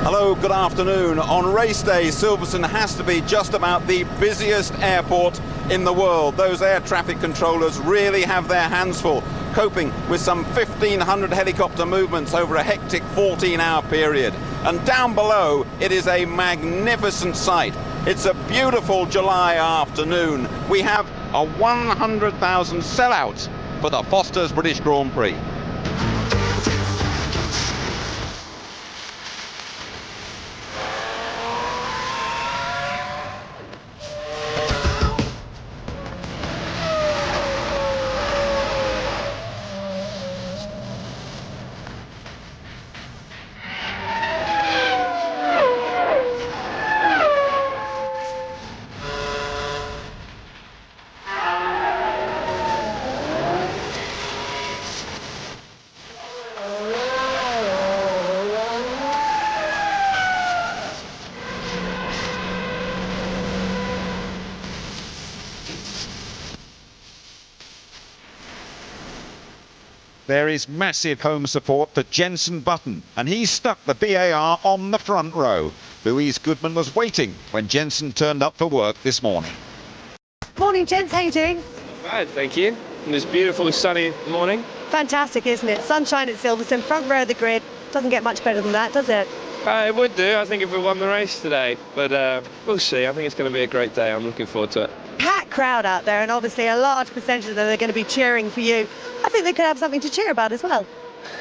Hello, good afternoon. On race day, Silverstone has to be just about the busiest airport in the world. Those air traffic controllers really have their hands full, coping with some 1,500 helicopter movements over a hectic 14-hour period. And down below, it is a magnificent sight. It's a beautiful July afternoon. We have a 100,000 sellout for the Foster's British Grand Prix. There is massive home support for Jenson Button, and he's stuck the BAR on the front row. Louise Goodman was waiting when Jenson turned up for work this morning. Morning, gents. How you doing? Not bad, thank you. And this beautiful sunny morning. Fantastic, isn't it? Sunshine at Silverstone, front row of the grid. Doesn't get much better than that, does it? It would do, I think, if we won the race today. But we'll see. I think it's going to be a great day. I'm looking forward to it. Packed crowd out there, and obviously a large percentage of them are going to be cheering for you. I think they could have something to cheer about as well.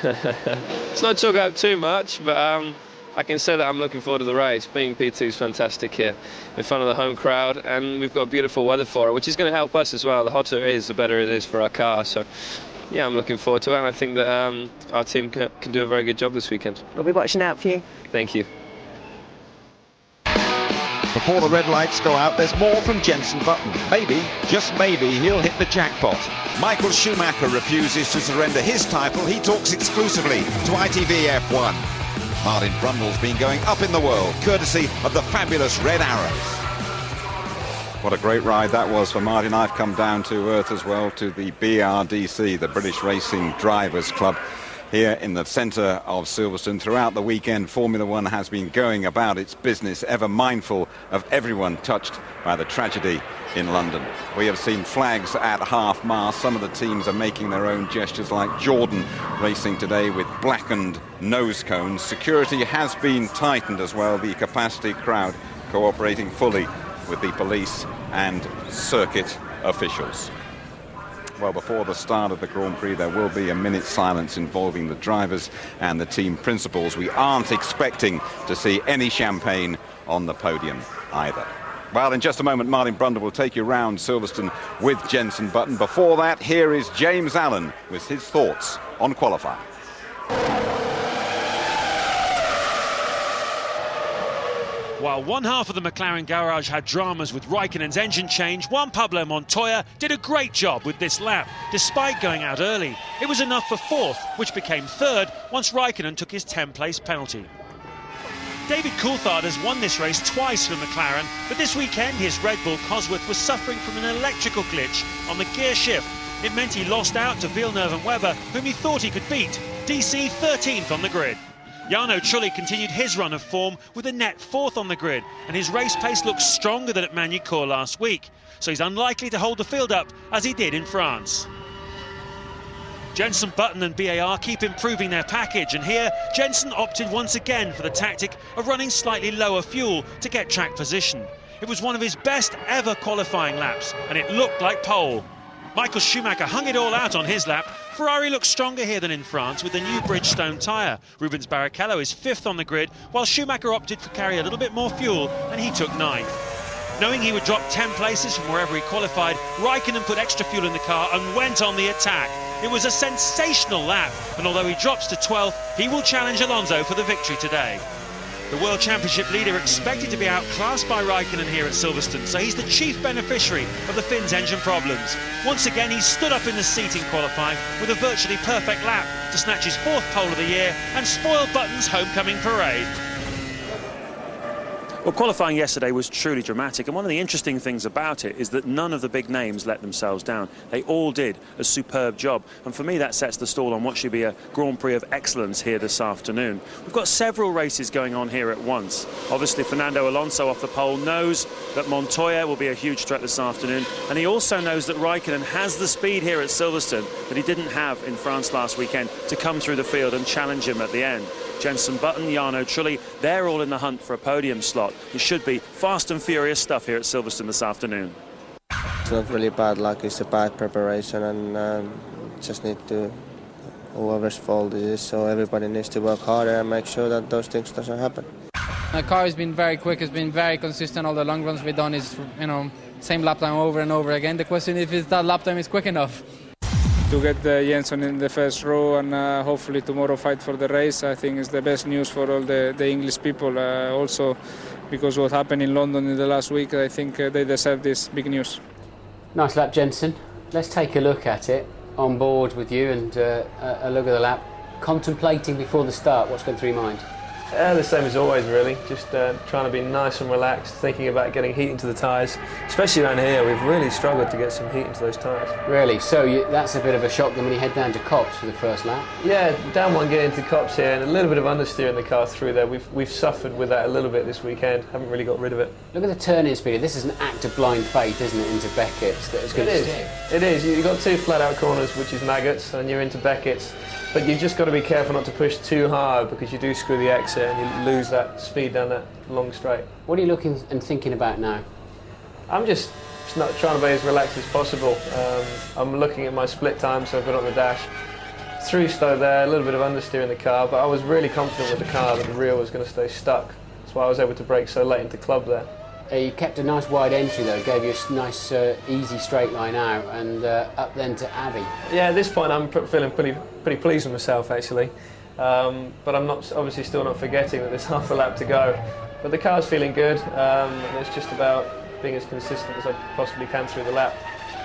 Let's not talk about too much, but I can say that I'm looking forward to the race. Being P2 is fantastic here in front of the home crowd, and we've got beautiful weather for it, which is going to help us as well. The hotter it is, the better it is for our car. So, yeah, I'm looking forward to it, and I think that our team can do a very good job this weekend. We'll be watching out for you. Thank you. Before the red lights go out, there's more from Jenson Button. Maybe, just maybe, he'll hit the jackpot. Michael Schumacher refuses to surrender his title. He talks exclusively to ITV F1. Martin Brundle's been going up in the world, courtesy of the fabulous Red Arrows. What a great ride that was for Martin. I've come down to earth as well, to the BRDC, the British Racing Drivers Club, here in the centre of Silverstone. Throughout the weekend, Formula One has been going about its business, ever mindful of everyone touched by the tragedy in London. We have seen flags at half-mast. Some of the teams are making their own gestures, like Jordan racing today with blackened nose cones. Security has been tightened as well, the capacity crowd cooperating fully with the police and circuit officials. Well, before the start of the Grand Prix, there will be a minute's silence involving the drivers and the team principals. We aren't expecting to see any champagne on the podium either. Well, in just a moment, Martin Brundle will take you round Silverstone with Jenson Button. Before that, here is James Allen with his thoughts on qualifying. While one half of the McLaren garage had dramas with Raikkonen's engine change, Juan Pablo Montoya did a great job with this lap, despite going out early. It was enough for fourth, which became third once Raikkonen took his 10th-place penalty. David Coulthard has won this race twice for McLaren, but this weekend his Red Bull Cosworth was suffering from an electrical glitch on the gear shift. It meant he lost out to Villeneuve and Webber, whom he thought he could beat. DC 13th on the grid. Jarno Trulli continued his run of form with a net 4th on the grid, and his race pace looks stronger than at Magny-Cours last week, so he's unlikely to hold the field up as he did in France. Jenson Button and BAR keep improving their package, and here Jenson opted once again for the tactic of running slightly lower fuel to get track position. It was one of his best ever qualifying laps, and it looked like pole. Michael Schumacher hung it all out on his lap. Ferrari looks stronger here than in France with the new Bridgestone tyre. Rubens Barrichello is 5th on the grid, while Schumacher opted to carry a little bit more fuel and he took 9th. Knowing he would drop 10 places from wherever he qualified, Raikkonen put extra fuel in the car and went on the attack. It was a sensational lap, and although he drops to 12th, he will challenge Alonso for the victory today. The World Championship leader expected to be outclassed by Raikkonen here at Silverstone, so he's the chief beneficiary of the Finn's engine problems. Once again, he stood up in the seat in qualifying with a virtually perfect lap to snatch his 4th pole of the year and spoil Button's homecoming parade. Well, qualifying yesterday was truly dramatic, and one of the interesting things about it is that none of the big names let themselves down. They all did a superb job, and for me that sets the stall on what should be a Grand Prix of excellence here this afternoon. We've got several races going on here at once. Obviously, Fernando Alonso off the pole knows that Montoya will be a huge threat this afternoon, and he also knows that Raikkonen has the speed here at Silverstone that he didn't have in France last weekend to come through the field and challenge him at the end. Jenson Button, Jarno Trulli, they're all in the hunt for a podium slot. It should be fast and furious stuff here at Silverstone this afternoon. It's not really bad luck, it's a bad preparation, and just need to, whoever's fault it is, so everybody needs to work harder and make sure that those things doesn't happen. The car has been very quick, it's been very consistent. All the long runs we've done is, same lap time over and over again. The question is if that lap time is quick enough. To get Jenson in the first row and hopefully tomorrow fight for the race, I think is the best news for all the English people. Also, because what happened in London in the last week, I think they deserve this big news. Nice lap, Jenson. Let's take a look at it on board with you and a look at the lap. Contemplating before the start, what's going through your mind? The same as always, really. Just trying to be nice and relaxed, thinking about getting heat into the tyres. Especially around here, we've really struggled to get some heat into those tyres. Really? So that's a bit of a shock then when you head down to Copse for the first lap? Yeah, down one, get into Copse here, and a little bit of understeer in the car through there. We've suffered with that a little bit this weekend. Haven't really got rid of it. Look at the turn-in speed. This is an act of blind faith, isn't it, into Beckett's? That is going to stick. It is. You've got 2 flat-out corners, which is Maggots, and you're into Beckett's. But you've just got to be careful not to push too hard because you do screw the exit and you lose that speed down that long straight. What are you looking and thinking about now? I'm just not trying to be as relaxed as possible. I'm looking at my split time, so I've got on the dash. Through slow there, a little bit of understeer in the car, but I was really confident with the car that the rear was going to stay stuck. That's why I was able to brake so late into club there. You kept a nice wide entry though, gave you a nice easy straight line out and up then to Abbey. Yeah, at this point I'm feeling pretty pleased with myself actually, but I'm not obviously still not forgetting that there's half a lap to go. But the car's feeling good, and it's just about being as consistent as I possibly can through the lap.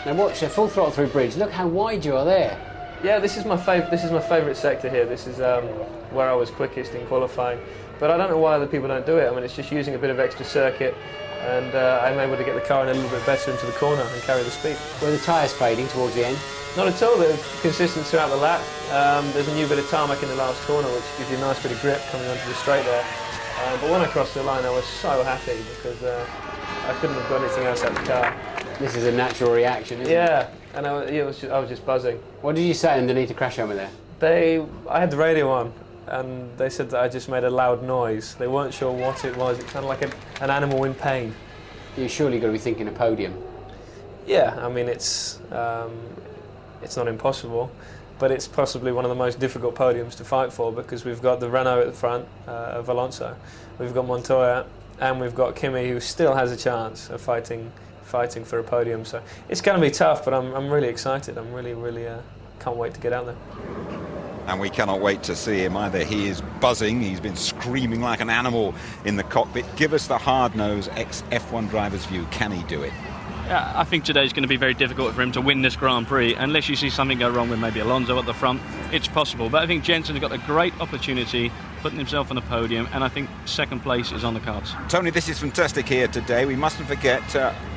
Now watch a full throttle through bridge. Look how wide you are there. Yeah, this is my favourite sector here. This is where I was quickest in qualifying. But I don't know why other people don't do it. I mean, it's just using a bit of extra circuit, and I'm able to get the car in a little bit better into the corner and carry the speed. Were the tyres fading towards the end? Not at all. They're consistent throughout the lap. There's a new bit of tarmac in the last corner, which gives you a nice bit of grip coming onto the straight there. But when I crossed the line, I was so happy because I couldn't have got anything else out of the car. This is a natural reaction, isn't it? Yeah, and I was just buzzing. What did you say underneath the crash helmet there? I had the radio on, and they said that I just made a loud noise. They weren't sure what it was. It's kind of like an animal in pain. You're surely going to be thinking a podium. Yeah, I mean it's not impossible, but it's possibly one of the most difficult podiums to fight for because we've got the Renault at the front of Alonso, we've got Montoya, and we've got Kimi, who still has a chance of fighting for a podium. So it's going to be tough, but I'm really excited. I'm really can't wait to get out there. And we cannot wait to see him either. He is buzzing, he's been screaming like an animal in the cockpit. Give us the hard-nosed ex-F1 driver's view. Can he do it? Yeah, I think today's going to be very difficult for him to win this Grand Prix. Unless you see something go wrong with maybe Alonso at the front, it's possible. But I think Jenson has got a great opportunity, putting himself on the podium, and I think second place is on the cards. Tony, this is fantastic here today. We mustn't forget,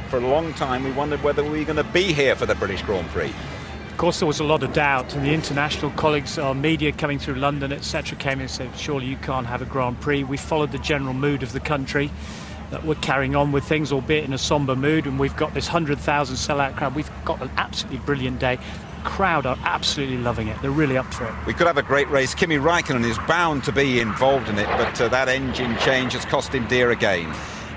for a long time, we wondered whether we were going to be here for the British Grand Prix. Of course, there was a lot of doubt, and the international colleagues, our media coming through London, etc., came in and said, surely you can't have a Grand Prix. We followed the general mood of the country, that we're carrying on with things, albeit in a sombre mood, and we've got this 100,000 sellout crowd. We've got an absolutely brilliant day. The crowd are absolutely loving it. They're really up for it. We could have a great race. Kimi Raikkonen is bound to be involved in it, but that engine change has cost him dear again.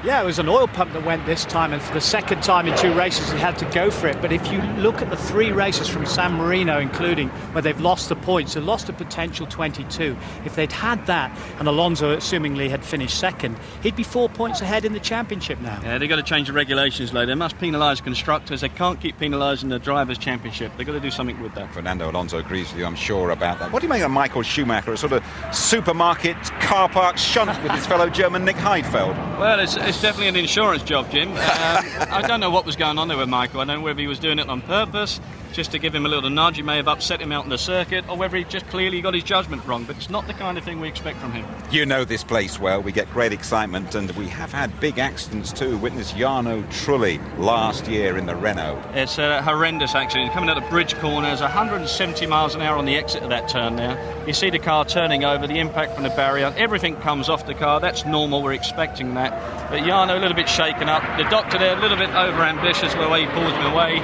Yeah, it was an oil pump that went this time, and for the second time in 2 races he had to go for it. But if you look at the 3 races from San Marino, including where they've lost the points, they lost a potential 22. If they'd had that, and Alonso assumingly had finished second, he'd be 4 points ahead in the championship now. Yeah, they've got to change the regulations, though. They must penalise constructors. They can't keep penalising the Drivers' Championship. They've got to do something with that. Fernando Alonso agrees with you, I'm sure, about that. What do you make of Michael Schumacher, a sort of supermarket car park shunt with his fellow German Nick Heidfeld? Well, it's definitely an insurance job, Jim. I don't know what was going on there with Michael. I don't know whether he was doing it on purpose, just to give him a little nudge. He may have upset him out in the circuit, or whether he just clearly got his judgment wrong. But it's not the kind of thing we expect from him. You know this place well. We get great excitement, and we have had big accidents too. Witness Jarno Trulli last year in the Renault. It's a horrendous accident. Coming out of Bridge Corner, there's 170 miles an hour on the exit of that turn now. You see the car turning over, the impact from the barrier, everything comes off the car. That's normal, we're expecting that. But Jarno a little bit shaken up. The doctor there a little bit over-ambitious with the way he pulls him away.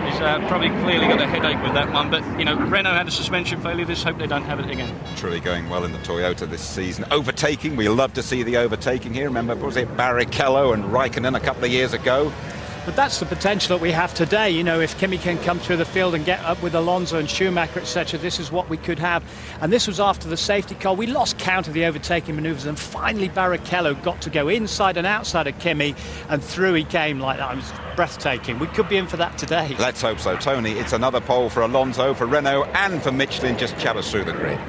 He's probably clearly got a headache with that one. But, you know, Renault had a suspension failure. Let's hope they don't have it again. Trulli going well in the Toyota this season. Overtaking, we love to see the overtaking here. Remember, was it Barrichello and Raikkonen a couple of years ago? But that's the potential that we have today. You know, if Kimi can come through the field and get up with Alonso and Schumacher, etc., this is what we could have. And this was after the safety car. We lost count of the overtaking manoeuvres, and finally Barrichello got to go inside and outside of Kimi, and through he came like that. It was breathtaking. We could be in for that today. Let's hope so. Tony, it's another pole for Alonso, for Renault and for Michelin. Just chat us through the grid.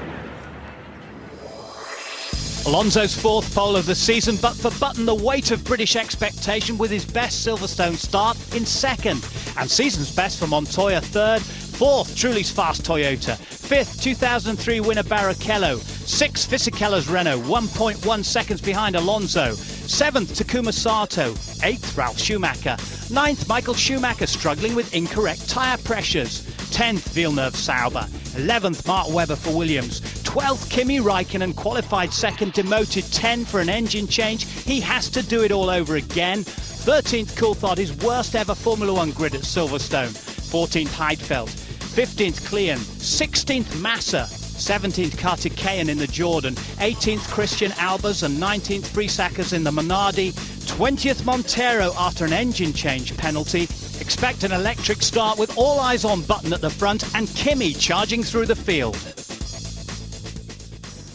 Alonso's 4th pole of the season, but for Button, the weight of British expectation with his best Silverstone start in 2nd. And season's best for Montoya 3rd, 4th, Trulli's fast Toyota, 5th, 2003 winner Barrichello, 6th, Fisichella's Renault, 1.1 seconds behind Alonso, 7th, Takuma Sato, 8th, Ralf Schumacher, 9th, Michael Schumacher struggling with incorrect tyre pressures, 10th, Villeneuve Sauber, 11th, Mark Webber for Williams, 12th, Kimi Raikkonen qualified 2nd, demoted 10 for an engine change. He has to do it all over again. 13th, Coulthard, his worst ever Formula 1 grid at Silverstone. 14th, Heidfeld. 15th, Klein. 16th, Massa. 17th, Kartikeyan in the Jordan. 18th, Christian Albers, and 19th, Friesackers in the Minardi. 20th, Montero after an engine change penalty. Expect an electric start with all eyes on Button at the front and Kimi charging through the field.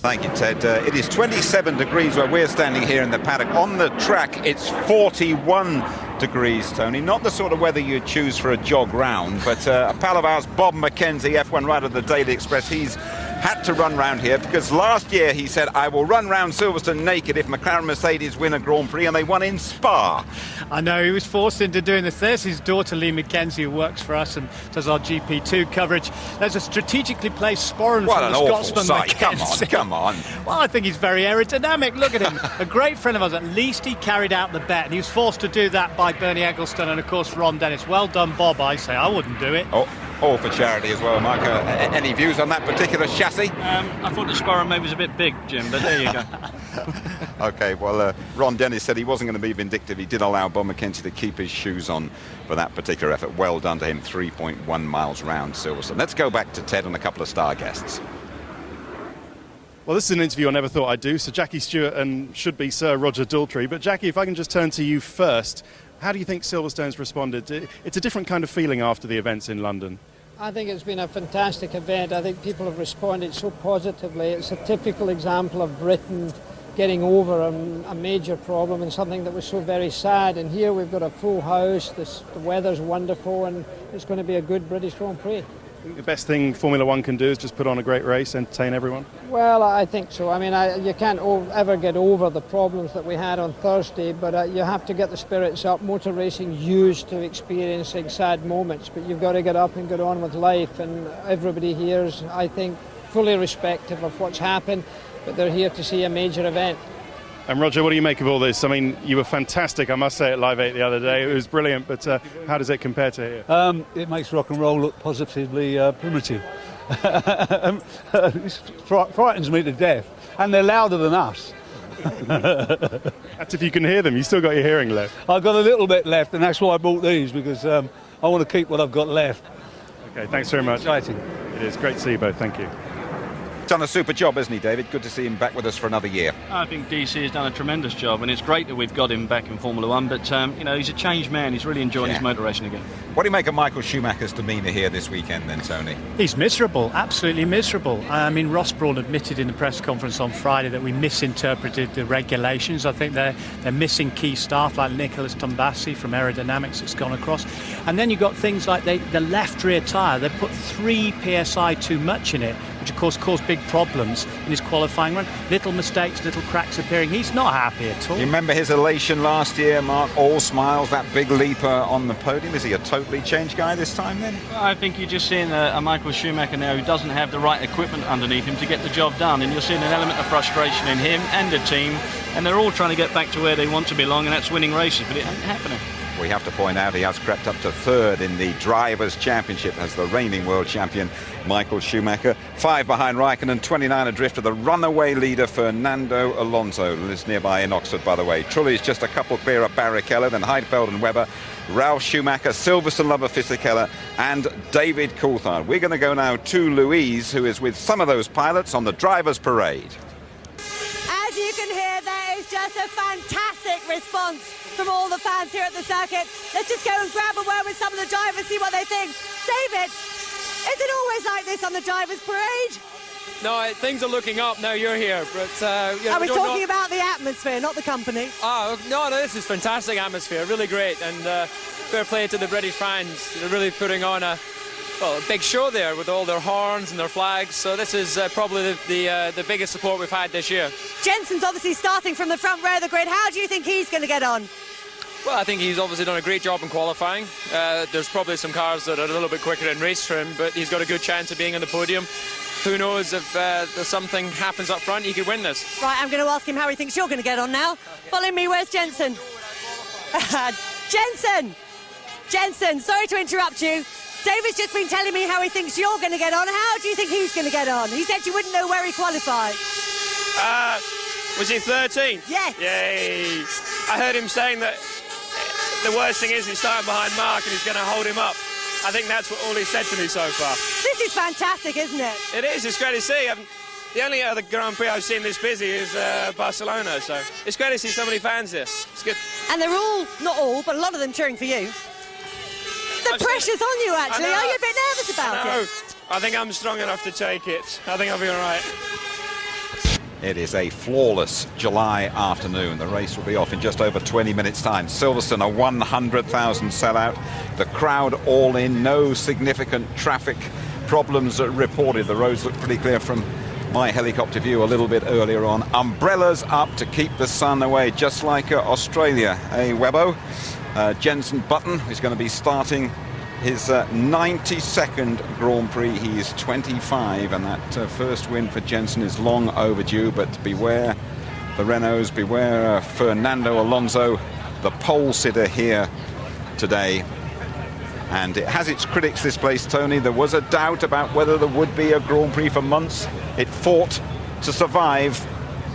Thank you, Ted. It is 27 degrees where we're standing here in the paddock. On the track, it's 41 degrees, Tony. Not the sort of weather you'd choose for a jog round, but a pal of ours, Bob McKenzie, F1 writer of the Daily Express, he's had to run round here because last year he said, I will run round Silverstone naked if McLaren Mercedes win a Grand Prix, and they won in Spa. I know, he was forced into doing this. There's his daughter Lee McKenzie, who works for us and does our GP2 coverage. There's a strategically placed sporran what from an the awful Scotsman sight. McKenzie. Come on. Well, I think he's very aerodynamic. Look at him. A great friend of ours. At least he carried out the bet, and he was forced to do that by Bernie Ecclestone and, of course, Ron Dennis. Well done, Bob. I say I wouldn't do it. Oh, all for charity as well, Mark. Any views on that particular chassis? I thought the sporran maybe was a bit big, Jim, but there you go. OK, well, Ron Dennis said he wasn't going to be vindictive. He did allow Bob McKenzie to keep his shoes on for that particular effort. Well done to him, 3.1 miles round Silverstone. Let's go back to Ted and a couple of star guests. Well, this is an interview I never thought I'd do, so Jackie Stewart and should be Sir Roger Daltrey. But Jackie, if I can just turn to you first, how do you think Silverstone's responded? It's a different kind of feeling after the events in London. I think it's been a fantastic event. I think people have responded so positively. It's a typical example of Britain getting over a major problem and something that was so very sad. And here we've got a full house, the weather's wonderful, and it's going to be a good British Grand Prix. The best thing Formula One can do is just put on a great race, entertain everyone? Well, I think so. I mean, you can't ever get over the problems that we had on Thursday, but you have to get the spirits up. Motor racing used to experiencing sad moments, but you've got to get up and get on with life, and everybody here is, I think, fully respectful of what's happened, but they're here to see a major event. And Roger, what do you make of all this? I mean, you were fantastic, I must say, at Live 8 the other day. It was brilliant, but how does it compare to here? It makes rock and roll look positively primitive. It frightens me to death, and they're louder than us. That's if you can hear them. You still got your hearing left. I've got a little bit left, and that's why I bought these, because I want to keep what I've got left. OK, thanks very much. Exciting. It is great to see you both. Thank you. done a super job, hasn't he, David? Good to see him back with us for another year. I think DC has done a tremendous job, and it's great that we've got him back in Formula One, but, you know, he's a changed man. He's really enjoying his motor racing again. What do you make of Michael Schumacher's demeanour here this weekend then, Tony? He's miserable, absolutely miserable. I mean, Ross Brawn admitted in the press conference on Friday that we misinterpreted the regulations. I think they're missing key staff like Nicholas Tombasi from aerodynamics that's gone across. And then you've got things like the left rear tyre. They put 3 psi too much in it, which of course caused big problems in his qualifying run. Little mistakes, little cracks appearing. He's not happy at all. You remember his elation last year, Mark? All smiles, that big leaper on the podium. Is he a totally changed guy this time then? Well, I think you're just seeing a Michael Schumacher now who doesn't have the right equipment underneath him to get the job done, and you're seeing an element of frustration in him and the team, and they're all trying to get back to where they want to belong, and that's winning races, but it ain't happening. We have to point out he has crept up to third in the Drivers' Championship as the reigning world champion, Michael Schumacher. 5 behind Raikkonen, 29 adrift of the runaway leader, Fernando Alonso. Lives nearby in Oxford, by the way. Trulli's just a couple clear of Barrichello, then Heidfeld and Webber, Ralf Schumacher, Silverstone lover Fisichella, and David Coulthard. We're going to go now to Louise, who is with some of those pilots on the Drivers' Parade. As you can hear, there is just a fantastic response from all the fans here at the circuit. Let's just go and grab a word with some of the drivers, see what they think. David, is it always like this on the Drivers' Parade? No, things are looking up now you're here. But, you know, I was talking about the atmosphere, not the company. Oh, no, this is fantastic atmosphere, really great. And fair play to the British fans. They're really putting on a big show there with all their horns and their flags. So this is probably the biggest support we've had this year. Jensen's obviously starting from the front row of the grid. How do you think he's going to get on? Well, I think he's obviously done a great job in qualifying. There's probably some cars that are a little bit quicker in race for him, but he's got a good chance of being on the podium. Who knows, if there's something happens up front, he could win this. Right, I'm going to ask him how he thinks you're going to get on now. Follow me, where's Jensen? Jensen, sorry to interrupt you. David's just been telling me how he thinks you're going to get on. How do you think he's going to get on? He said you wouldn't know where he qualified. Was he 13th? Yes. Yay. I heard him saying that the worst thing is he's starting behind Mark and he's going to hold him up. I think that's all he said to me so far. This is fantastic, isn't it? It is. It's great to see. The only other Grand Prix I've seen this busy is Barcelona, so it's great to see so many fans here. It's good. And they're all, not all, but a lot of them cheering for you. The pressure's on you, actually. Are you a bit nervous about it? I think I'm strong enough to take it. I think I'll be all right. It is a flawless July afternoon. The race will be off in just over 20 minutes' time. Silverstone, a 100,000 sellout. The crowd all in. No significant traffic problems reported. The roads look pretty clear from my helicopter view a little bit earlier on. Umbrellas up to keep the sun away, just like Australia. Webbo. Jensen Button is going to be starting his 92nd Grand Prix. He is 25, and that first win for Jensen is long overdue, but beware the Renaults, beware Fernando Alonso, the pole sitter here today. And it has its critics, this place, Tony. There was a doubt about whether there would be a Grand Prix for months. It fought to survive.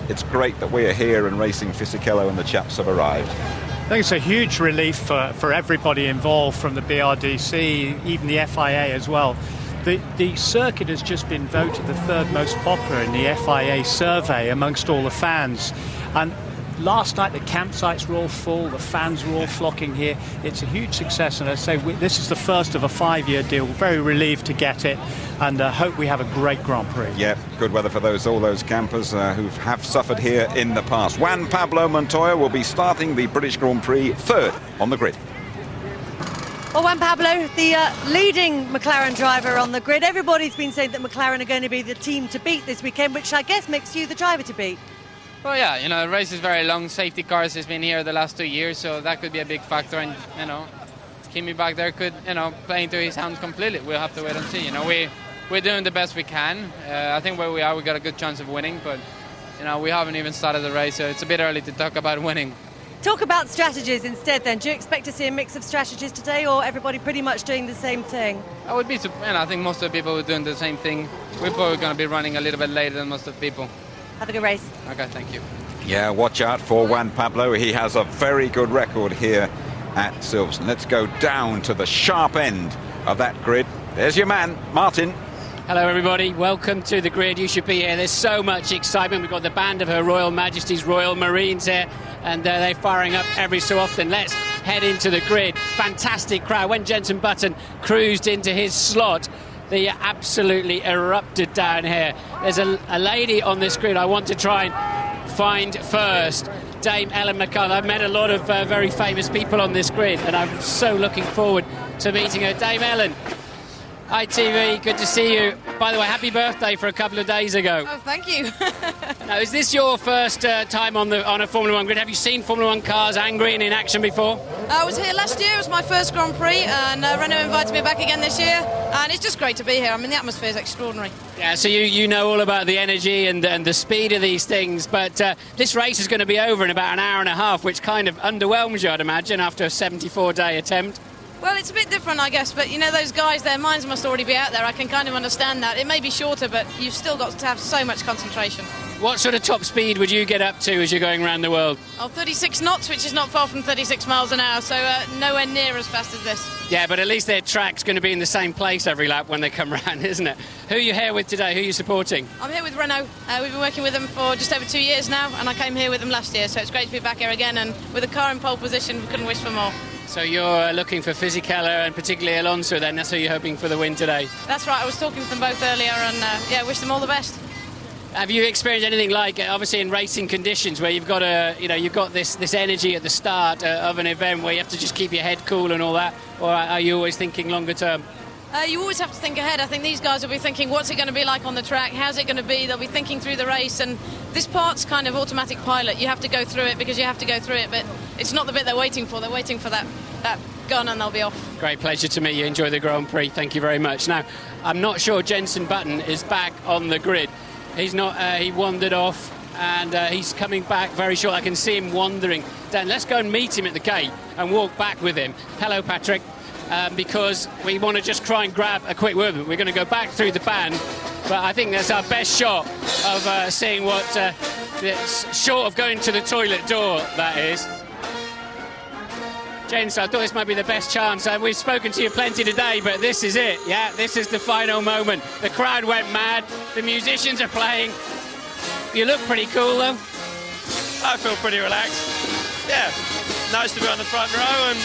It's great that we are here and racing. Fisichella and the chaps have arrived. I think it's a huge relief for everybody involved, from the BRDC, even the FIA as well. The circuit has just been voted the third most popular in the FIA survey amongst all the fans. And last night the campsites were all full, the fans were all flocking here. It's a huge success, and I say this is the first of a 5-year deal. Very relieved to get it, and hope we have a great Grand Prix. Yeah, good weather for all those campers who have suffered here in the past. Juan Pablo Montoya will be starting the British Grand Prix third on the grid. Well, Juan Pablo, the leading McLaren driver on the grid. Everybody's been saying that McLaren are going to be the team to beat this weekend, which I guess makes you the driver to beat. Well, yeah, you know, the race is very long. Safety cars has been here the last 2 years, so that could be a big factor. And, you know, Kimi back there could, you know, play into his hands completely. We'll have to wait and see. You know, we're doing the best we can. I think where we are, we got a good chance of winning, but, you know, we haven't even started the race, so it's a bit early to talk about winning. Talk about strategies instead then. Do you expect to see a mix of strategies today, or everybody pretty much doing the same thing? I would be, and I think most of the people are doing the same thing. We're probably going to be running a little bit later than most of the people. Have a good race. Okay, thank you. Yeah, watch out for Juan Pablo. He has a very good record here at Silverstone. Let's go down to the sharp end of that grid. There's your man, Martin. Hello everybody, welcome to the grid. You should be here. There's so much excitement. We've got the band of Her Royal Majesty's Royal Marines here, and they're firing up every so often. Let's head into the grid. Fantastic crowd. When Jenson Button cruised into his slot, they absolutely erupted down here. There's a lady on this grid I want to try and find first. Dame Ellen McCullough. I've met a lot of very famous people on this grid, and I'm so looking forward to meeting her. Dame Ellen, ITV, good to see you. By the way, happy birthday for a couple of days ago. Oh, thank you. Now, is this your first time on a Formula 1 grid? Have you seen Formula 1 cars angry and in action before? I was here last year. It was my first Grand Prix, and Renault invited me back again this year, and it's just great to be here. I mean, the atmosphere is extraordinary. Yeah, so you know all about the energy and the speed of these things, but this race is going to be over in about an hour and a half, which kind of underwhelms you, I'd imagine, after a 74-day attempt. Well, it's a bit different, I guess, but you know, those guys, their minds must already be out there. I can kind of understand that. It may be shorter, but you've still got to have so much concentration. What sort of top speed would you get up to as you're going around the world? Oh, 36 knots, which is not far from 36 miles an hour, so nowhere near as fast as this. Yeah, but at least their track's going to be in the same place every lap when they come round, isn't it? Who are you here with today? Who are you supporting? I'm here with Renault. We've been working with them for just over 2 years now, and I came here with them last year, so it's great to be back here again, and with a car in pole position, we couldn't wish for more. So you're looking for Fisichella and particularly Alonso then, that's who you're hoping for the win today? That's right, I was talking to them both earlier, and yeah, wish them all the best. Have you experienced anything like, obviously in racing conditions, where you've got this energy at the start of an event where you have to just keep your head cool and all that, or are you always thinking longer term? You always have to think ahead. I think these guys will be thinking, what's it going to be like on the track? How's it going to be? They'll be thinking through the race, and this part's kind of automatic pilot. You have to go through it because you have to go through it, but it's not the bit they're waiting for. They're waiting for that gun, and they'll be off. Great pleasure to meet you. Enjoy the Grand Prix. Thank you very much. Now, I'm not sure Jenson Button is back on the grid. He's not. He wandered off, and he's coming back very short. I can see him wandering down. Let's go and meet him at the gate and walk back with him. Hello, Patrick. Because we want to just try and grab a quick word. We're going to go back through the band, but I think that's our best shot of seeing what, short of going to the toilet door, that is. Jens, I thought this might be the best chance. We've spoken to you plenty today, but this is it. Yeah, this is the final moment. The crowd went mad. The musicians are playing. You look pretty cool, though. I feel pretty relaxed. Yeah, nice to be on the front row, and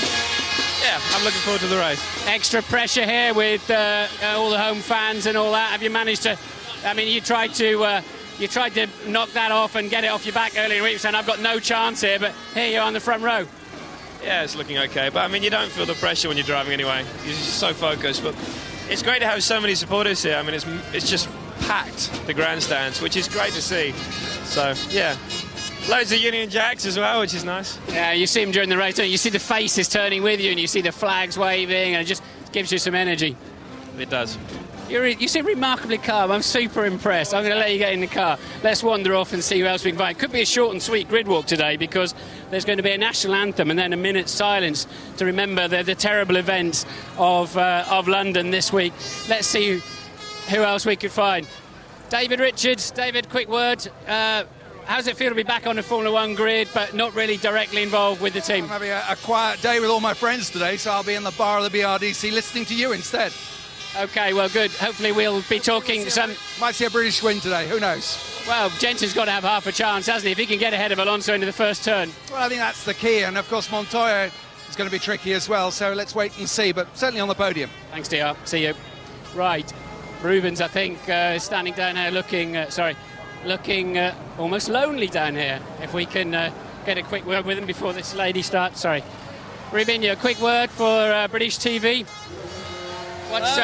yeah, I'm looking forward to the race. Extra pressure here with all the home fans and all that. Have you managed to? I mean, you tried to knock that off and get it off your back earlier in the week, saying I've got no chance here, but here you are on the front row. Yeah, it's looking okay, but I mean, you don't feel the pressure when you're driving anyway. You're just so focused. But it's great to have so many supporters here. I mean, it's just packed, the grandstands, which is great to see. So yeah. Loads of Union Jacks as well, which is nice. Yeah, you see them during the race, don't you? You see the faces turning with you, and you see the flags waving, and it just gives you some energy. It does. You seem remarkably calm. I'm super impressed. I'm going to let you get in the car. Let's wander off and see who else we can find. Could be a short and sweet grid walk today, because there's going to be a national anthem and then a minute's silence to remember the terrible events of London this week. Let's see who else we could find. David Richards. David, quick word. How does it feel to be back on the Formula 1 grid, but not really directly involved with the team? I'm having a quiet day with all my friends today, so I'll be in the bar of the BRDC listening to you instead. OK, well, good. Hopefully we'll be talking Might see a British win today, who knows? Well, Jenson's got to have half a chance, hasn't he, if he can get ahead of Alonso into the first turn? Well, I think that's the key, and of course Montoya is going to be tricky as well, so let's wait and see, but certainly on the podium. Thanks, DR. See you. Right. Rubens, I think, standing down here looking almost lonely down here. If we can get a quick word with him before this lady starts. Sorry. Rubinho, a quick word for British TV. What's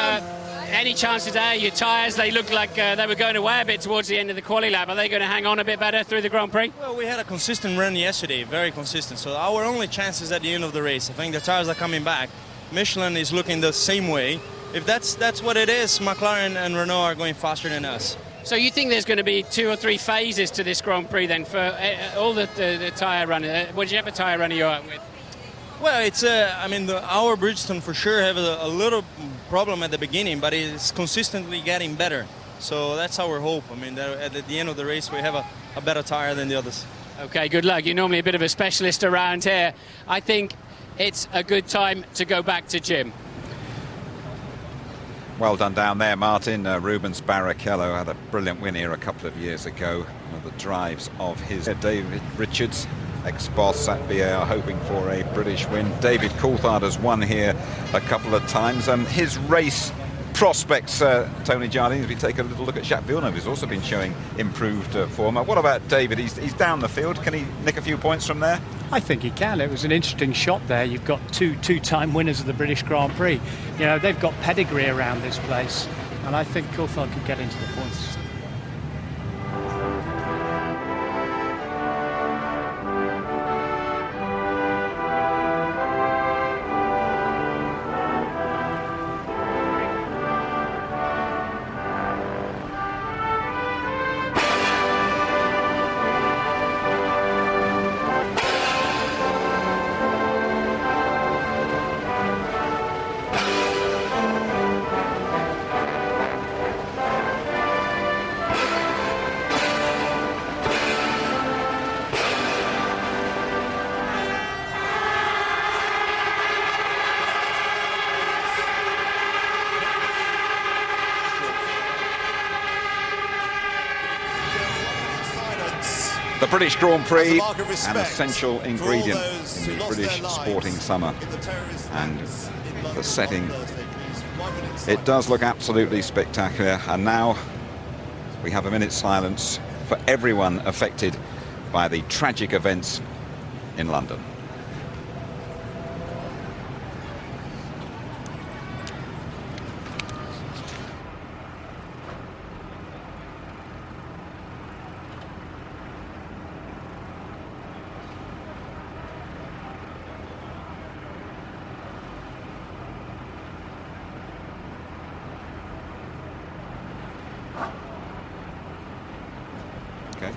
any chance today? Your tyres, they look like they were going away a bit towards the end of the quali lap. Are they going to hang on a bit better through the Grand Prix? Well, we had a consistent run yesterday, very consistent. So our only chance is at the end of the race. I think the tyres are coming back. Michelin is looking the same way. If that's what it is, McLaren and Renault are going faster than us. So you think there's going to be 2 or 3 phases to this Grand Prix then for all the tyre running? What type of tyre runner you're out with? Well, it's I mean, our Bridgestone for sure have a little problem at the beginning, but it's consistently getting better. So that's our hope. I mean, that at the end of the race, we have a better tyre than the others. Okay, good luck. You're normally a bit of a specialist around here. I think it's a good time to go back to Jim. Well done down there, Martin. Rubens Barrichello had a brilliant win here a couple of years ago. One of the drives of his David Richards, ex-boss at BAR, hoping for a British win. David Coulthard has won here a couple of times. His race prospects, Tony Jardine, as we take a little look at Jacques Villeneuve, who's also been showing improved form. What about David? He's down the field. Can he nick a few points from there? I think he can. It was an interesting shot there. You've got two-time winners of the British Grand Prix. You know, they've got pedigree around this place, and I think Coulthard could get into the points. The British Grand Prix, an essential ingredient in the British sporting summer. And the setting, it does look absolutely spectacular. And now we have a minute's silence for everyone affected by the tragic events in London. Okay.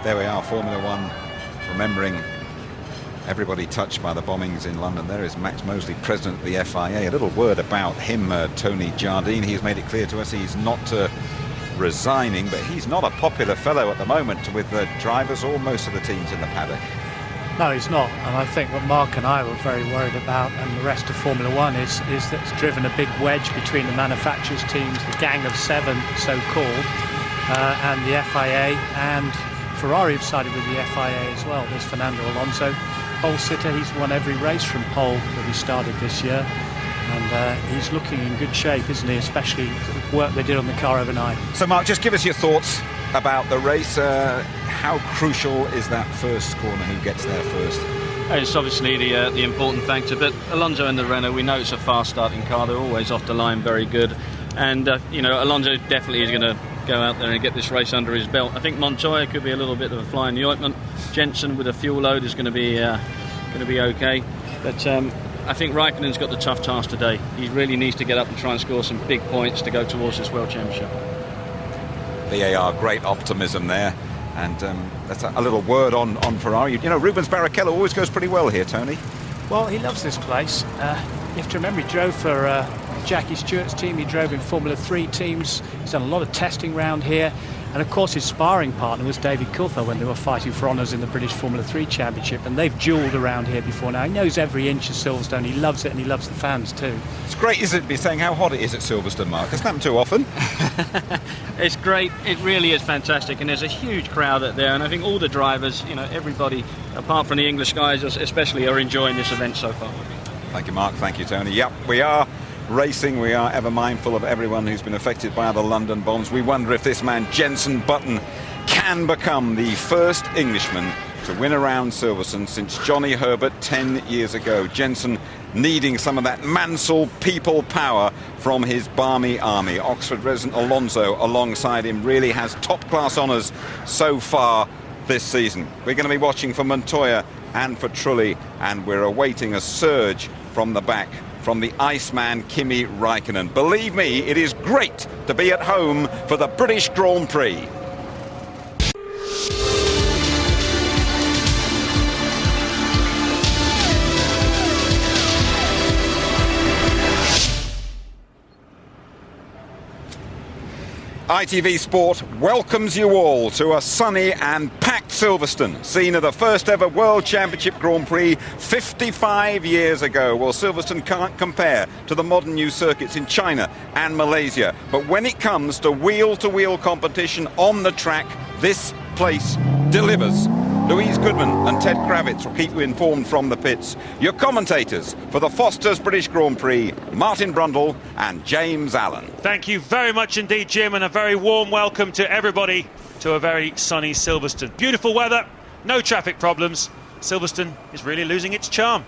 There we are, Formula One, remembering everybody touched by the bombings in London. There is Max Mosley, president of the FIA. A little word about him, Tony Jardine. He's made it clear to us he's not resigning, but he's not a popular fellow at the moment with the drivers or most of the teams in the paddock. No, he's not, and I think what Mark and I were very worried about, and the rest of Formula One, is that it's driven a big wedge between the manufacturers' teams, the Gang of Seven, so-called, and the FIA, and Ferrari have sided with the FIA as well. There's Fernando Alonso, pole sitter. He's won every race from pole that he started this year, and he's looking in good shape, isn't he, especially the work they did on the car overnight. So Mark, just give us your thoughts about the race. How crucial is that first corner? Who gets there first? It's obviously the important factor, but Alonso and the Renault, we know it's a fast starting car. They're always off the line very good, and you know, Alonso definitely is going to go out there and get this race under his belt. I think Montoya could be a little bit of a fly in the ointment. Jensen with a fuel load is going to be okay, but I think Raikkonen's got the tough task today. He really needs to get up and try and score some big points to go towards this World Championship. VAR, great optimism there. And that's a little word on Ferrari. You know, Rubens Barrichello always goes pretty well here, Tony. Well, he loves this place. You have to remember he drove for Jackie Stewart's team. He drove in Formula 3 teams. He's done a lot of testing around here. And of course his sparring partner was David Coulthard when they were fighting for honours in the British Formula 3 Championship, and they've duelled around here before now. He knows every inch of Silverstone. He loves it, and he loves the fans too. It's great, isn't it, to be saying how hot it is at Silverstone, Mark? Doesn't happen too often. It's great. It really is fantastic, and there's a huge crowd out there, and I think all the drivers, you know, everybody apart from the English guys especially, are enjoying this event so far. Thank you, Mark. Thank you, Tony. Yep, we are racing. We are ever mindful of everyone who's been affected by the London bombs. We wonder if this man Jenson Button can become the first Englishman to win around Silverstone since Johnny Herbert 10 years ago. Jenson needing some of that Mansell people power from his balmy army. Oxford resident Alonso alongside him really has top-class honours so far this season. We're going to be watching for Montoya and for Trulli, and we're awaiting a surge from the back from the Iceman Kimi Räikkönen. Believe me, it is great to be at home for the British Grand Prix. ITV Sport welcomes you all to a sunny and packed Silverstone, scene of the first ever World Championship Grand Prix 55 years ago. Well, Silverstone can't compare to the modern new circuits in China and Malaysia, but when it comes to wheel-to-wheel competition on the track, this place delivers. Louise Goodman and Ted Kravitz will keep you informed from the pits. Your commentators for the Foster's British Grand Prix, Martin Brundle and James Allen. Thank you very much indeed, Jim, and a very warm welcome to everybody to a very sunny Silverstone. Beautiful weather, no traffic problems. Silverstone is really losing its charm.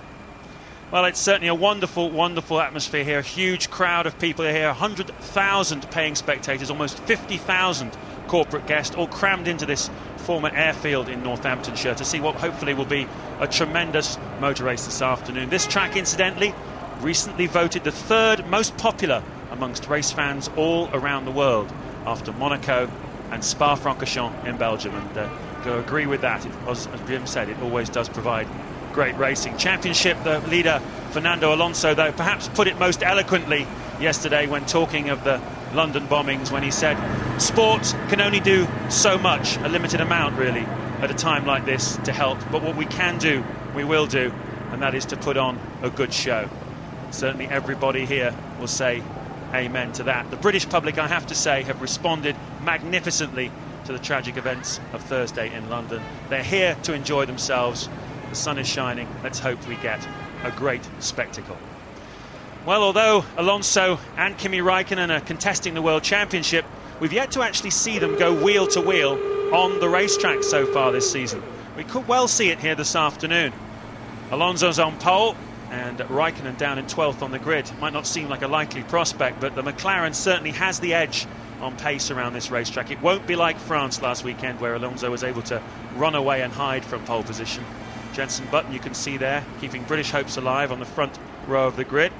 Well, it's certainly a wonderful, wonderful atmosphere here. A huge crowd of people are here, 100,000 paying spectators, almost 50,000 corporate guests, all crammed into this former airfield in Northamptonshire to see what hopefully will be a tremendous motor race this afternoon. This track, incidentally, recently voted the third most popular amongst race fans all around the world, after Monaco and Spa-Francorchamps in Belgium. And go agree with that. As Jim said, it always does provide great racing. Championship, the leader Fernando Alonso, though, perhaps put it most eloquently yesterday when talking of the London bombings, when he said sport can only do so much, a limited amount really, at a time like this to help, but what we can do, we will do, and that is to put on a good show. Certainly everybody here will say amen to that. The British public, I have to say, have responded magnificently to the tragic events of Thursday in London. They're here to enjoy themselves. The sun is shining. Let's hope we get a great spectacle. Well, although Alonso and Kimi Räikkönen are contesting the World Championship, we've yet to actually see them go wheel to wheel on the racetrack so far this season. We could well see it here this afternoon. Alonso's on pole and Räikkönen down in 12th on the grid. Might not seem like a likely prospect, but the McLaren certainly has the edge on pace around this racetrack. It won't be like France last weekend, where Alonso was able to run away and hide from pole position. Jenson Button, you can see there, keeping British hopes alive on the front row of the grid.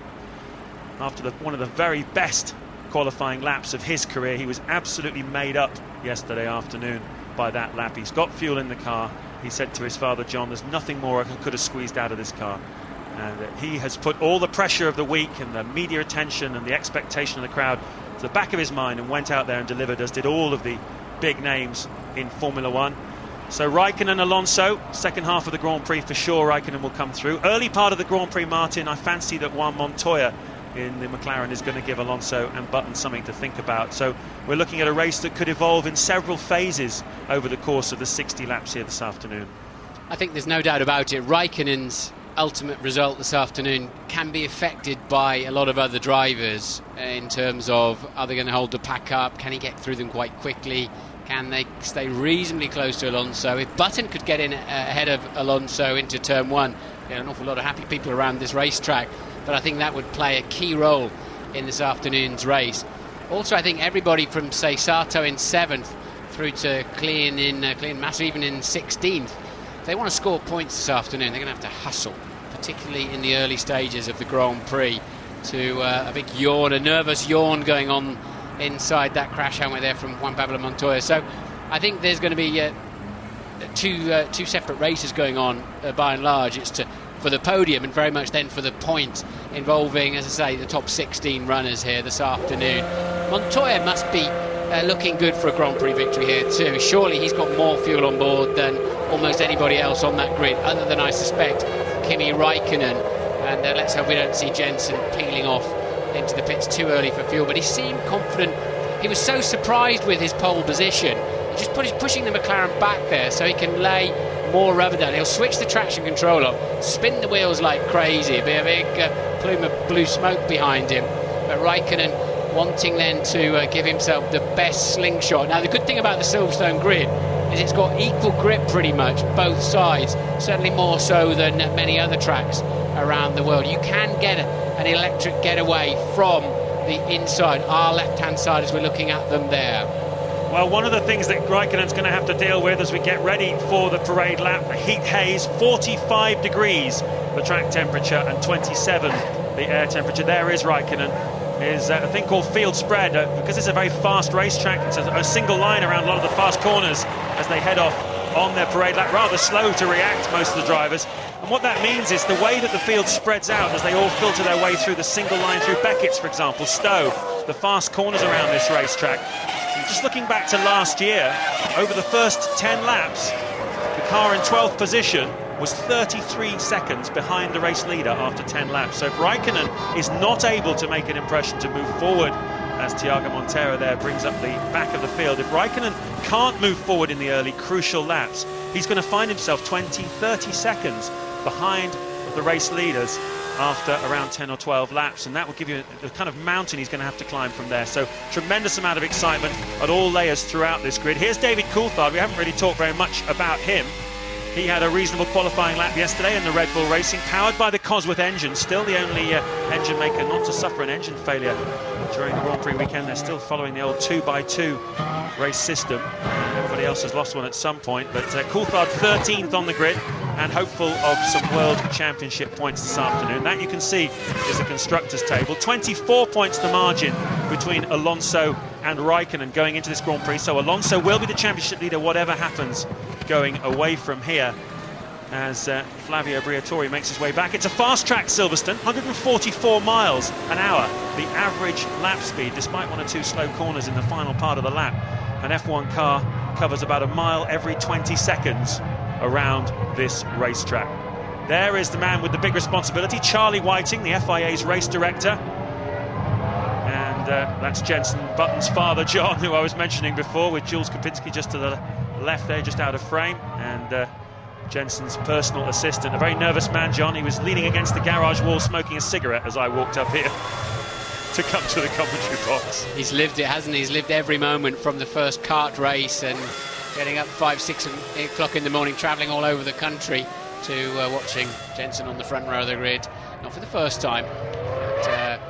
After one of the very best qualifying laps of his career, he was absolutely made up yesterday afternoon by that lap. He's got fuel in the car. He said to his father John, there's nothing more I could have squeezed out of this car. And he has put all the pressure of the week and the media attention and the expectation of the crowd to the back of his mind and went out there and delivered, as did all of the big names in Formula One. So Räikkönen, Alonso, second half of the Grand Prix for sure. Räikkönen will come through. Early part of the Grand Prix, Martin, I fancy that Juan Montoya in the McLaren is going to give Alonso and Button something to think about. So we're looking at a race that could evolve in several phases over the course of the 60 laps here this afternoon. I think there's no doubt about it. Räikkönen's ultimate result this afternoon can be affected by a lot of other drivers in terms of, are they going to hold the pack up? Can he get through them quite quickly? Can they stay reasonably close to Alonso? If Button could get in ahead of Alonso into turn one, there are an awful lot of happy people around this racetrack, but I think that would play a key role in this afternoon's race. Also, I think everybody from, say, Sato in 7th through to Clean Massa even in 16th, if they want to score points this afternoon, they're going to have to hustle, particularly in the early stages of the Grand Prix, to a big yawn, a nervous yawn going on inside that crash helmet there from Juan Pablo Montoya. So I think there's going to be two separate races going on by and large. It's to for the podium and very much then for the point involving, as I say, the top 16 runners here this afternoon. Montoya must be looking good for a Grand Prix victory here too. Surely he's got more fuel on board than almost anybody else on that grid, other than, I suspect, Kimi Räikkönen. And let's hope we don't see Jensen peeling off into the pits too early for fuel. But he seemed confident. He was so surprised with his pole position. He's just pushing the McLaren back there so he can lay more rubber down. He'll switch the traction control off, spin the wheels like crazy, be a big plume of blue smoke behind him. But Räikkönen wanting then to give himself the best slingshot. Now, the good thing about the Silverstone grid is it's got equal grip pretty much, both sides, certainly more so than many other tracks around the world. You can get an electric getaway from the inside, our left-hand side as we're looking at them there. Well, one of the things that Räikkönen's going to have to deal with as we get ready for the parade lap, the heat haze, 45 degrees the track temperature and 27 the air temperature. There is Räikkönen. Is a thing called field spread, because it's a very fast racetrack. It's a single line around a lot of the fast corners as they head off on their parade lap, rather slow to react, most of the drivers. And what that means is the way that the field spreads out as they all filter their way through the single line through Beckett's, for example, Stowe, the fast corners around this racetrack. And just looking back to last year, over the first 10 laps, the car in 12th position was 33 seconds behind the race leader after 10 laps. So if Räikkönen is not able to make an impression to move forward, as Thiago Monteiro there brings up the back of the field, if Räikkönen can't move forward in the early crucial laps, he's going to find himself 20, 30 seconds behind the race leaders after around 10 or 12 laps, and that will give you the kind of mountain he's going to have to climb from there. So tremendous amount of excitement at all layers throughout this grid. Here's David Coulthard. We haven't really talked very much about him. He had a reasonable qualifying lap yesterday in the Red Bull Racing, powered by the Cosworth engine, still the only engine maker not to suffer an engine failure during the Grand Prix weekend. They're still following the old 2x2 race system. Everybody else has lost one at some point, but Coulthard 13th on the grid and hopeful of some World Championship points this afternoon. That you can see is the Constructors' table. 24 points the margin between Alonso and Räikkönen going into this Grand Prix, so Alonso will be the championship leader whatever happens going away from here as Flavio Briatore makes his way back. It's a fast track Silverstone, 144 miles an hour, the average lap speed, despite one or two slow corners in the final part of the lap. An F1 car covers about a mile every 20 seconds around this racetrack. There is the man with the big responsibility, Charlie Whiting, the FIA's race director. And that's Jenson Button's father, John, who I was mentioning before, with Jules Kopinski just to the left there, just out of frame, and Jenson's personal assistant. A very nervous man, John. He was leaning against the garage wall smoking a cigarette as I walked up here to come to the commentary box. He's lived it, hasn't he? He's lived every moment from the first kart race and getting up 5, 6 o'clock in the morning, travelling all over the country to watching Jenson on the front row of the grid. Not for the first time, but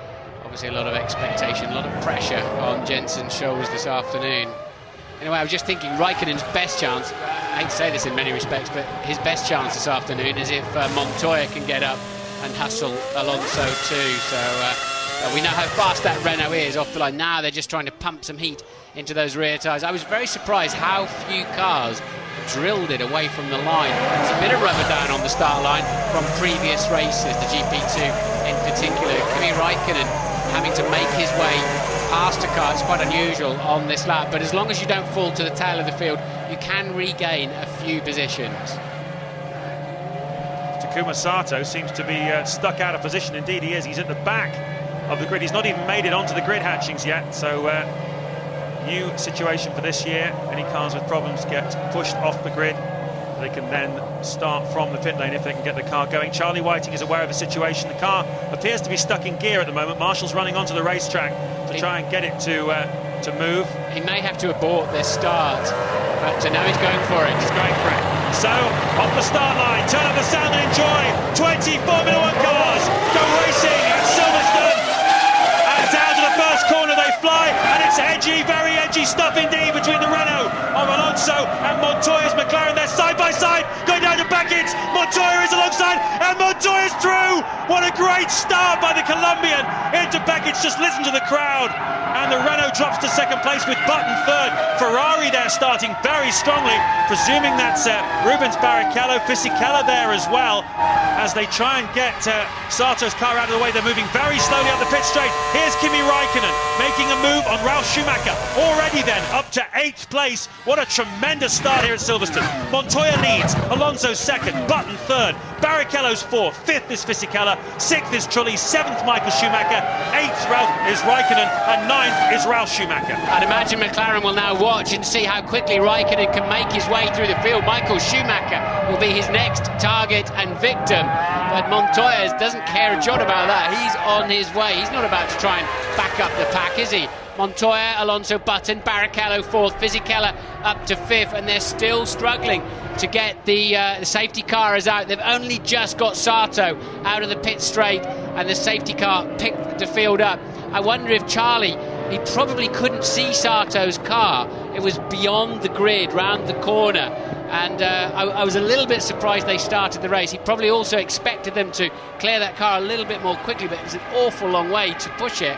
obviously a lot of expectation, a lot of pressure on Jenson's shoulders this afternoon. Anyway, I was just thinking Räikkönen's best chance, I hate to say this in many respects, but his best chance this afternoon is if Montoya can get up and hustle Alonso too. So we know how fast that Renault is off the line. Now they're just trying to pump some heat into those rear tyres. I was very surprised how few cars drilled it away from the line. There's a bit of rubber down on the start line from previous races, the GP2 in particular. Kimi Räikkönen having to make his way past a car. It's quite unusual on this lap, but as long as you don't fall to the tail of the field, you can regain a few positions. Takuma Sato seems to be stuck out of position. Indeed he is. He's at the back of the grid. He's not even made it onto the grid hatchings yet, so new situation for this year. Any cars with problems get pushed off the grid. They can then start from the pit lane if they can get the car going. Charlie Whiting is aware of the situation. The car appears to be stuck in gear at the moment. Marshall's running onto the racetrack to try and get it to move. He may have to abort this start, but now he's going for it. He's going for it. So, off the start line, turn up the sound and enjoy 20 Formula 1 cars go racing at Silverstone. And down to the first corner they fly, and it's edgy, very edgy stuff indeed between the Renault of Alonso and Montoya's McLaren. They're side by side, going down to Beckett's. Montoya is alongside, and Montoya's through. What a great great start by the Colombian into Beckett. Just listen to the crowd. And the Renault drops to second place with Button third. Ferrari there starting very strongly, presuming that's Rubens Barrichello. Fisichella there as well, as they try and get Sato's car out of the way. They're moving very slowly up the pit straight. Here's Kimi Raikkonen making a move on Ralf Schumacher. Already then up to 8th place. What a tremendous start here at Silverstone. Montoya leads, Alonso's second, Button third, Barrichello's fourth, 5th is Fisichella, 6th is Trulli, 7th Michael Schumacher, 8th is Raikkonen, and 9th is Ralf Schumacher. I'd imagine McLaren will now watch and see how quickly Raikkonen can make his way through the field. Michael Schumacher will be his next target and victim, but Montoya doesn't care a jot about that. He's on his way. He's not about to try and back up the pack, is he? Montoya, Alonso, Button, Barrichello 4th, Fisichella up to 5th, and they're still struggling to get the safety car is out. They've only just got Sato out of the pit straight, and the safety car picked the field up. I wonder if Charlie, he probably couldn't see Sato's car. It was beyond the grid, round the corner, and I was a little bit surprised they started the race. He probably also expected them to clear that car a little bit more quickly, but it was an awful long way to push it,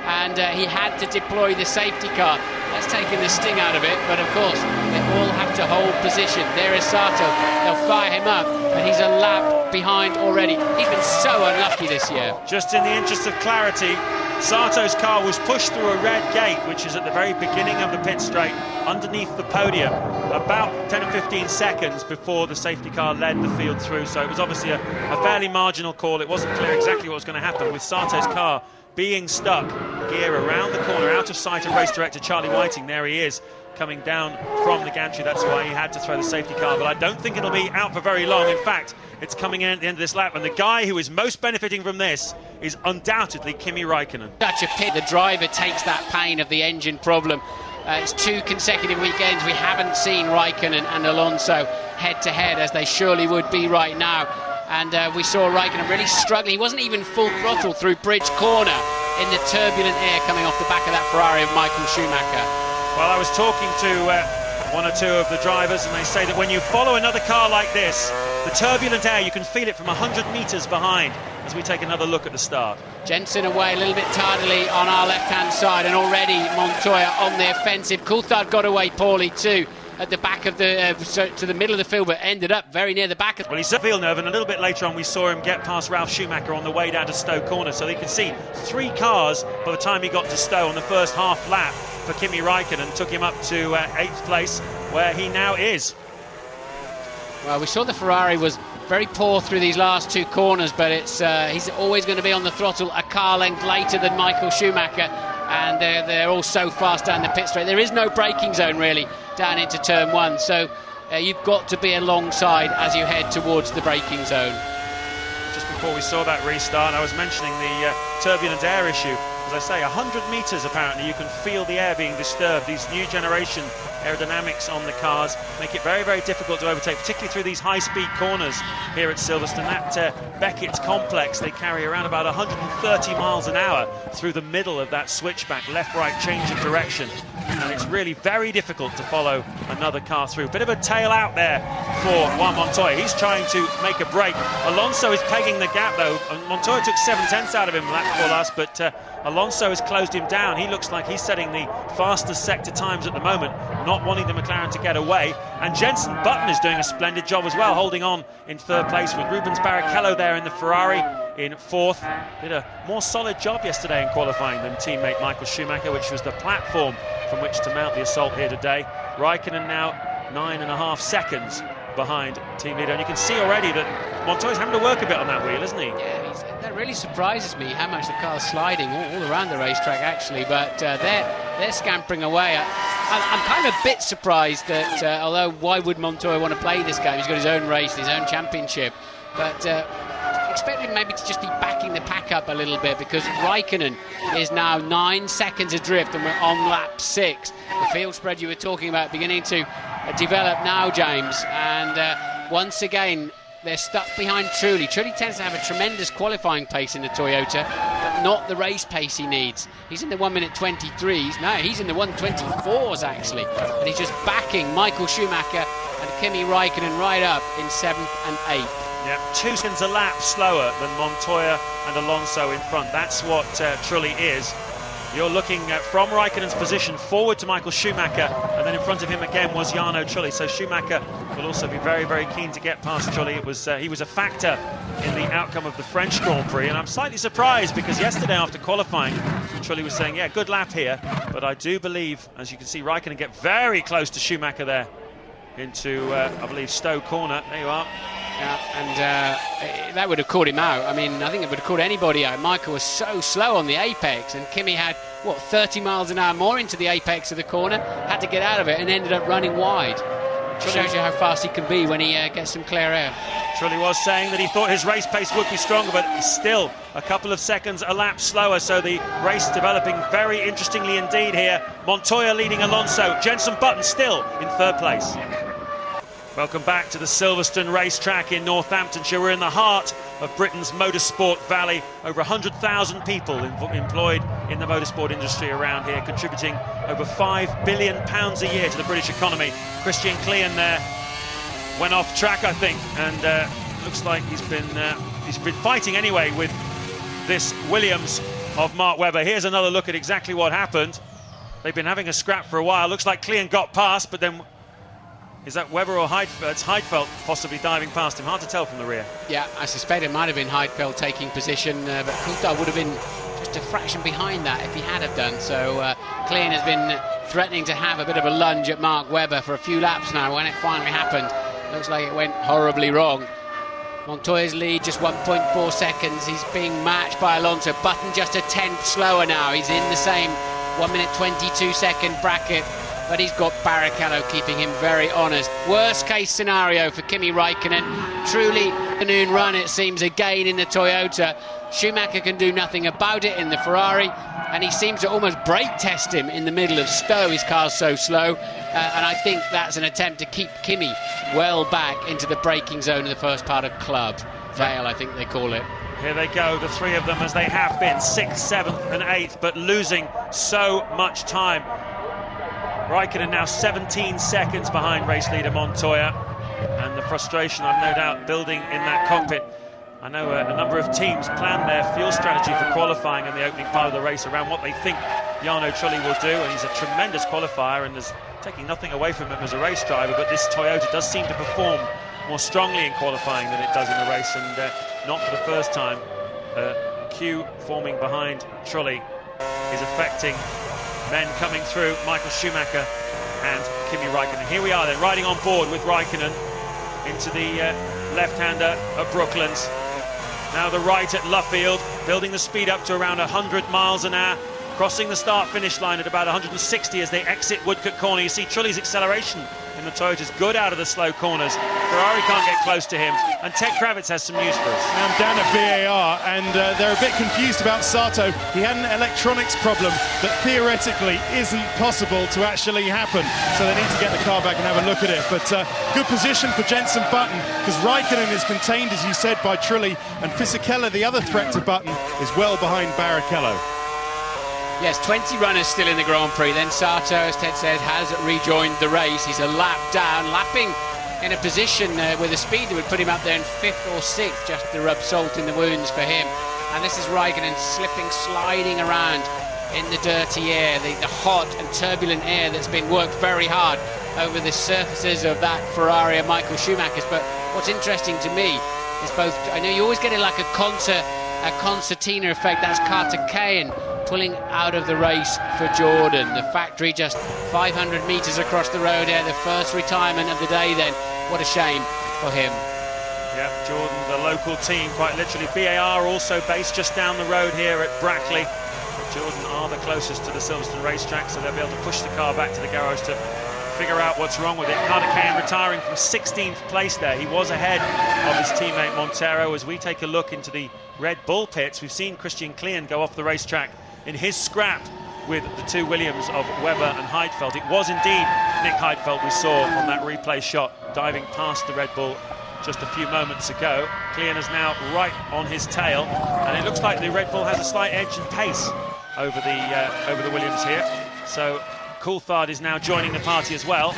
and he had to deploy the safety car. That's taken the sting out of it, but of course they all have to hold position. There is Sato, they'll fire him up, and he's a lap behind already. He's been so unlucky this year. Just in the interest of clarity, Sato's car was pushed through a red gate, which is at the very beginning of the pit straight, underneath the podium, about 10 or 15 seconds before the safety car led the field through. So it was obviously a fairly marginal call. It wasn't clear exactly what was going to happen with Sato's car being stuck, gear around the corner, out of sight of race director Charlie Whiting. There he is, coming down from the gantry. That's why he had to throw the safety car, but I don't think it'll be out for very long. In fact, it's coming in at the end of this lap, and the guy who is most benefiting from this is undoubtedly Kimi Raikkonen. Such a pit. The driver takes that pain of the engine problem. It's 2 consecutive weekends we haven't seen Raikkonen and Alonso head-to-head, as they surely would be right now. And we saw Raikkonen really struggling. He wasn't even full throttle through Bridge Corner in the turbulent air coming off the back of that Ferrari of Michael Schumacher. Well, I was talking to one or two of the drivers, and they say that when you follow another car like this, the turbulent air, you can feel it from 100 metres behind. As we take another look at the start. Jensen away a little bit tardily on our left-hand side, and already Montoya on the offensive. Coulthard got away poorly too at the back of the to the middle of the field, but ended up very near the back. Well, he's at Villeneuve, and a little bit later on we saw him get past Ralf Schumacher on the way down to Stowe Corner, so they could see 3 cars by the time he got to Stowe on the first half lap for Kimi Raikkonen. Took him up to 8th place, where he now is. Well, we saw the Ferrari was very poor through these last 2 corners, but it's he's always going to be on the throttle a car length later than Michael Schumacher, and they're all so fast down the pit straight. There is no braking zone really down into turn 1, so you've got to be alongside as you head towards the braking zone. Just before we saw that restart, I was mentioning the turbulent air issue. As I say, 100 metres apparently you can feel the air being disturbed. These new generation aerodynamics on the cars make it very, very difficult to overtake, particularly through these high-speed corners here at Silverstone. That Beckett's complex, they carry around about 130 miles an hour through the middle of that switchback, left-right change of direction. And it's really very difficult to follow another car through. Bit of a tail out there for Juan Montoya. He's trying to make a break. Alonso is pegging the gap though. Montoya took 7/10 out of him lap before last, but Alonso has closed him down. He looks like he's setting the fastest sector times at the moment, not wanting the McLaren to get away. And Jensen Button is doing a splendid job as well, holding on in 3rd place with Rubens Barrichello there in the Ferrari in 4th. Did a more solid job yesterday in qualifying than teammate Michael Schumacher, which was the platform from which to mount the assault here today. Raikkonen now 9.5 seconds behind team leader, and you can see already that Montoya's having to work a bit on that wheel, isn't he? Yeah, that really surprises me how much the car's sliding all around the racetrack actually, but they're scampering away. I'm kind of a bit surprised that although why would Montoya want to play this game? He's got his own race, his own championship, but expect him maybe to just be backing the pack up a little bit, because Raikkonen is now 9 seconds adrift and we're on lap 6. The field spread you were talking about beginning to develop now, James, and once again they're stuck behind Trulli. Trulli tends to have a tremendous qualifying pace in the Toyota, but not the race pace he needs. He's in the 1:23s. No, he's in the 1:24s actually, and he's just backing Michael Schumacher and Kimi Raikkonen right up in 7th and 8th. Yeah, 2 seconds a lap slower than Montoya and Alonso in front. That's what Trulli is. You're looking from Raikkonen's position forward to Michael Schumacher, and then in front of him again was Jarno Trulli. So Schumacher will also be very, very keen to get past Trulli. He was a factor in the outcome of the French Grand Prix, and I'm slightly surprised because yesterday after qualifying, Trulli was saying, yeah, good lap here, but I do believe, as you can see, Raikkonen get very close to Schumacher there into, I believe, Stowe corner. There you are. Yeah, and that would have caught him out. I mean, I think it would have caught anybody out. Michael was so slow on the apex, and Kimi had, what, 30 miles an hour more into the apex of the corner, had to get out of it, and ended up running wide. Shows you how fast he can be when he gets some clear air. Trulli was saying that he thought his race pace would be stronger, but still a couple of seconds a lap slower, so the race developing very interestingly indeed here. Montoya leading Alonso, Jenson Button still in 3rd place. Welcome back to the Silverstone racetrack in Northamptonshire. We're in the heart of Britain's motorsport valley. Over 100,000 people employed in the motorsport industry around here, contributing over £5 billion a year to the British economy. Christian Klein there went off track, I think, and looks like he's been fighting anyway with this Williams of Mark Webber. Here's another look at exactly what happened. They've been having a scrap for a while. Looks like Klein got past, but then is that Webber or Heidfeld? It's Heidfeld possibly diving past him. Hard to tell from the rear. Yeah, I suspect it might have been Heidfeld taking position, but Coulthard would have been just a fraction behind that if he had have done. So Klein has been threatening to have a bit of a lunge at Mark Webber for a few laps now. When it finally happened, looks like it went horribly wrong. Montoya's lead just 1.4 seconds. He's being matched by Alonso. Button just a tenth slower now. He's in the same 1 minute 22 second bracket, but he's got Barrichello keeping him very honest. Worst case scenario for Kimi Raikkonen. Truly a noon run, it seems, again in the Toyota. Schumacher can do nothing about it in the Ferrari, and he seems to almost brake test him in the middle of Stowe. His car's so slow, and I think that's an attempt to keep Kimi well back into the braking zone in the first part of Club Vale, I think they call it. Here they go, the three of them, as they have been, 6th, 7th and 8th, but losing so much time. Raikkonen now 17 seconds behind race leader Montoya, and the frustration, I've no doubt, building in that cockpit. I know a number of teams plan their fuel strategy for qualifying in the opening part of the race around what they think Jarno Trulli will do, and he's a tremendous qualifier and is taking nothing away from him as a race driver, but this Toyota does seem to perform more strongly in qualifying than it does in the race, and not for the first time. Queue forming behind Trulli is affecting men coming through, Michael Schumacher and Kimi Raikkonen. Here we are then, riding on board with Raikkonen into the left-hander at Brooklands. Now the right at Luffield, building the speed up to around 100 miles an hour, crossing the start-finish line at about 160 as they exit Woodcote Corner. You see Trulli's acceleration in the Toyota's good out of the slow corners. Ferrari can't get close to him, and Ted Kravitz has some news for us. I'm down at VAR, and they're a bit confused about Sato. He had an electronics problem that theoretically isn't possible to actually happen, so they need to get the car back and have a look at it. But good position for Jenson Button, because Raikkonen is contained, as you said, by Trulli, and Fisichella, the other threat to Button, is well behind Barrichello. Yes, 20 runners still in the Grand Prix. Then Sato, as Ted said, has rejoined the race. He's a lap down, lapping in a position with a speed that would put him up there in 5th or 6th, just to rub salt in the wounds for him. And this is Raikkonen slipping, sliding around in the dirty air, the hot and turbulent air that's been worked very hard over the surfaces of that Ferrari and Michael Schumacher's. But what's interesting to me is both, I know you always get it like a concertina effect, that's Carter Cahan pulling out of the race for Jordan. The factory just 500 metres across the road here, the first retirement of the day then. What a shame for him. Yeah, Jordan, the local team, quite literally. BAR also based just down the road here at Brackley. But Jordan are the closest to the Silverstone racetrack, so they'll be able to push the car back to the garage to figure out what's wrong with it. Carter Cahan retiring from 16th place there. He was ahead of his teammate Montero. As we take a look into the Red Bull pits, we've seen Christian Klein go off the racetrack in his scrap with the two Williams of Webber and Heidfeld. It was indeed Nick Heidfeld we saw on that replay shot, diving past the Red Bull just a few moments ago. Klein is now right on his tail, and it looks like the Red Bull has a slight edge in pace over the Williams here. So Coulthard is now joining the party as well.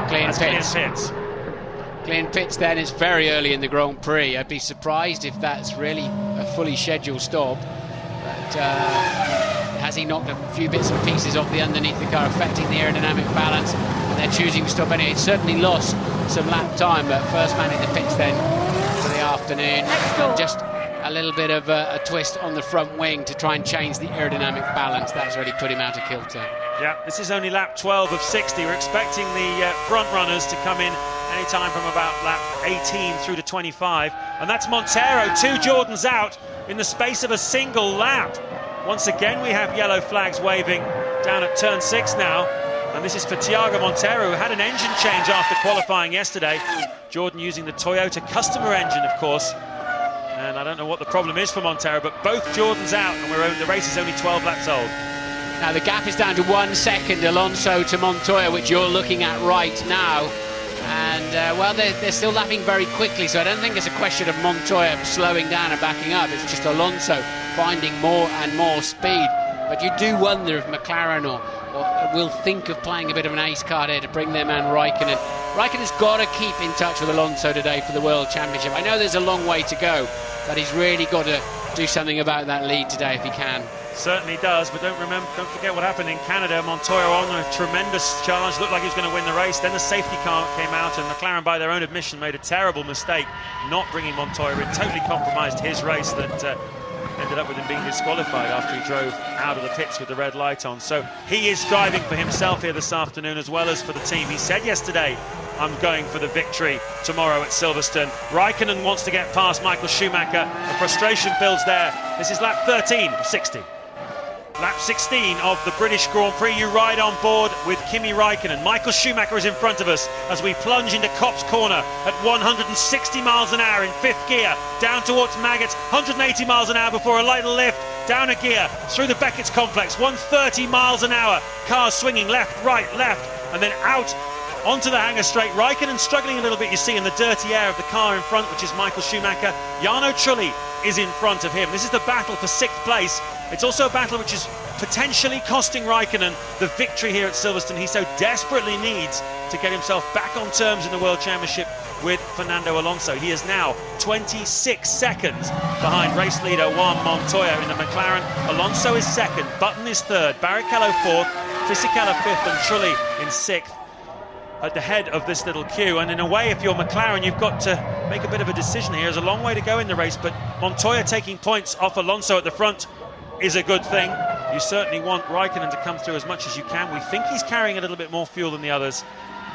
Klein pits. clean pits then. It's very early in the Grand Prix. I'd be surprised if that's really a fully scheduled stop. But has he knocked a few bits and pieces off the underneath the car, affecting the aerodynamic balance? And they're choosing to stop anyway. He certainly lost some lap time, but first man in the pits then for the afternoon. And just a little bit of a twist on the front wing to try and change the aerodynamic balance. That's really put him out of kilter. Yeah, this is only lap 12 of 60. We're expecting the front runners to come in anytime from about lap 18 through to 25. And that's Montero, 2 Jordans out in the space of a single lap. Once again, we have yellow flags waving down at turn 6 now. And this is for Thiago Montero, who had an engine change after qualifying yesterday. Jordan using the Toyota customer engine, of course. And I don't know what the problem is for Montero, but both Jordans out, and the race is only 12 laps old. Now the gap is down to 1 second, Alonso to Montoya, which you're looking at right now. And, well, they're still lapping very quickly, so I don't think it's a question of Montoya slowing down and backing up. It's just Alonso finding more and more speed. But you do wonder if McLaren or will think of playing a bit of an ace card here to bring their man Raikkonen. Raikkonen's got to keep in touch with Alonso today for the World Championship. I know there's a long way to go, but he's really got to do something about that lead today if he can. Certainly does, but don't forget what happened in Canada. Montoya on a tremendous charge, looked like he was going to win the race. Then the safety car came out, and McLaren, by their own admission, made a terrible mistake not bringing Montoya in. Totally compromised his race that ended up with him being disqualified after he drove out of the pits with the red light on. So he is driving for himself here this afternoon as well as for the team. He said yesterday, I'm going for the victory tomorrow at Silverstone. Raikkonen wants to get past Michael Schumacher. The frustration builds there. This is lap 13 of 60. Lap 16 of the British Grand Prix. You ride on board with Kimi Raikkonen. Michael Schumacher is in front of us as we plunge into Copse Corner at 160 miles an hour in 5th gear, down towards Maggots, 180 miles an hour before a little lift, down a gear, through the Beckett's complex, 130 miles an hour, cars swinging left, right, left, and then out onto the hangar straight. Raikkonen struggling a little bit, you see, in the dirty air of the car in front, which is Michael Schumacher. Jarno Trulli is in front of him. This is the battle for 6th place. It's also a battle which is potentially costing Raikkonen the victory here at Silverstone. He so desperately needs to get himself back on terms in the World Championship with Fernando Alonso. He is now 26 seconds behind race leader Juan Montoya in the McLaren. Alonso is 2nd, Button is 3rd, Barrichello 4th, Fisichella 5th, and Trulli in 6th. At the head of this little queue, and in a way, if you're McLaren, you've got to make a bit of a decision here. There's a long way to go in the race, but Montoya taking points off Alonso at the front is a good thing. You certainly want Raikkonen to come through as much as you can. We think he's carrying a little bit more fuel than the others,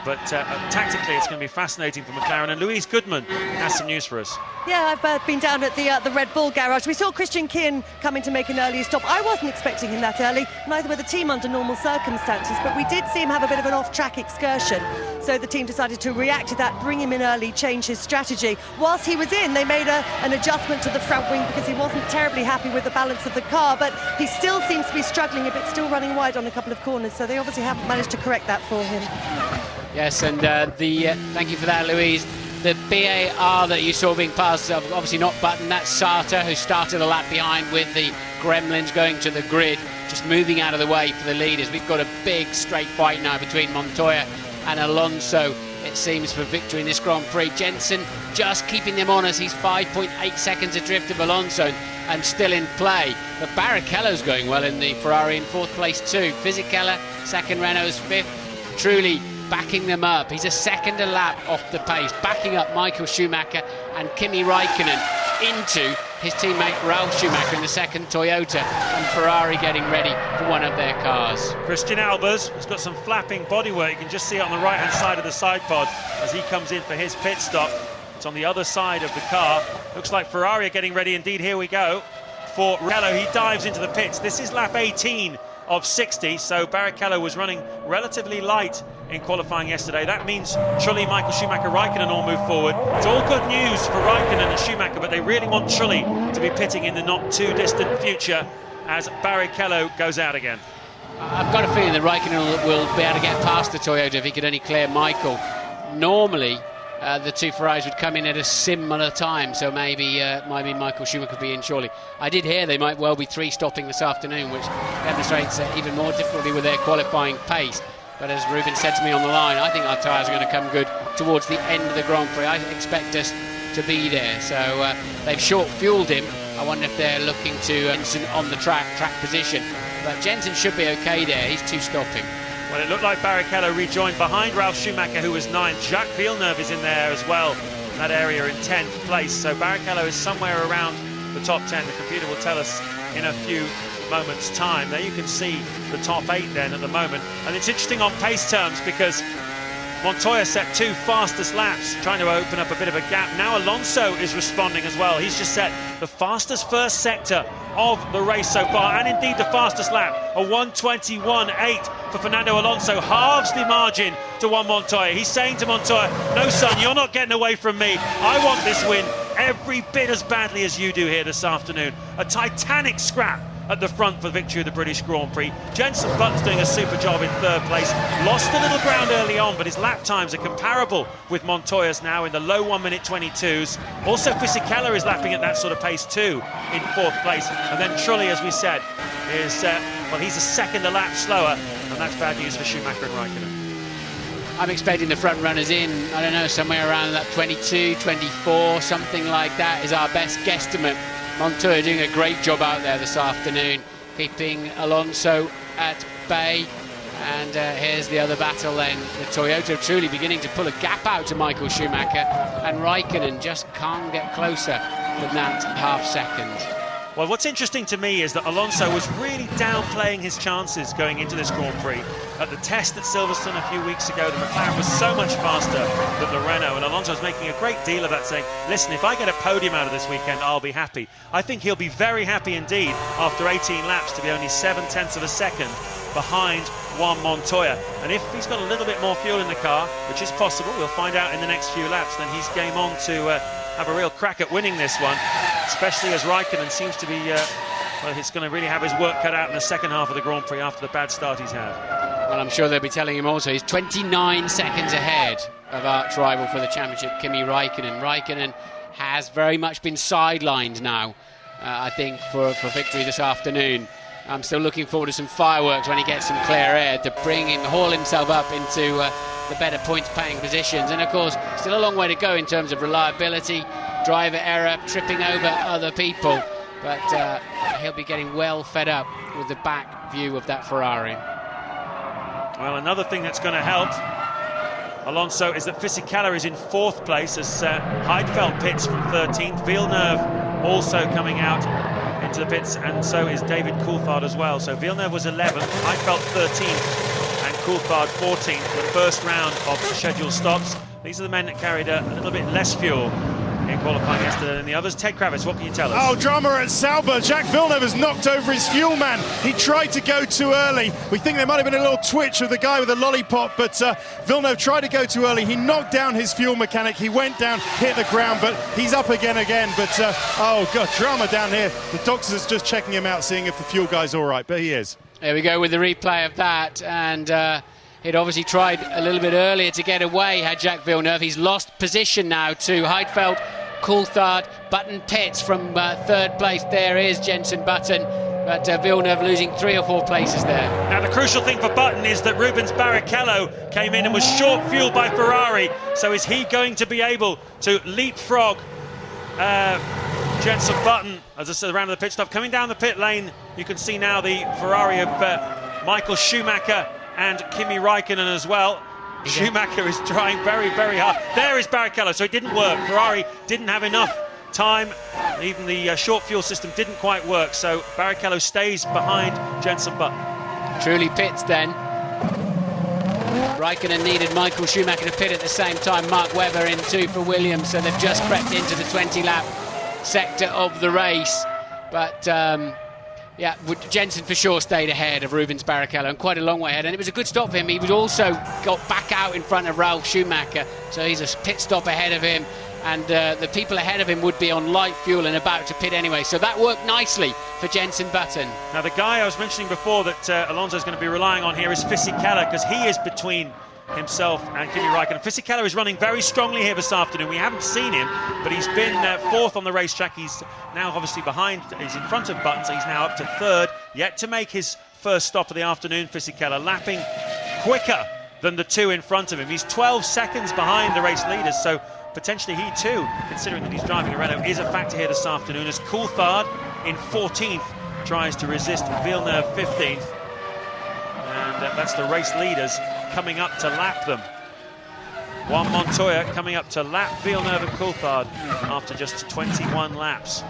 but tactically it's going to be fascinating for McLaren. And Louise Goodman has some news for us. Yeah, I've been down at the Red Bull garage. We saw Christian Kien coming to make an early stop. I wasn't expecting him that early, neither were the team under normal circumstances, but we did see him have a bit of an off-track excursion. So the team decided to react to that, bring him in early, change his strategy. Whilst he was in, they made an adjustment to the front wing because he wasn't terribly happy with the balance of the car, but he still seems to be struggling a bit, still running wide on a couple of corners, so they obviously haven't managed to correct that for him. Yes, and thank you for that, Louise. The BAR that you saw being passed, obviously not Button, that's Sata, who started a lap behind with the Gremlins going to the grid, just moving out of the way for the leaders. We've got a big straight fight now between Montoya and Alonso, it seems, for victory in this Grand Prix. Jensen just keeping them on as he's 5.8 seconds adrift of Alonso and still in play. But Barrichello's going well in the Ferrari in 4th place too. Fisichella 2nd, Renault's 5th. Truly backing them up. He's a second a lap off the pace, backing up Michael Schumacher and Kimi Raikkonen into his teammate Ralf Schumacher in the 2nd Toyota, and Ferrari getting ready for one of their cars. Christian Albers has got some flapping bodywork. You can just see it on the right-hand side of the side pod as he comes in for his pit stop. It's on the other side of the car. Looks like Ferrari are getting ready indeed. Here we go for Barrichello. He dives into the pits. This is lap 18 of 60, so Barrichello was running relatively light in qualifying yesterday. That means Trulli, Michael Schumacher, Raikkonen all move forward. It's all good news for Raikkonen and Schumacher, but they really want Trulli to be pitting in the not too distant future as Barrichello goes out again. I've got a feeling that Raikkonen will be able to get past the Toyota if he could only clear Michael. Normally the two Ferraris would come in at a similar time, so maybe Michael Schumacher could be in shortly. I did hear they might well be 3-stopping this afternoon, which demonstrates even more difficulty with their qualifying pace. But as Ruben said to me on the line, I think our tyres are going to come good towards the end of the Grand Prix. I expect us to be there. So they've short-fueled him. I wonder if they're looking to Jensen on the track position. But Jensen should be okay there. He's two-stopping. Well, it looked like Barrichello rejoined behind Ralf Schumacher, who was 9th. Jacques Villeneuve is in there as well, in that area in 10th place. So Barrichello is somewhere around the top 10. The computer will tell us in a few moments' time. There you can see the top 8 then at the moment. And it's interesting on pace terms because Montoya set 2 fastest laps, trying to open up a bit of a gap. Now Alonso is responding as well. He's just set the fastest first sector of the race so far, and indeed the fastest lap, a 1:21.8 for Fernando Alonso, halves the margin to Juan Montoya. He's saying to Montoya, no son, you're not getting away from me. I want this win every bit as badly as you do here this afternoon. A titanic scrap at the front for the victory of the British Grand Prix. Jenson Button's doing a super job in 3rd place. Lost a little ground early on, but his lap times are comparable with Montoya's now in the low 1:22s. Also, Fisichella is lapping at that sort of pace too in 4th place. And then Trulli, as we said, is, well, he's a second a lap slower, and that's bad news for Schumacher and Raikkonen. I'm expecting the front runners in, I don't know, somewhere around that 22, 24, something like that is our best guesstimate. Montoya doing a great job out there this afternoon, keeping Alonso at bay. And here's the other battle then. The Toyota truly beginning to pull a gap out to Michael Schumacher, and Raikkonen just can't get closer than that half second. Well, what's interesting to me is that Alonso was really downplaying his chances going into this Grand Prix. At the test at Silverstone a few weeks ago, the McLaren was so much faster than the Renault, and Alonso was making a great deal of that, saying, listen, if I get a podium out of this weekend, I'll be happy. I think he'll be very happy indeed after 18 laps to be only 7/10 of a second behind Juan Montoya. And if he's got a little bit more fuel in the car, which is possible, we'll find out in the next few laps, then he's game on to have a real crack at winning this one, especially as Raikkonen seems to be, well, he's going to really have his work cut out in the second half of the Grand Prix after the bad start he's had. Well, I'm sure they'll be telling him also he's 29 seconds ahead of arch rival for the championship, Kimi Raikkonen. Raikkonen has very much been sidelined now, I think, for victory this afternoon. I'm still looking forward to some fireworks when he gets some clear air to bring him, haul himself up into the better points-paying positions. And of course, still a long way to go in terms of reliability, driver error, tripping over other people. But he'll be getting well fed up with the back view of that Ferrari. Well, another thing that's going to help Alonso is that Fisichella is in 4th place as Heidfeld pits from 13th. Villeneuve also coming out into the pits, and so is David Coulthard as well. So Villeneuve was 11th, Heidfeld 13th, and Coulthard 14th, the first round of scheduled stops. These are the men that carried a little bit less fuel in qualifying yesterday than the others. Ted Kravitz, what can you tell us? Oh, drama at Sauber. Jacques Villeneuve has knocked over his fuel man. He tried to go too early. We think there might have been a little twitch of the guy with the lollipop, but Villeneuve tried to go too early. He knocked down his fuel mechanic. He went down, hit the ground, but he's up again. But, oh, God, drama down here. The doctor's just checking him out, seeing if the fuel guy's all right, but he is. There we go with the replay of that, and he'd obviously tried a little bit earlier to get away, had Jacques Villeneuve. He's lost position now to Heidfeld, Coulthard. Button pits from 3rd place. There is Jenson Button, but Villeneuve losing 3 or 4 places there. Now the crucial thing for Button is that Rubens Barrichello came in and was short fueled by Ferrari, so is he going to be able to leapfrog Jenson Button, as I said, around the pit stop? Coming down the pit lane, you can see now the Ferrari of Michael Schumacher and Kimi Raikkonen as well. Schumacher is trying very, very hard. There is Barrichello, so it didn't work. Ferrari didn't have enough time. Even the short fuel system didn't quite work, so Barrichello stays behind Jenson Button. Truly pits then. Raikkonen needed Michael Schumacher to pit at the same time. Mark Webber in 2 for Williams, so they've just crept into the 20-lap sector of the race. But yeah, Jenson for sure stayed ahead of Rubens Barrichello, and quite a long way ahead, and it was a good stop for him. He was also got back out in front of Ralf Schumacher, so he's a pit stop ahead of him, and the people ahead of him would be on light fuel and about to pit anyway, so that worked nicely for Jenson Button. Now the guy I was mentioning before that Alonso's going to be relying on here is Fisichella, because he is between himself and Kimi Raikkonen. Fisichella is running very strongly here this afternoon. We haven't seen him, but he's been 4th on the racetrack. He's now obviously behind, he's in front of Button, so he's now up to 3rd, yet to make his first stop of the afternoon. Fisichella lapping quicker than the two in front of him. He's 12 seconds behind the race leaders, so potentially he too, considering that he's driving a Renault, is a factor here this afternoon, as Coulthard in 14th tries to resist Villeneuve 15th. And that's the race leaders coming up to lap them. Juan Montoya coming up to lap Villeneuve and Coulthard after just 21 laps.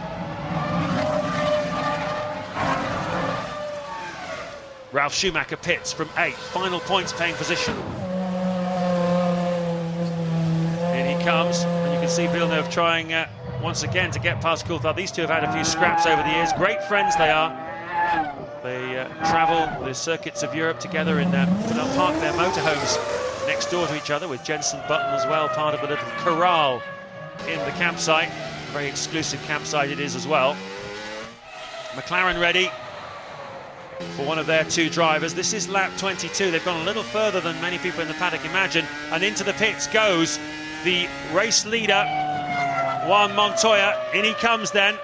Ralf Schumacher pits from 8th, final points paying position. In he comes, and you can see Villeneuve trying once again to get past Coulthard. These two have had a few scraps over the years. Great friends they are. They travel the circuits of Europe together and park their motorhomes next door to each other, with Jenson Button as well, part of the little corral in the campsite. A very exclusive campsite it is as well. McLaren ready for one of their two drivers. This is lap 22. They've gone a little further than many people in the paddock imagine, and into the pits goes the race leader, Juan Montoya. In he comes then.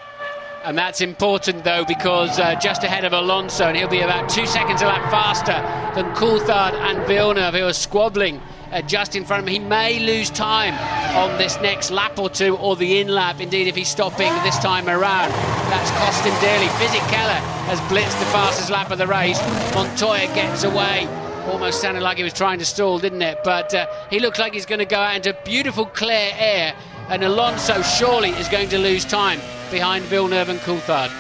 And that's important though, because just ahead of Alonso, and he'll be about 2 seconds a lap faster than Coulthard and Villeneuve, who are squabbling just in front of him. He may lose time on this next lap or two, or the in-lap, indeed, if he's stopping this time around. That's cost him dearly. Fisichella has blitzed the fastest lap of the race. Montoya gets away. Almost sounded like he was trying to stall, didn't it? But he looks like he's going to go out into beautiful clear air, and Alonso surely is going to lose time behind Villeneuve and Coulthard.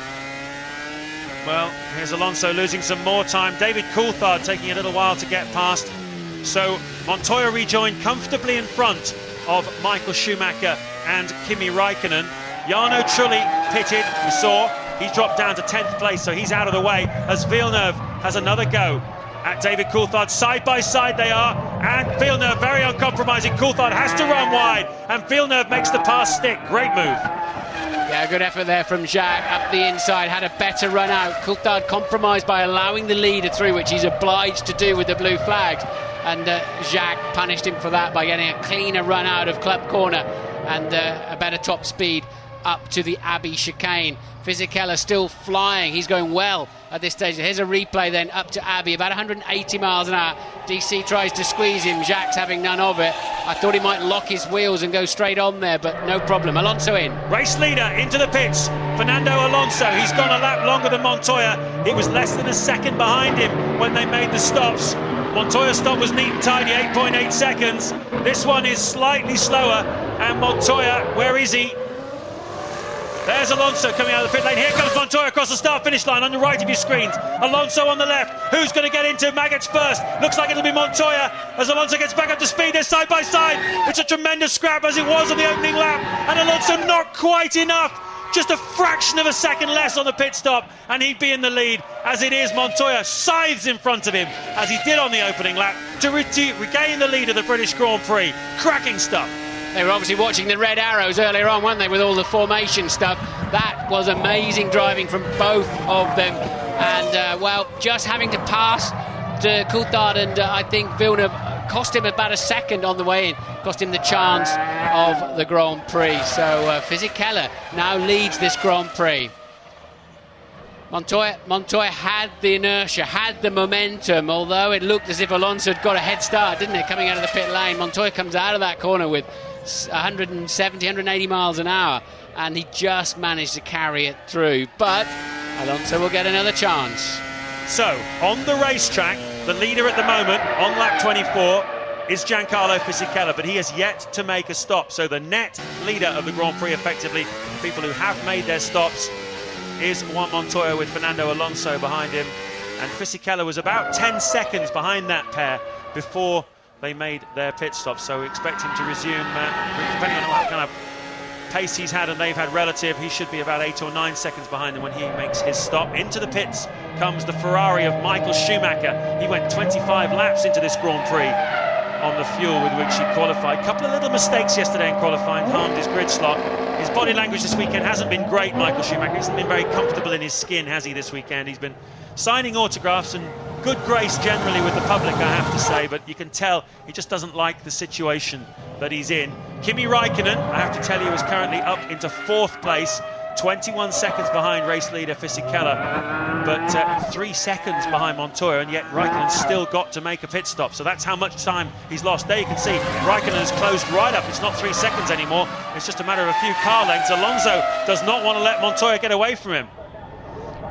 Well, here's Alonso losing some more time. David Coulthard taking a little while to get past. So Montoya rejoined comfortably in front of Michael Schumacher and Kimi Raikkonen. Jarno Trulli pitted, we saw. He's dropped down to 10th place, so he's out of the way, as Villeneuve has another go at David Coulthard. Side by side they are, and Villeneuve very uncompromising. Coulthard has to run wide, and Villeneuve makes the pass stick. Great move. Yeah, good effort there from Jacques up the inside, had a better run out. Coulthard compromised by allowing the leader through, which he's obliged to do with the blue flags, and Jacques punished him for that by getting a cleaner run out of Club Corner and a better top speed up to the Abbey chicane. Fisichella still flying, he's going well at this stage. Here's a replay then up to Abbey, about 180 miles an hour. DC tries to squeeze him, Jacques having none of it. I thought he might lock his wheels and go straight on there, but no problem. Alonso in. Race leader into the pits, Fernando Alonso. He's gone a lap longer than Montoya. It was less than a second behind him when they made the stops. Montoya's stop was neat and tidy, 8.8 seconds. This one is slightly slower, and Montoya, where is he? There's Alonso coming out of the pit lane. Here comes Montoya across the start-finish line on the right of your screens. Alonso on the left. Who's going to get into Maggots first? Looks like it'll be Montoya as Alonso gets back up to speed. They're side by side. It's a tremendous scrap as it was on the opening lap. And Alonso not quite enough. Just a fraction of a second less on the pit stop, and he'd be in the lead. As it is, Montoya scythes in front of him, as he did on the opening lap, to regain the lead of the British Grand Prix. Cracking stuff. They were obviously watching the red arrows earlier on, weren't they, with all the formation stuff. That was amazing driving from both of them. And, well, just having to pass to Coulthard and I think Villeneuve cost him about a second on the way in, cost him the chance of the Grand Prix. So Fisichella now leads this Grand Prix. Montoya had the inertia, had the momentum, although it looked as if Alonso had got a head start, didn't it, coming out of the pit lane. Montoya comes out of that corner with 170, 180 miles an hour, and he just managed to carry it through. But Alonso will get another chance. So, on the racetrack, the leader at the moment, on lap 24, is Giancarlo Fisichella, but he has yet to make a stop. So the net leader of the Grand Prix, effectively, people who have made their stops, is Juan Montoya with Fernando Alonso behind him. And Fisichella was about 10 seconds behind that pair before they made their pit stop. So we expect him to resume, depending on what kind of pace he's had and they've had relative, he should be about 8 or 9 seconds behind them when he makes his stop. Into the pits comes the Ferrari of Michael Schumacher. He went 25 laps into this Grand Prix on the fuel with which he qualified. A couple of little mistakes yesterday in qualifying, harmed his grid slot. His body language this weekend hasn't been great, Michael Schumacher. He hasn't been very comfortable in his skin, has he, this weekend? He's been signing autographs and good grace generally with the public, I have to say, but you can tell he just doesn't like the situation that he's in. Kimi Raikkonen, I have to tell you, is currently up into 4th place. 21 seconds behind race leader Fisichella, but 3 seconds behind Montoya, and yet Raikkonen's still got to make a pit stop. So that's how much time he's lost. There you can see Raikkonen has closed right up. It's not 3 seconds anymore. It's just a matter of a few car lengths. Alonso does not want to let Montoya get away from him.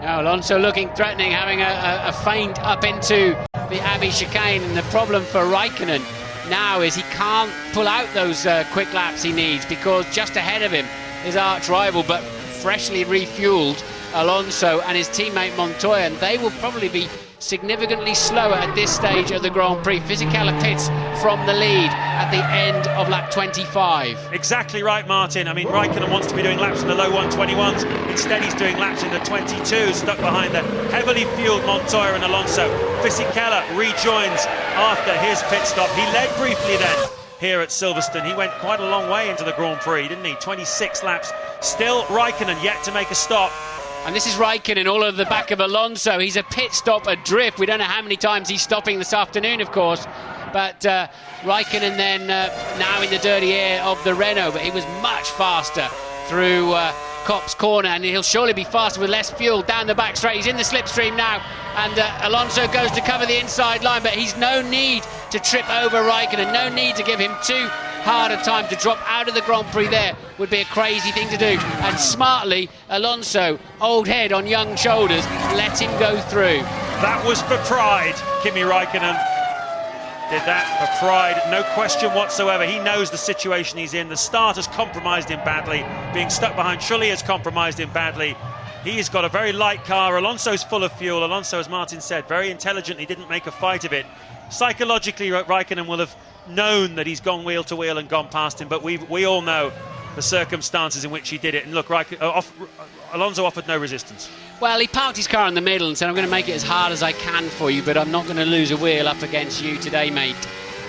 Now Alonso looking threatening, having a feint up into the Abbey chicane, and the problem for Raikkonen now is he can't pull out those quick laps he needs, because just ahead of him his arch rival but freshly refueled Alonso and his teammate Montoya, and they will probably be significantly slower at this stage of the Grand Prix. Fisichella pits from the lead at the end of lap 25. Exactly right, Martin. I mean, Raikkonen wants to be doing laps in the low 121s. Instead, he's doing laps in the 22s, stuck behind the heavily fueled Montoya and Alonso. Fisichella rejoins after his pit stop. He led briefly then here at Silverstone. He went quite a long way into the Grand Prix, didn't he? 26 laps. Still Raikkonen yet to make a stop. And this is Raikkonen all over the back of Alonso. He's a pit stop adrift. We don't know how many times he's stopping this afternoon, of course. But Raikkonen then now in the dirty air of the Renault. But he was much faster through Copse Corner, and he'll surely be faster with less fuel down the back straight. He's in the slipstream now, and Alonso goes to cover the inside line, but he's no need to trip over Raikkonen, no need to give him too hard a time. To drop out of the Grand Prix there would be a crazy thing to do, and smartly Alonso, old head on young shoulders, let him go through. That was for pride. Kimi Raikkonen did that for pride, no question whatsoever. He knows the situation he's in. The start has compromised him badly. Being stuck behind Trulli has compromised him badly. He's got a very light car. Alonso's full of fuel. Alonso, as Martin said, very intelligently didn't make a fight of it. Psychologically, Raikkonen will have known that he's gone wheel to wheel and gone past him, but we all know the circumstances in which he did it. And look, Alonso offered no resistance. Well, he parked his car in the middle and said, I'm going to make it as hard as I can for you, but I'm not going to lose a wheel up against you today, mate,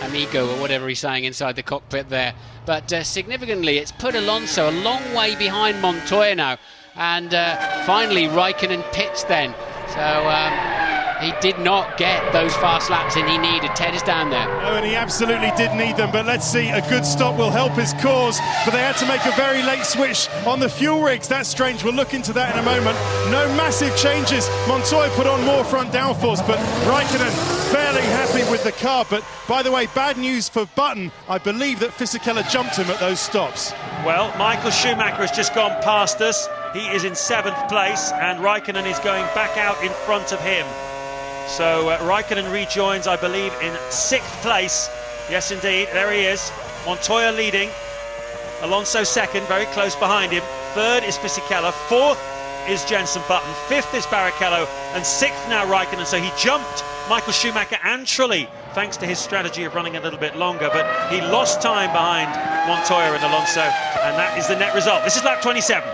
amigo, or whatever he's saying inside the cockpit there. But significantly, it's put Alonso a long way behind Montoya now. And finally, Raikkonen pits then. So he did not get those fast laps in he needed. Ted is down there. Oh, and he absolutely did need them, but let's see, a good stop will help his cause, but they had to make a very late switch on the fuel rigs. That's strange. We'll look into that in a moment. No massive changes. Montoya put on more front downforce, but Raikkonen fairly happy with the car. But by the way, bad news for Button. I believe that Fisichella jumped him at those stops. Well, Michael Schumacher has just gone past us. He is in 7th place, and Raikkonen is going back out in front of him. So Raikkonen rejoins, I believe, in 6th place. Yes, indeed, there he is. Montoya leading. Alonso 2nd, very close behind him. 3rd is Fisichella. 4th is Jenson Button. 5th is Barrichello. And 6th now Raikkonen. So he jumped Michael Schumacher and Trulli, thanks to his strategy of running a little bit longer. But he lost time behind Montoya and Alonso. And that is the net result. This is lap 27.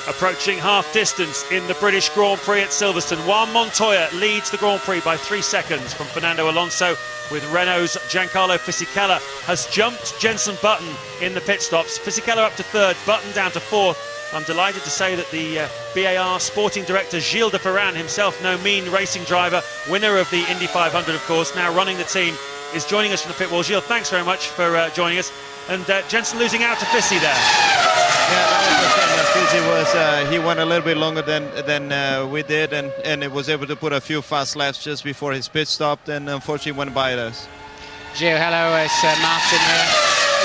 Approaching half distance in the British Grand Prix at Silverstone. Juan Montoya leads the Grand Prix by 3 seconds from Fernando Alonso, with Renault's Giancarlo Fisichella has jumped Jenson Button in the pit stops. Fisichella up to 3rd, Button down to 4th. I'm delighted to say that the BAR sporting director Gilles de Ferran, himself no mean racing driver, winner of the Indy 500 of course, now running the team, is joining us from the pit wall. Gilles, thanks very much for joining us. And Jenson losing out to Fisi there. Yeah, that was the thing. Fisi he went a little bit longer than we did, and it was able to put a few fast laps just before his pit stop, and unfortunately went by us. Gio, hello, it's Martin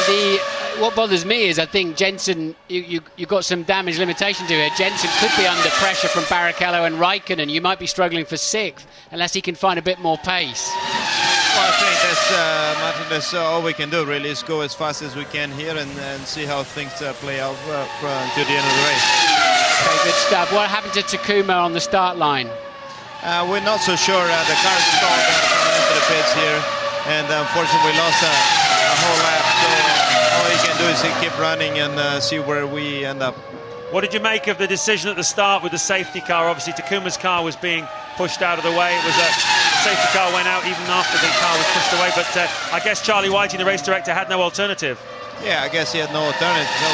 here. What bothers me is I think Jenson, you got some damage limitation to here. Jenson could be under pressure from Barrichello and Raikkonen. You might be struggling for 6th unless he can find a bit more pace. Well, I think that's, Martin, that's all we can do, really, is go as fast as we can here and see how things play out to the end of the race. Okay, good stuff. What happened to Takuma on the start line? We're not so sure. The car stalled coming into the pits here, and unfortunately we lost a whole lap. So all you can do is keep running and see where we end up. What did you make of the decision at the start with the safety car? Obviously, Takuma's car was being pushed out of the way. It was the safety car went out even after the car was pushed away. But I guess Charlie Whiting, the race director, had no alternative. Yeah, I guess he had no alternative. So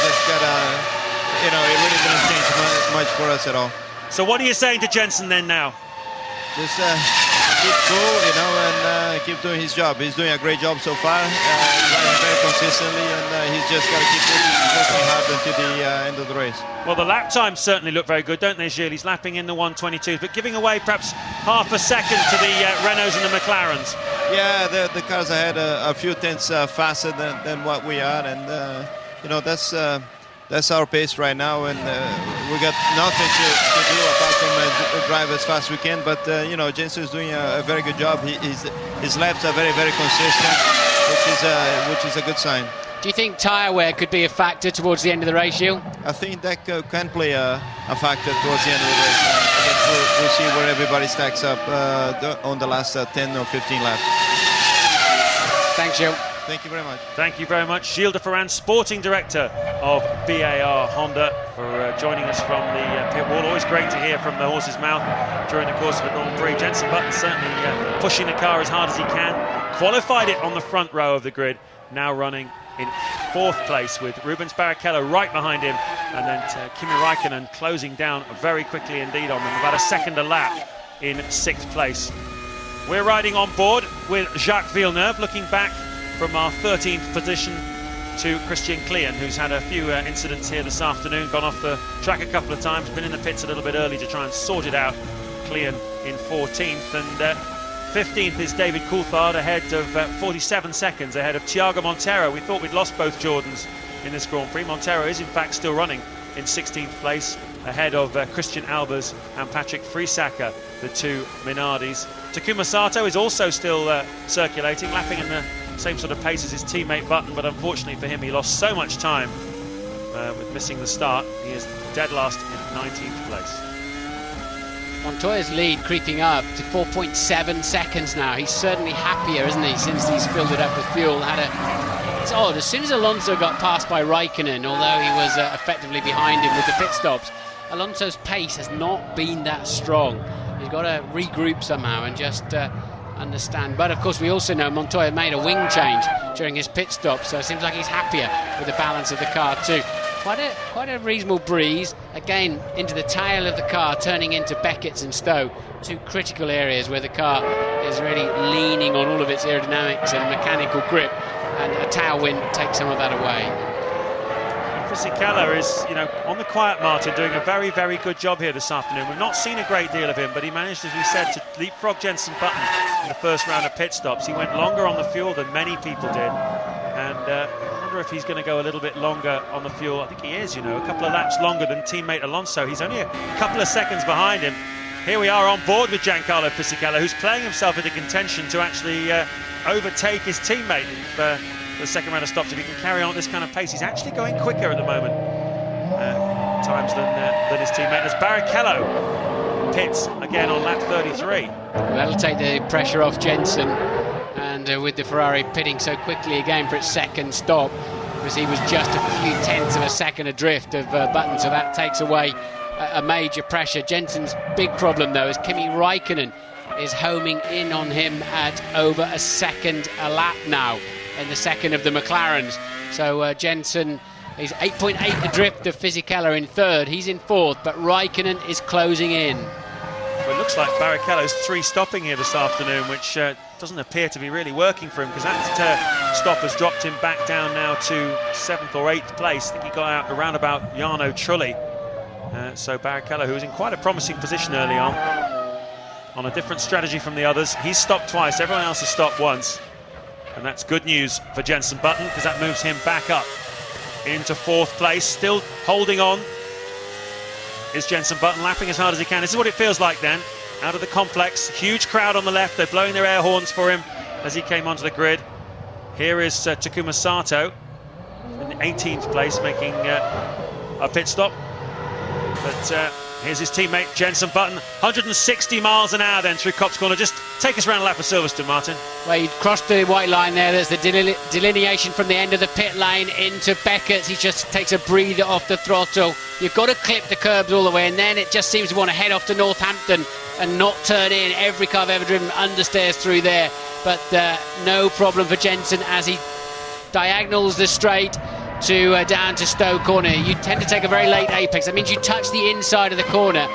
just got it really didn't change much for us at all. So what are you saying to Jenson then now? Just keep cool, and keep doing his job. He's doing a great job so far. Driving very consistently, and he's just got to keep working hard until the end of the race. Well, the lap times certainly look very good, don't they, Gilles? He's lapping in the 1:22s, but giving away perhaps half a second to the Renaults and the McLarens. Yeah, the cars ahead a few tenths faster than what we are, and you know, that's our pace right now, and we got nothing to do apart from drive as fast as we can. But you know, Jensen is doing a very good job. His laps are very, very consistent, which is a good sign. Do you think tyre wear could be a factor towards the end of the race, Gilles? I think that can play a factor towards the end of the race. I guess we'll see where everybody stacks up on the last 10 or 15 laps. Thanks, Gilles. Thank you very much. Thank you very much, Gilles de Ferran, Sporting Director of BAR Honda, for joining us from the pit wall. Always great to hear from the horse's mouth during the course of the Grand Prix. Jenson Button certainly pushing the car as hard as he can. Qualified it on the front row of the grid. Now running in 4th place with Rubens Barrichello right behind him, and then Kimi Räikkönen closing down very quickly indeed on them, about a second a lap in 6th place. We're riding on board with Jacques Villeneuve, looking back from our 13th position to Christian Klien, who's had a few incidents here this afternoon, gone off the track a couple of times, been in the pits a little bit early to try and sort it out. Klien in 14th, and 15th is David Coulthard, ahead of 47 seconds ahead of Thiago Monteiro. We thought we'd lost both Jordans in this Grand Prix. Monteiro is in fact still running in 16th place, ahead of Christian Albers and Patrick Friesacker, the two Minardis. Takuma Sato is also still circulating, lapping in the same sort of pace as his teammate Button, but unfortunately for him he lost so much time with missing the start. He is dead last in 19th place. Montoya's lead creeping up to 4.7 seconds now. He's certainly happier, isn't he, since he's filled it up with fuel. It's odd, as soon as Alonso got passed by Räikkönen, although he was effectively behind him with the pit stops, Alonso's pace has not been that strong. He's got to regroup somehow and just understand. But of course we also know Montoya made a wing change during his pit stop, so it seems like he's happier with the balance of the car too. Quite a reasonable breeze, again into the tail of the car, turning into Beckett's and Stowe, two critical areas where the car is really leaning on all of its aerodynamics and mechanical grip, and a tailwind takes some of that away. Fisichella is, you know, on the quiet margin, doing a very, very good job here this afternoon. We've not seen a great deal of him, but he managed, as we said, to leapfrog Jenson Button in the first round of pit stops. He went longer on the fuel than many people did, and I wonder if he's going to go a little bit longer on the fuel. I think he is, you know, a couple of laps longer than teammate Alonso. He's only a couple of seconds behind him. Here we are on board with Giancarlo Fisichella, who's playing himself into contention to actually overtake his teammate for the second round of stops. If he can carry on at this kind of pace, he's actually going quicker at the moment times than his teammate, as Barrichello pits again on lap 33. That'll take the pressure off Jenson, and with the Ferrari pitting so quickly again for its second stop, because he was just a few tenths of a second adrift of Button, so that takes away a major pressure. Jenson's big problem though is Kimi Räikkönen is homing in on him at over a second a lap now in the second of the McLarens. So Jenson is 8.8 adrift of Fisichella in third. He's in fourth, but Räikkönen is closing in. Well, it looks like Barrichello's 3-stopping here this afternoon, which doesn't appear to be really working for him, because that stop has dropped him back down now to 7th or 8th place. I think he got out around about Jarno Trulli. So Barrichello, who was in quite a promising position early on a different strategy from the others, he's stopped twice, everyone else has stopped once. And that's good news for Jenson Button, because that moves him back up into 4th place. Still holding on is Jenson Button, lapping as hard as he can. This is what it feels like then, out of the complex. Huge crowd on the left, they're blowing their air horns for him as he came onto the grid. Here is Takuma Sato in 18th place, making a pit stop. But here's his teammate Jenson Button, 160 miles an hour then through Copse Corner. Just take us around a lap of Silverstone, Martin. Well, he crossed the white line there. There's the delineation from the end of the pit lane into Beckett's. He just takes a breather off the throttle. You've got to clip the curbs all the way, and then it just seems to want to head off to Northampton and not turn in. Every car I've ever driven understeers through there, but no problem for Jenson as he diagonals the straight to down to Stowe Corner. You tend to take a very late apex. That means you touch the inside of the corner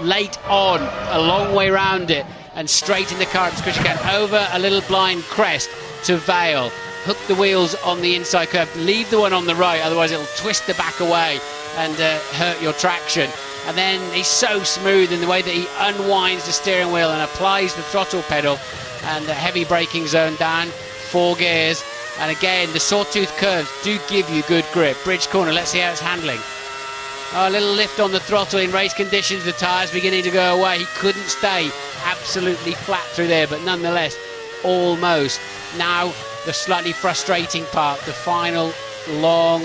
late on, a long way round it, and straighten the car up as quick as you can over a little blind crest. to Vale. Hook the wheels on the inside curve, leave the one on the right, otherwise it'll twist the back away and hurt your traction. And then he's so smooth in the way that he unwinds the steering wheel and applies the throttle pedal, and the heavy braking zone down, 4 gears. And again, the sawtooth curves do give you good grip. Bridge corner, let's see how it's handling. Oh, a little lift on the throttle in race conditions, the tyres beginning to go away. He couldn't stay absolutely flat through there, but nonetheless, almost. Now, the slightly frustrating part, the final long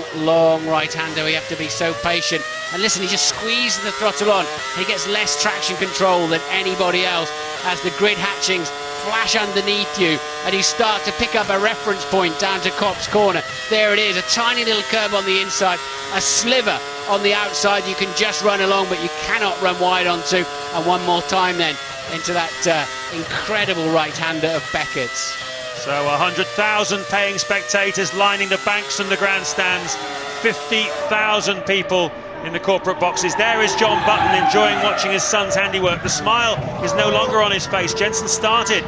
right-hander. We have to be so patient. And listen, he just squeezes the throttle on. He gets less traction control than anybody else as the grid hatchings flash underneath you and you start to pick up a reference point down to Copse Corner. There it is, a tiny little curve on the inside, a sliver on the outside you can just run along, but you cannot run wide onto. And one more time then into that incredible right-hander of Beckett's. So 100,000 paying spectators lining the banks and the grandstands, 50,000 people in the corporate boxes. There is John Button enjoying watching his son's handiwork. The smile is no longer on his face. Jensen started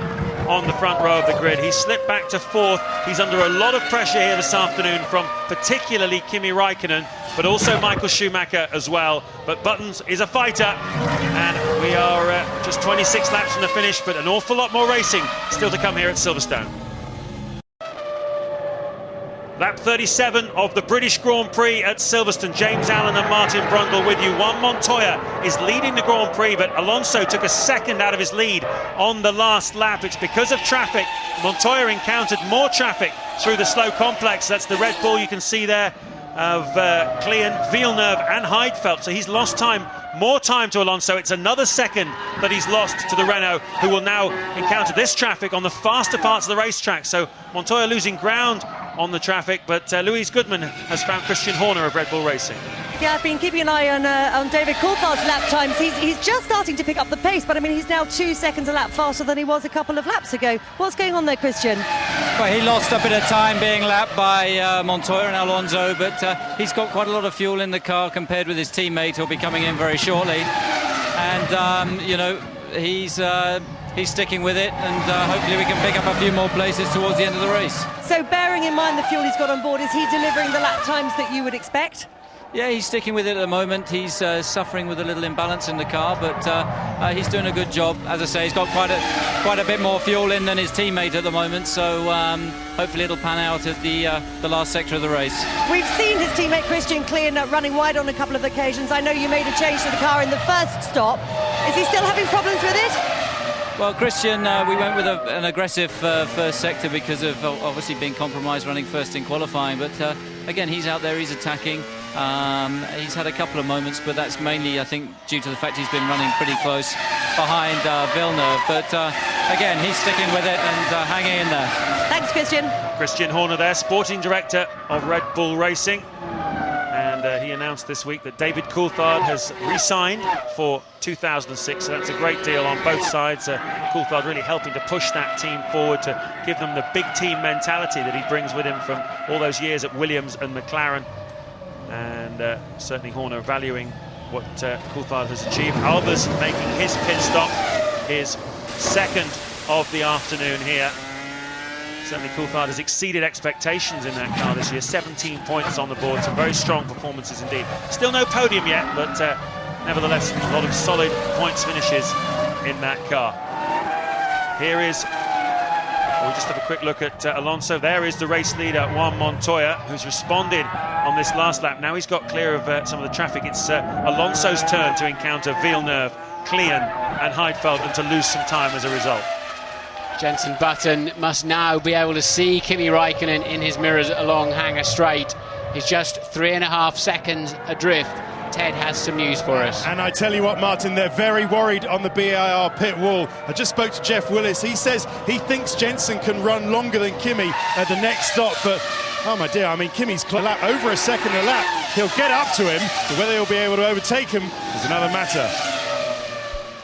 on the front row of the grid. He slipped back to 4th. He's under a lot of pressure here this afternoon from particularly Kimi Räikkönen, but also Michael Schumacher as well. But Buttons is a fighter, and we are just 26 laps from the finish, but an awful lot more racing still to come here at Silverstone. Lap 37 of the British Grand Prix at Silverstone. James Allen and Martin Brundle with you. Juan Montoya is leading the Grand Prix, but Alonso took a second out of his lead on the last lap. It's because of traffic. Montoya encountered more traffic through the slow complex. That's the Red Bull you can see there of Klein, Villeneuve and Heidfeld. So he's lost time, more time to Alonso. It's another second that he's lost to the Renault, who will now encounter this traffic on the faster parts of the racetrack. So Montoya losing ground on the traffic, but Louise Goodman has found Christian Horner of Red Bull Racing. Yeah, I've been keeping an eye on David Coulthard's lap times. He's just starting to pick up the pace, but I mean, he's now 2 seconds a lap faster than he was a couple of laps ago. What's going on there, Christian? Well, he lost a bit of time being lapped by Montoya and Alonso, but he's got quite a lot of fuel in the car compared with his teammate who'll be coming in very shortly. And, you know, he's sticking with it, and hopefully we can pick up a few more places towards the end of the race. So bearing in mind the fuel he's got on board, is he delivering the lap times that you would expect? Yeah, he's sticking with it at the moment. He's suffering with a little imbalance in the car, but he's doing a good job. As I say, he's got quite a bit more fuel in than his teammate at the moment, so hopefully it'll pan out at the last sector of the race. We've seen his teammate Christian Klein running wide on a couple of occasions. I know you made a change to the car in the first stop. Is he still having problems with it? Well, Christian, we went with an aggressive first sector because of obviously being compromised running first in qualifying, but again, he's out there, he's attacking. He's had a couple of moments, but that's mainly, I think, due to the fact he's been running pretty close behind Villeneuve. But again, he's sticking with it and hanging in there. Thanks, Christian. Christian Horner there, sporting director of Red Bull Racing. And he announced this week that David Coulthard has re-signed for 2006, so that's a great deal on both sides. Coulthard really helping to push that team forward, to give them the big team mentality that he brings with him from all those years at Williams and McLaren. And certainly Horner valuing what Coulthard has achieved. Albers making his pit stop, his second of the afternoon here. Certainly Coulthard has exceeded expectations in that car this year. 17 points on the board, some very strong performances indeed. Still no podium yet, but nevertheless a lot of solid points finishes in that car. Here is, we'll just have a quick look at Alonso. There is the race leader, Juan Montoya, who's responded on this last lap. Now he's got clear of some of the traffic. It's Alonso's turn to encounter Villeneuve, Klein and Heidfeld, and to lose some time as a result. Jensen Button must now be able to see Kimi Räikkönen in his mirrors along Hangar Straight. He's just 3.5 seconds adrift. Ted has some news for us. And I tell you what, Martin, they're very worried on the BIR pit wall. I just spoke to Jeff Willis. He says he thinks Jensen can run longer than Kimi at the next stop, but oh my dear, I mean, Kimi's lap over a second a lap. He'll get up to him, but whether he'll be able to overtake him is another matter.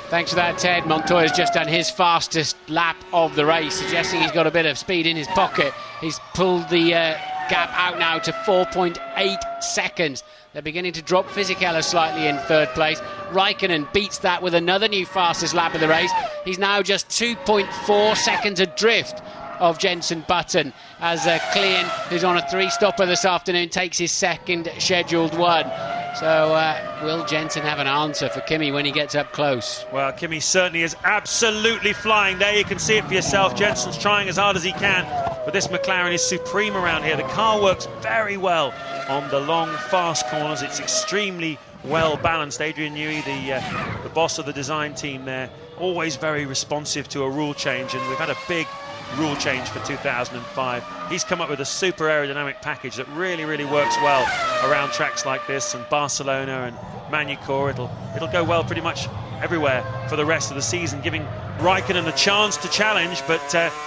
Thanks for that, Ted. Montoya's just done his fastest lap of the race, suggesting he's got a bit of speed in his pocket. He's pulled the gap out now to 4.8 seconds. They're beginning to drop Fisichella slightly in third place. Räikkönen beats that with another new fastest lap of the race. He's now just 2.4 seconds adrift of Jenson Button, as Clean, who's on a 3-stopper this afternoon, takes his second scheduled one. So will Jenson have an answer for Kimi when he gets up close? Well, Kimi certainly is absolutely flying there. You can see it for yourself. Jenson's trying as hard as he can, but this McLaren is supreme around here. The car works very well on the long, fast corners. It's extremely well balanced. Adrian Newey, the boss of the design team there, always very responsive to a rule change, and we've had a big rule change for 2005. He's come up with a super aerodynamic package that really works well around tracks like this, and Barcelona and Magny-Cours. It'll go well pretty much everywhere for the rest of the season, giving Raikkonen a chance to challenge, but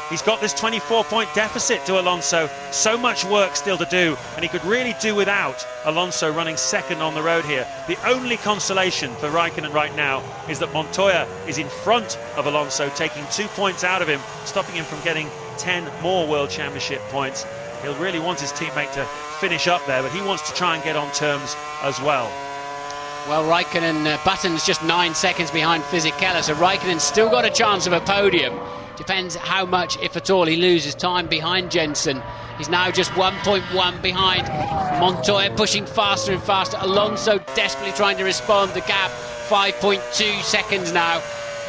he's got this 24-point deficit to Alonso. So much work still to do, and he could really do without Alonso running second on the road here. The only consolation for Raikkonen right now is that Montoya is in front of Alonso, taking 2 points out of him, stopping him from getting 10 more World Championship points. He'll really want his teammate to finish up there, but he wants to try and get on terms as well. Well, Raikkonen, Button's just 9 seconds behind Fisichella, so Raikkonen's still got a chance of a podium. Depends how much, if at all, he loses time behind Jenson. He's now just 1.1 behind. Montoya pushing faster and faster. Alonso desperately trying to respond. The gap, 5.2 seconds now.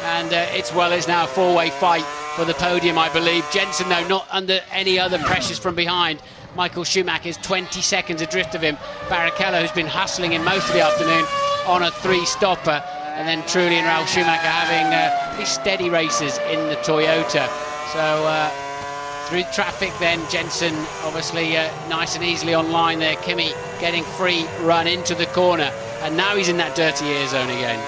And it's now a four-way fight for the podium, I believe. Jenson, though, not under any other pressures from behind. Michael Schumacher is 20 seconds adrift of him. Barrichello, who's been hustling in most of the afternoon on a 3-stopper. And then Trulli and Ralf Schumacher having pretty steady races in the Toyota. So through traffic then, Jenson obviously nice and easily online there. Kimi getting free run into the corner. And now he's in that dirty air zone again.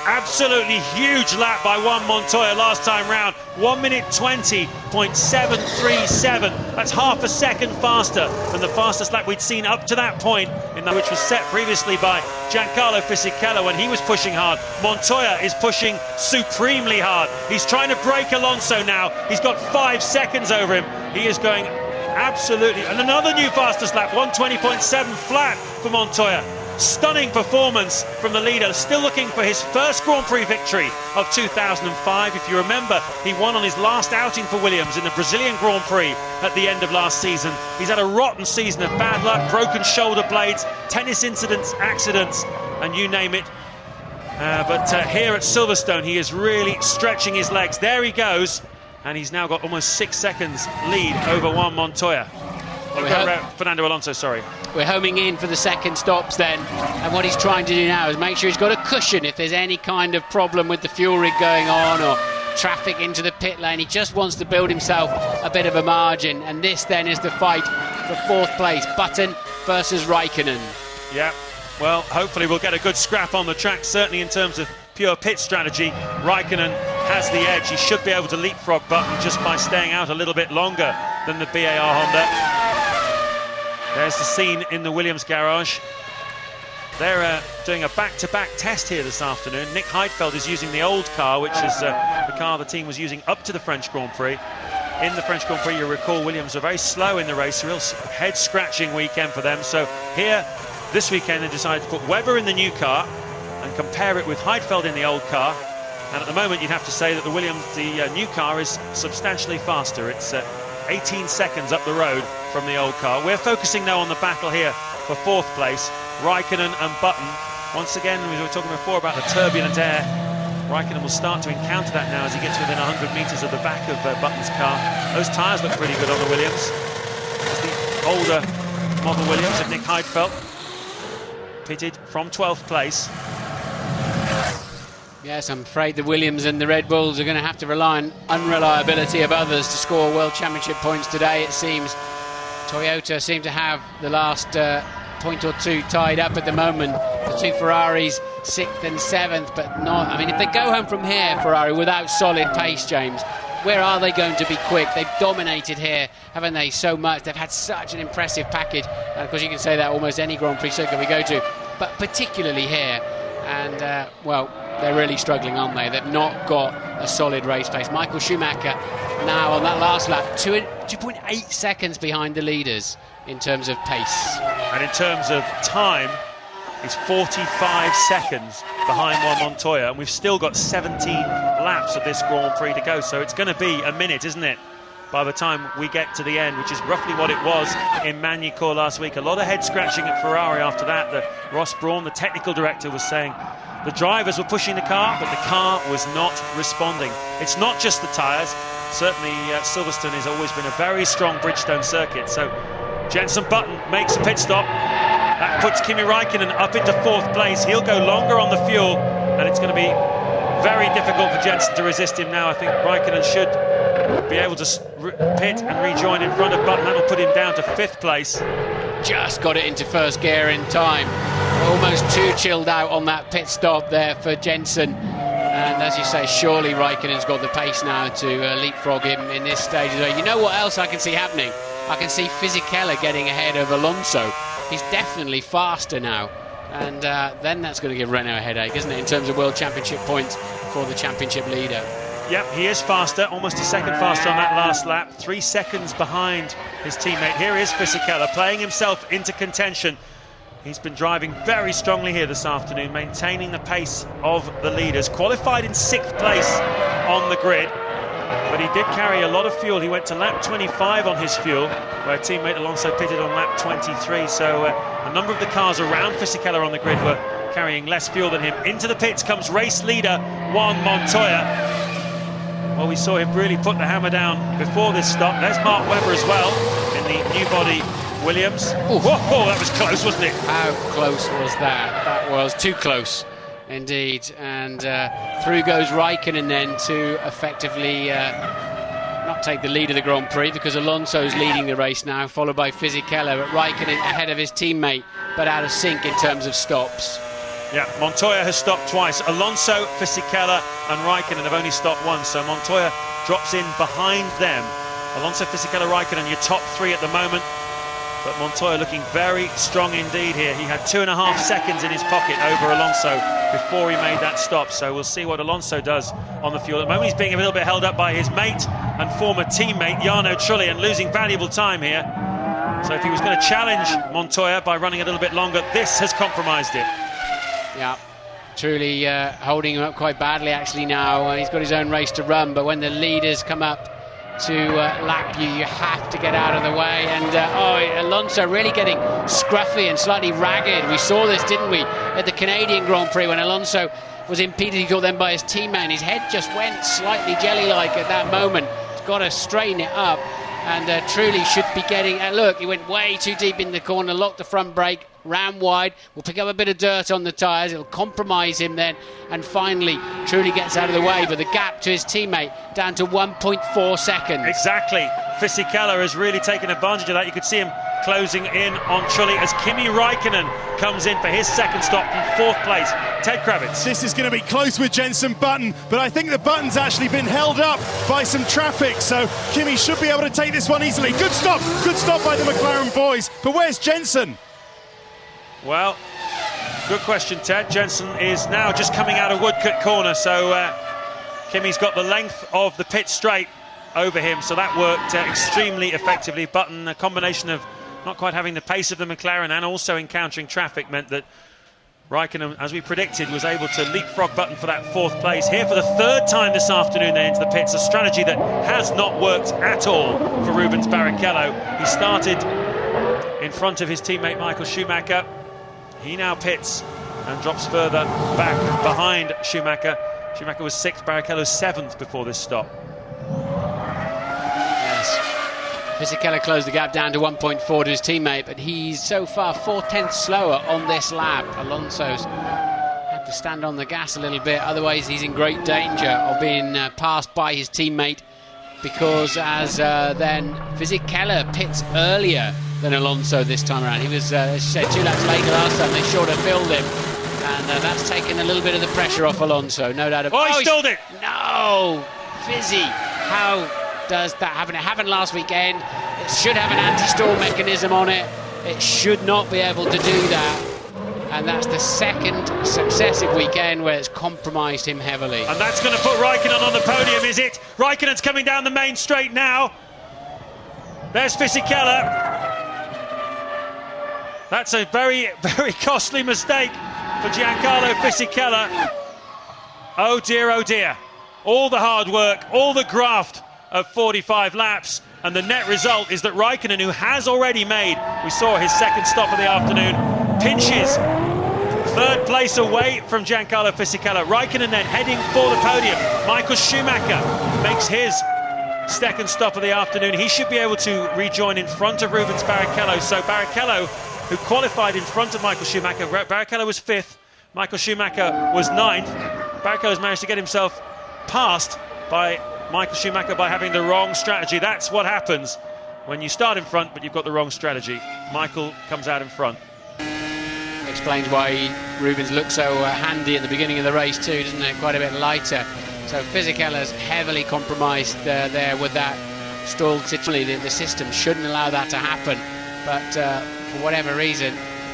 Absolutely huge lap by Juan Montoya last time round. 1 minute 20.737. That's half a second faster than the fastest lap we'd seen up to that point, which was set previously by Giancarlo Fisichella when he was pushing hard. Montoya is pushing supremely hard. He's trying to break Alonso now. He's got 5 seconds over him. He is going absolutely... And another new fastest lap, 120.7 flat for Montoya. Stunning performance from the leader, still looking for his first Grand Prix victory of 2005. If you remember, he won on his last outing for Williams in the Brazilian Grand Prix at the end of last season. He's had a rotten season of bad luck, broken shoulder blades, tennis incidents, accidents, and you name it. But here at Silverstone, he is really stretching his legs. There he goes, and he's now got almost 6 seconds lead over Juan Montoya. Fernando Alonso, sorry. We're homing in for the second stops then, and what he's trying to do now is make sure he's got a cushion if there's any kind of problem with the fuel rig going on or traffic into the pit lane. He just wants to build himself a bit of a margin, and this then is the fight for 4th place. Button versus Raikkonen. Yeah, well, hopefully we'll get a good scrap on the track, certainly in terms of pure pit strategy. Raikkonen has the edge. He should be able to leapfrog Button just by staying out a little bit longer than the BAR Honda. There's the scene in the Williams garage. They're doing a back-to-back test here this afternoon. Nick Heidfeld is using the old car, which is the car the team was using up to the French Grand Prix. In the French Grand Prix, you recall, Williams are very slow in the race, a real head-scratching weekend for them. So here, this weekend, they decided to put Webber in the new car and compare it with Heidfeld in the old car. And at the moment, you'd have to say that the new car is substantially faster. It's 18 seconds up the road from the old car. We're focusing now on the battle here for 4th place. Raikkonen and Button. Once again, we were talking before about the turbulent air. Raikkonen will start to encounter that now as he gets within 100 metres of the back of Button's car. Those tyres look pretty good on the Williams. It's the older model Williams of Nick Heidfeld, pitted from 12th place. Yes, I'm afraid the Williams and the Red Bulls are going to have to rely on unreliability of others to score World Championship points today, it seems. Toyota seem to have the last point or two tied up at the moment. The 2 Ferraris, 6th and 7th, but not... I mean, if they go home from here, Ferrari, without solid pace, James, where are they going to be quick? They've dominated here, haven't they, so much. They've had such an impressive package. And of course, you can say that almost any Grand Prix circuit we go to, but particularly here. And, well, they're really struggling, aren't they? They've not got a solid race pace. Michael Schumacher now on that last lap, 2.8 seconds behind the leaders in terms of pace. And in terms of time, he's 45 seconds behind Juan Montoya, and we've still got 17 laps of this Grand Prix to go, so it's going to be a minute, isn't it? by the time we get to the end, which is roughly what it was in Magny-Cours last week. A lot of head scratching at Ferrari after that. Ross Brawn, the technical director, was saying the drivers were pushing the car, but the car was not responding. It's not just the tyres. Certainly Silverstone has always been a very strong Bridgestone circuit. So Jenson Button makes a pit stop. That puts Kimi Räikkönen up into 4th place. He'll go longer on the fuel, and it's going to be very difficult for Jenson to resist him now. I think Räikkönen should be able to pit and rejoin in front of Button. That'll put him down to 5th place. Just got it into first gear in time. Almost too chilled out on that pit stop there for Jenson. And as you say, surely Räikkönen's got the pace now to leapfrog him in this stage. You know what else I can see happening? I can see Fisichella getting ahead of Alonso. He's definitely faster now. And then that's going to give Renault a headache, isn't it, in terms of World Championship points for the championship leader. Yep, he is faster, almost a second faster on that last lap, 3 seconds behind his teammate. Here is Fisichella playing himself into contention. He's been driving very strongly here this afternoon, maintaining the pace of the leaders. Qualified in 6th place on the grid, but he did carry a lot of fuel. He went to lap 25 on his fuel, where teammate Alonso pitted on lap 23. So a number of the cars around Fisichella on the grid were carrying less fuel than him. Into the pits comes race leader Juan Montoya. Well, we saw him really put the hammer down before this stop. There's Mark Webber as well in the new body Williams. Whoa, that was close, wasn't it? How close was that? That was too close indeed. And through goes Räikkönen then to effectively not take the lead of the Grand Prix, because Alonso's leading the race now, followed by Fisichella, but Räikkönen ahead of his teammate, but out of sync in terms of stops. Yeah, Montoya has stopped twice. Alonso, Fisichella and Räikkönen have only stopped once, so Montoya drops in behind them. Alonso, Fisichella, Räikkönen, your top 3 at the moment. But Montoya looking very strong indeed here. He had 2.5 seconds in his pocket over Alonso before he made that stop. So we'll see what Alonso does on the fuel. At the moment he's being a little bit held up by his mate and former teammate Jarno Trulli, and losing valuable time here. So if he was going to challenge Montoya by running a little bit longer, this has compromised it. Yeah, Trulli holding him up quite badly actually now. He's got his own race to run, but when the leaders come up to lap you, you have to get out of the way. And Alonso really getting scruffy and slightly ragged. We saw this, didn't we, at the Canadian Grand Prix when Alonso was impeded, he thought, then by his teammate, and his head just went slightly jelly-like at that moment. He's got to straighten it up, and Trulli should be getting... look, he went way too deep in the corner, locked the front brake, ran wide, will pick up a bit of dirt on the tyres, it'll compromise him then, and finally Trulli gets out of the way, but the gap to his teammate down to 1.4 seconds. Exactly. Fisichella has really taken advantage of that. You could see him closing in on Trulli as Kimi Räikkönen comes in for his second stop from 4th place. Ted Kravitz. This is going to be close with Jenson Button, but I think the Button's actually been held up by some traffic, so Kimi should be able to take this one easily. Good stop by the McLaren boys, but where's Jenson? Well, good question, Ted. Jenson is now just coming out of Woodcote corner, so Kimi's got the length of the pit straight over him, so that worked extremely effectively. Button, a combination of not quite having the pace of the McLaren and also encountering traffic, meant that Räikkönen, as we predicted, was able to leapfrog Button for that 4th place. Here for the 3rd time this afternoon they're into the pits, a strategy that has not worked at all for Rubens Barrichello. He started in front of his teammate Michael Schumacher. He now pits and drops further back behind Schumacher. Schumacher was 6th, Barrichello 7th before this stop. Yes. Fisichella closed the gap down to 1.4 to his teammate, but he's so far 4/10 slower on this lap. Alonso's had to stand on the gas a little bit, otherwise he's in great danger of being passed by his teammate, because as then Fisichella pits earlier than Alonso this time around. He was, as you said, 2 laps later last time. They short have filled him, and that's taken a little bit of the pressure off Alonso, no doubt about it. Oh, he stalled it! No! Fizzy, how does that happen? It happened last weekend. It should have an anti-stall mechanism on it. It should not be able to do that. And that's the 2nd successive weekend where it's compromised him heavily. And that's going to put Räikkönen on the podium, is it? Räikkönen's coming down the main straight now. There's Fisichella. That's a very, very costly mistake for Giancarlo Fisichella. Oh dear, oh dear. All the hard work, all the graft of 45 laps. And the net result is that Raikkonen, who has already made, we saw his second stop of the afternoon, pinches third place away from Giancarlo Fisichella. Raikkonen then heading for the podium. Michael Schumacher makes his second stop of the afternoon. He should be able to rejoin in front of Rubens Barrichello. So Barrichello, who qualified in front of Michael Schumacher, Barrichello was 5th, Michael Schumacher was 9th. Barrichello's managed to get himself passed by Michael Schumacher by having the wrong strategy. That's what happens when you start in front but you've got the wrong strategy. Michael comes out in front. Explains why Rubens looked so handy at the beginning of the race too, doesn't it? Quite a bit lighter. So Fisichella's heavily compromised there with that stalled situation. The system shouldn't allow that to happen, but for whatever reason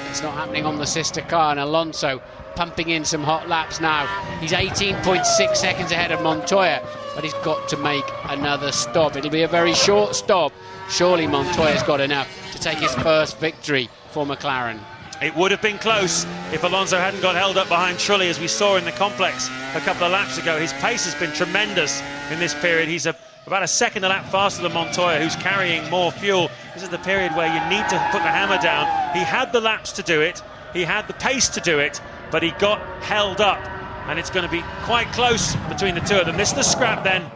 it's not happening on the sister car, and Alonso pumping in some hot laps now. He's 18.6 seconds ahead of Montoya, but he's got to make another stop. It'll be a very short stop. Surely Montoya's got enough to take his first victory for McLaren. It would have been close if Alonso hadn't got held up behind Trulli, as we saw in the complex a couple of laps ago. His pace has been tremendous in this period. He's about a second a lap faster than Montoya, who's carrying more fuel. This is the period where you need to put the hammer down. He had the laps to do it, he had the pace to do it, but he got held up, and it's going to be quite close between the two of them. This is the scrap then,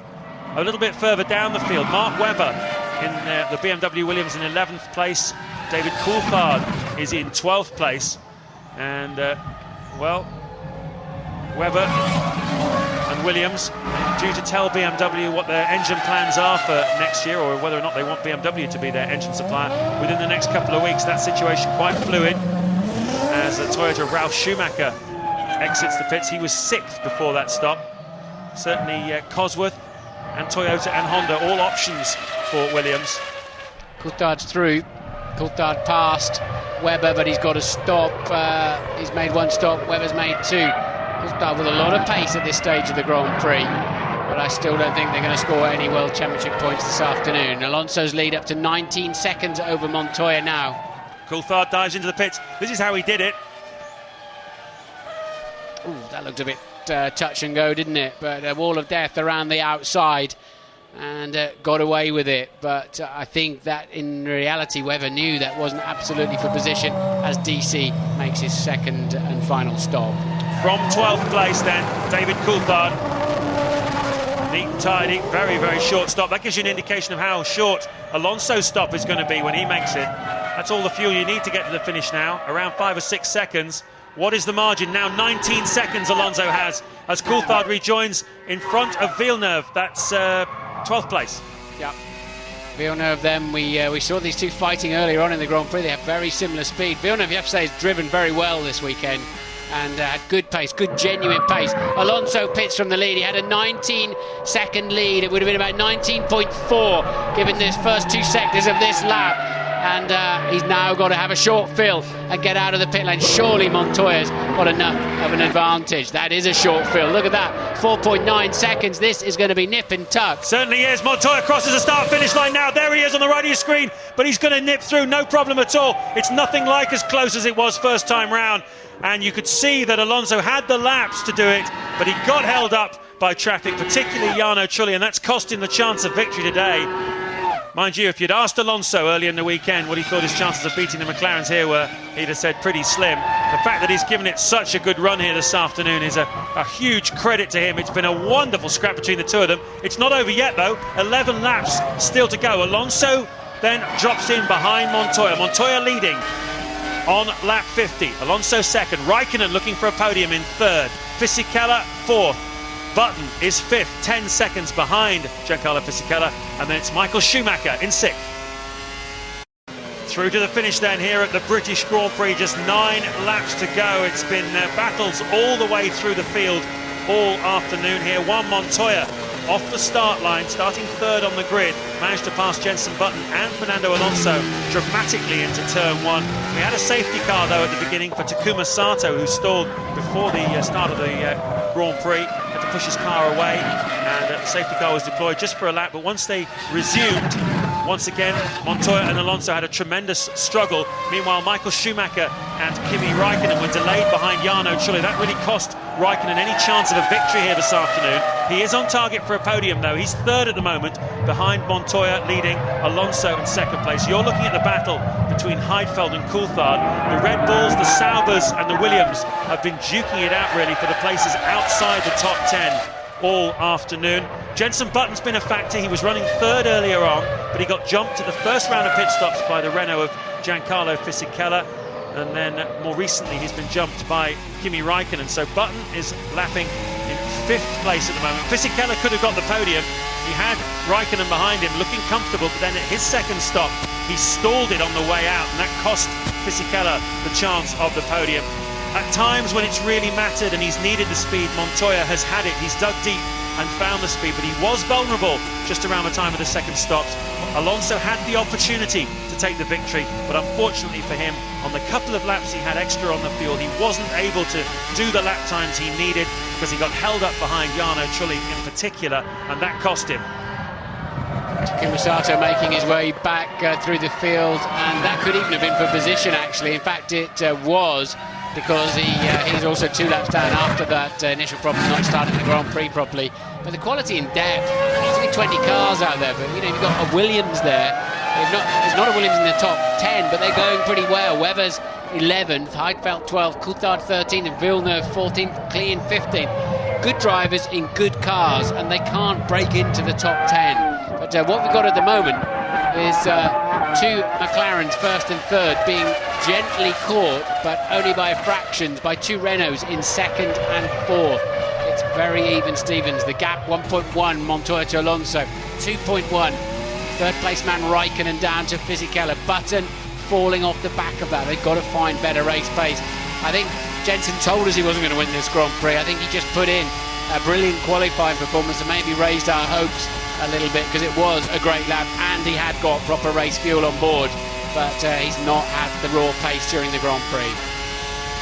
a little bit further down the field. Mark Webber in the BMW Williams in 11th place. David Coulthard is in 12th place, and well, Webber and Williams due to tell BMW what their engine plans are for next year, or whether or not they want BMW to be their engine supplier within the next couple of weeks. That situation quite fluid as Toyota Ralf Schumacher exits the pits. He was 6th before that stop. Certainly Cosworth and Toyota and Honda all options for Williams. Coulthard's through. Coulthard passed Webber, but he's got to stop. He's made one stop, Webber's made 2. Coulthard with a lot of pace at this stage of the Grand Prix, but I still don't think they're going to score any World Championship points this afternoon. Alonso's lead up to 19 seconds over Montoya now. Coulthard dives into the pits. This is how he did it. Ooh, that looked a bit touch and go, didn't it? But a wall of death around the outside, and got away with it. But I think that in reality Webber knew that wasn't absolutely for position as DC makes his second and final stop. From 12th place then, David Coulthard. Neat and tidy, very, very short stop. That gives you an indication of how short Alonso's stop is going to be when he makes it. That's all the fuel you need to get to the finish now, around 5 or 6 seconds. What is the margin now? 19 seconds Alonso has as Coulthard rejoins in front of Villeneuve. That's 12th place. Yeah. Villeneuve then, we saw these two fighting earlier on in the Grand Prix. They have very similar speed. Villeneuve, you have to say, has driven very well this weekend and had good pace, good genuine pace. Alonso pits from the lead. He had a 19-second lead. It would have been about 19.4 given this first 2 sectors of this lap. And he's now got to have a short fill and get out of the pit lane. Surely Montoya's got enough of an advantage. That is a short fill. Look at that, 4.9 seconds. This is going to be nip and tuck. Certainly is. Montoya crosses the start-finish line now. There he is on the right of your screen, but he's going to nip through, no problem at all. It's nothing like as close as it was first time round. And you could see that Alonso had the laps to do it, but he got held up by traffic, particularly Jarno Trulli, and that's cost him the chance of victory today. Mind you, if you'd asked Alonso earlier in the weekend what he thought his chances of beating the McLarens here were, he'd have said pretty slim. The fact that he's given it such a good run here this afternoon is a huge credit to him. It's been a wonderful scrap between the two of them. It's not over yet, though. 11 laps still to go. Alonso then drops in behind Montoya. Montoya leading on lap 50. Alonso second. Raikkonen looking for a podium in third. Fisichella fourth. Button is 5th, 10 seconds behind Giancarlo Fisichella, and then it's Michael Schumacher in 6th. Through to the finish then here at the British Grand Prix, just 9 laps to go. It's been battles all the way through the field all afternoon here. Juan Montoya off the start line, starting third on the grid, managed to pass Jenson Button and Fernando Alonso dramatically into turn 1. We had a safety car though at the beginning for Takuma Sato, who stalled before the start of the Grand Prix, had to push his car away, and the safety car was deployed just for a lap, but once they resumed, Once again, Montoya and Alonso had a tremendous struggle. Meanwhile, Michael Schumacher and Kimi Raikkonen were delayed behind Jarno Trulli. That really cost Raikkonen any chance of a victory here this afternoon. He is on target for a podium, though. He's third at the moment, behind Montoya, leading Alonso in second place. You're looking at the battle between Heidfeld and Coulthard. The Red Bulls, the Saubers and the Williams have been duking it out, really, for the places outside the top 10 all afternoon. Jenson Button's been a factor. He was running third earlier on, but he got jumped at the first round of pit stops by the Renault of Giancarlo Fisichella, and then more recently he's been jumped by Kimi Raikkonen. So Button is lapping in 5th place at the moment. Fisichella could have got the podium. He had Raikkonen behind him looking comfortable, but then at his second stop he stalled it on the way out, and that cost Fisichella the chance of the podium. At times when it's really mattered and he's needed the speed, Montoya has had it. He's dug deep and found the speed, but he was vulnerable just around the time of the second stops. Alonso had the opportunity to take the victory, but unfortunately for him, on the couple of laps he had extra on the fuel, he wasn't able to do the lap times he needed because he got held up behind Jarno Trulli in particular, and that cost him. Takuma Sato making his way back through the field, and that could even have been for position, actually. In fact, it was, because he's also 2 laps down after that initial problem not starting the Grand Prix properly. But the quality in depth, there's only 20 cars out there, but you know, you've got a Williams there. There's not a Williams in the top 10, but they're going pretty well. Webber's 11th, Heidfeld 12th, Coulthard 13th, and Villeneuve 14th, Klein 15th. Good drivers in good cars, and they can't break into the top 10. But what we've got at the moment is 2 McLarens, first and third, being gently caught, but only by fractions, by 2 Renaults in second and fourth. It's very even, Stevens. The gap 1.1, Montoya to Alonso, 2.1. Third place man Raikkonen down to Fisichella. Button falling off the back of that. They've got to find better race pace. I think Jenson told us he wasn't going to win this Grand Prix. I think he just put in a brilliant qualifying performance and maybe raised our hopes a little bit, because it was a great lap and he had got proper race fuel on board, but he's not had the raw pace during the Grand Prix.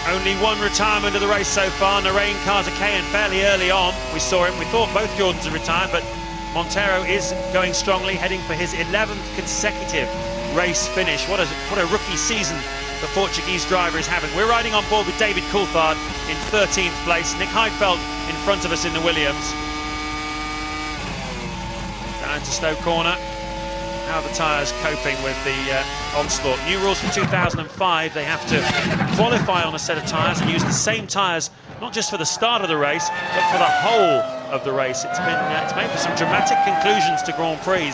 Only one retirement of the race so far, Narain Karzakayan, fairly early on. We saw him, we thought both Jordans had retired, but Montero is going strongly, heading for his 11th consecutive race finish. What a rookie season the Portuguese driver is having. We're riding on board with David Coulthard in 13th place, Nick Heidfeld in front of us in the Williams. Down to Stowe Corner. How are the tyres coping with the onslaught? New rules for 2005, they have to qualify on a set of tyres and use the same tyres, not just for the start of the race, but for the whole of the race. It's made for some dramatic conclusions to Grand Prix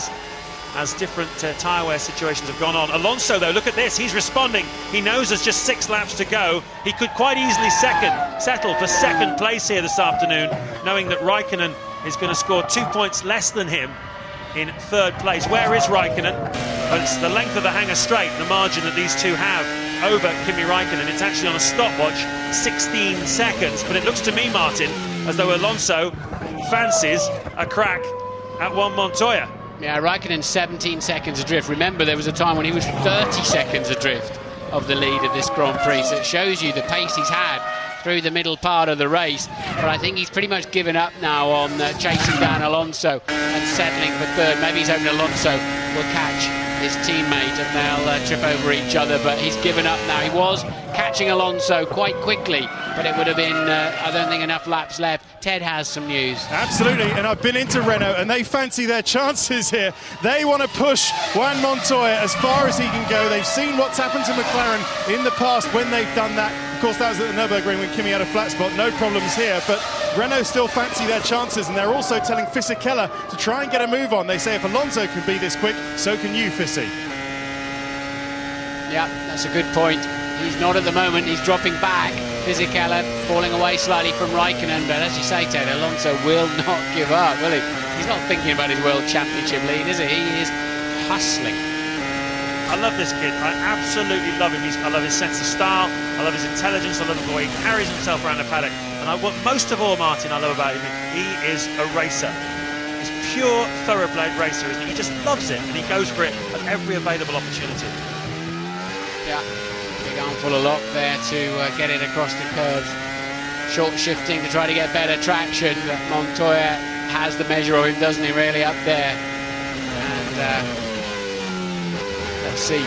as different tyre wear situations have gone on. Alonso, though, look at this, he's responding. He knows there's just 6 laps to go. He could quite easily settle for second place here this afternoon, knowing that Raikkonen is going to score 2 points less than him in third place. Where is Raikkonen? Well, it's the length of the Hangar Straight, the margin that these two have over Kimi Raikkonen. It's actually on a stopwatch, 16 seconds. But it looks to me, Martin, as though Alonso fancies a crack at Juan Montoya. Yeah, Raikkonen 17 seconds adrift. Remember, there was a time when he was 30 seconds adrift of the lead of this Grand Prix. So it shows you the pace he's had through the middle part of the race. But I think he's pretty much given up now on chasing down Alonso and settling for third. Maybe he's hoping Alonso will catch his teammate and they'll trip over each other, but he's given up now. He was catching Alonso quite quickly, but it would have been, I don't think, enough laps left. Ted has some news. Absolutely, and I've been into Renault and they fancy their chances here. They want to push Juan Montoya as far as he can go. They've seen what's happened to McLaren in the past when they've done that. Of course, that was at the Nürburgring when Kimi had a flat spot. No problems here, but Renault still fancy their chances, and they're also telling Fisichella to try and get a move on. They say if Alonso can be this quick, so can you, Fisi. Yeah, that's a good point. He's not at the moment, he's dropping back. Fisichella falling away slightly from Raikkonen, but as you say, Ted, Alonso will not give up, will he? He's not thinking about his World Championship lead, is he? He is hustling. I love this kid. I absolutely love him. I love his sense of style. I love his intelligence. I love the way he carries himself around the paddock. And what most of all, Martin, I love about him, he is a racer. He's pure thoroughbred racer, isn't he? He just loves it, and he goes for it at every available opportunity. Yeah, big armful of lock there to get it across the curves. Short shifting to try to get better traction. But Montoya has the measure of him, doesn't he, really, up there. And see.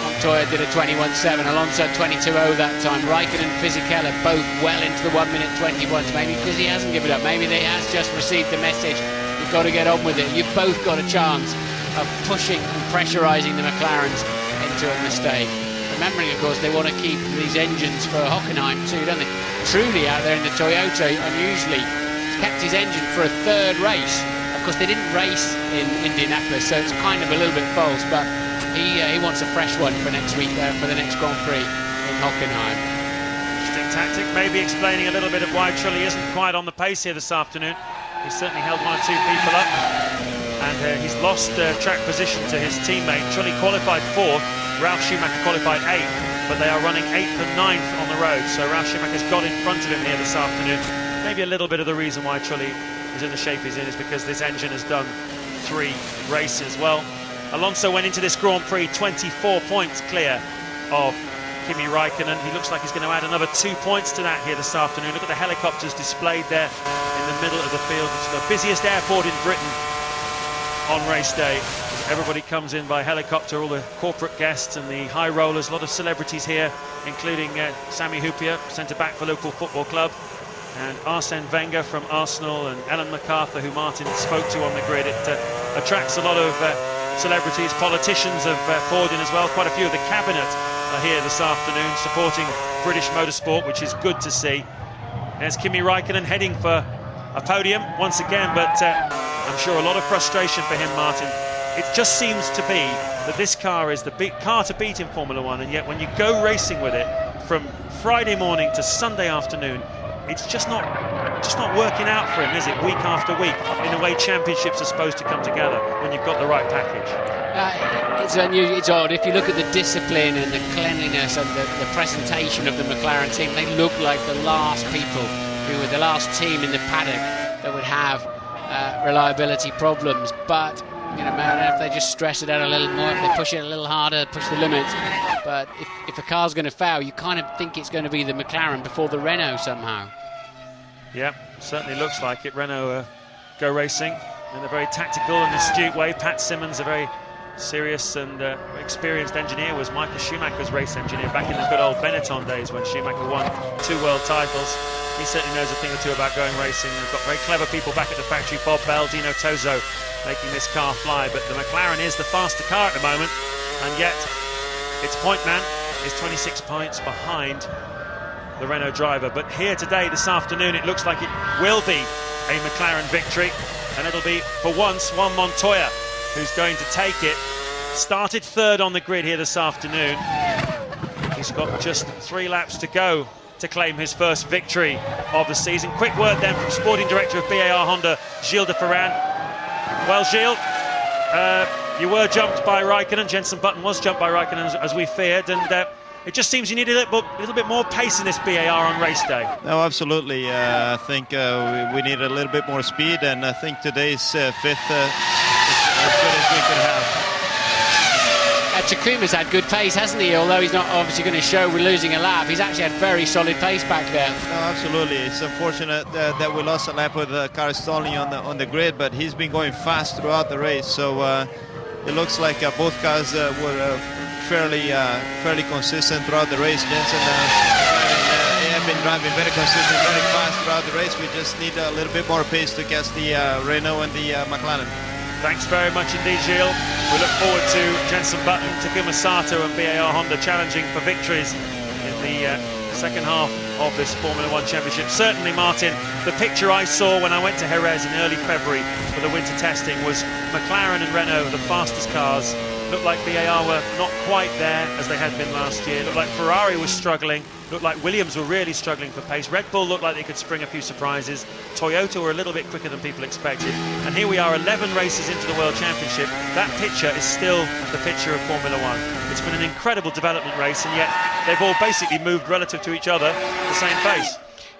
Montoya did a 21.7, Alonso 22.0 that time. Raikkonen and Fisichella both well into the 1 minute 21s. Maybe Fizzy hasn't given up. Maybe he has just received the message. You've got to get on with it. You've both got a chance of pushing and pressurising the McLarens into a mistake. Remembering, of course, they want to keep these engines for Hockenheim too, don't they? Truly out there in the Toyota, unusually, kept his engine for a third race. Of course, they didn't race in Indianapolis, so it's kind of a little bit false, but he wants a fresh one for next week, for the next Grand Prix in Hockenheim. Interesting tactic, maybe explaining a little bit of why Trulli isn't quite on the pace here this afternoon. He's certainly held one or two people up, and he's lost track position to his teammate. Trulli qualified 4th, Ralf Schumacher qualified 8th, but they are running 8th and 9th on the road, so Ralf Schumacher's got in front of him here this afternoon. Maybe a little bit of the reason why Trulli is in the shape he's in is because this engine has done 3 races. Well, Alonso went into this Grand Prix 24 points clear of Kimi Raikkonen. He looks like he's going to add another 2 points to that here this afternoon. Look at the helicopters displayed there in the middle of the field. It's the busiest airport in Britain on race day. Everybody comes in by helicopter, all the corporate guests and the high rollers, a lot of celebrities here, including Sami Hyypiä, centre-back for Liverpool Football Club, and Arsene Wenger from Arsenal, and Ellen MacArthur, who Martin spoke to on the grid. It attracts a lot of celebrities, politicians have poured in as well. Quite a few of the cabinet are here this afternoon supporting British motorsport, which is good to see. There's Kimi Raikkonen heading for a podium once again, but I'm sure a lot of frustration for him, Martin. It just seems to be that this car is the big car to beat in Formula One, and yet when you go racing with it from Friday morning to Sunday afternoon, it's just not working out for him, is it, week after week, in the way championships are supposed to come together when you've got the right package. It's unusual, it's odd. If you look at the discipline and the cleanliness and the presentation of the McLaren team, they look like the last people who were the last team in the paddock that would have reliability problems. But you know, man, if they just stress it out a little more, if they push it a little harder, push the limits. But if a car's going to fail, you kind of think it's going to be the McLaren before the Renault somehow. Yeah, certainly looks like it. Renault go racing in a very tactical and astute way. Pat Simmons, a very serious and experienced engineer, was Michael Schumacher's race engineer back in the good old Benetton days when Schumacher won 2 world titles. He certainly knows a thing or two about going racing. They've got very clever people back at the factory, Bob Bell, Dino Tozo, making this car fly. But the McLaren is the faster car at the moment, and yet its point man is 26 points behind the Renault driver. But here today, this afternoon, it looks like it will be a McLaren victory, and it'll be, for once, Juan Montoya who's going to take it. Started 3rd on the grid here this afternoon. He's got just 3 laps to go to claim his first victory of the season. Quick word then from Sporting Director of BAR Honda, Gilles de Ferran. Well, Gilles, you were jumped by Raikkonen. Jenson Button was jumped by Raikkonen as we feared, and it just seems you need a little bit more pace in this BAR on race day. No, absolutely. I think we need a little bit more speed, and I think today's 5th is as good as we could have. Takuma's had good pace, hasn't he? Although he's not obviously going to show we're losing a lap, he's actually had very solid pace back there. No, absolutely. It's unfortunate that we lost a lap with the car stalling on the grid, but he's been going fast throughout the race. So it looks like both cars were fairly consistent throughout the race. Jenson have been driving very consistent, very fast throughout the race. We just need a little bit more pace to catch the Renault and the McLaren. Thanks very much indeed, Gilles. We look forward to Jenson Button, Takuma Sato and BAR Honda challenging for victories in the second half of this Formula One Championship. Certainly, Martin, the picture I saw when I went to Jerez in early February for the winter testing was McLaren and Renault, the fastest cars. Looked like BAR were not quite there as they had been last year. Looked like Ferrari was struggling. Looked like Williams were really struggling for pace. Red Bull looked like they could spring a few surprises. Toyota were a little bit quicker than people expected. And here we are 11 races into the World Championship. That picture is still the picture of Formula One. It's been an incredible development race, and yet they've all basically moved relative to each other at the same pace.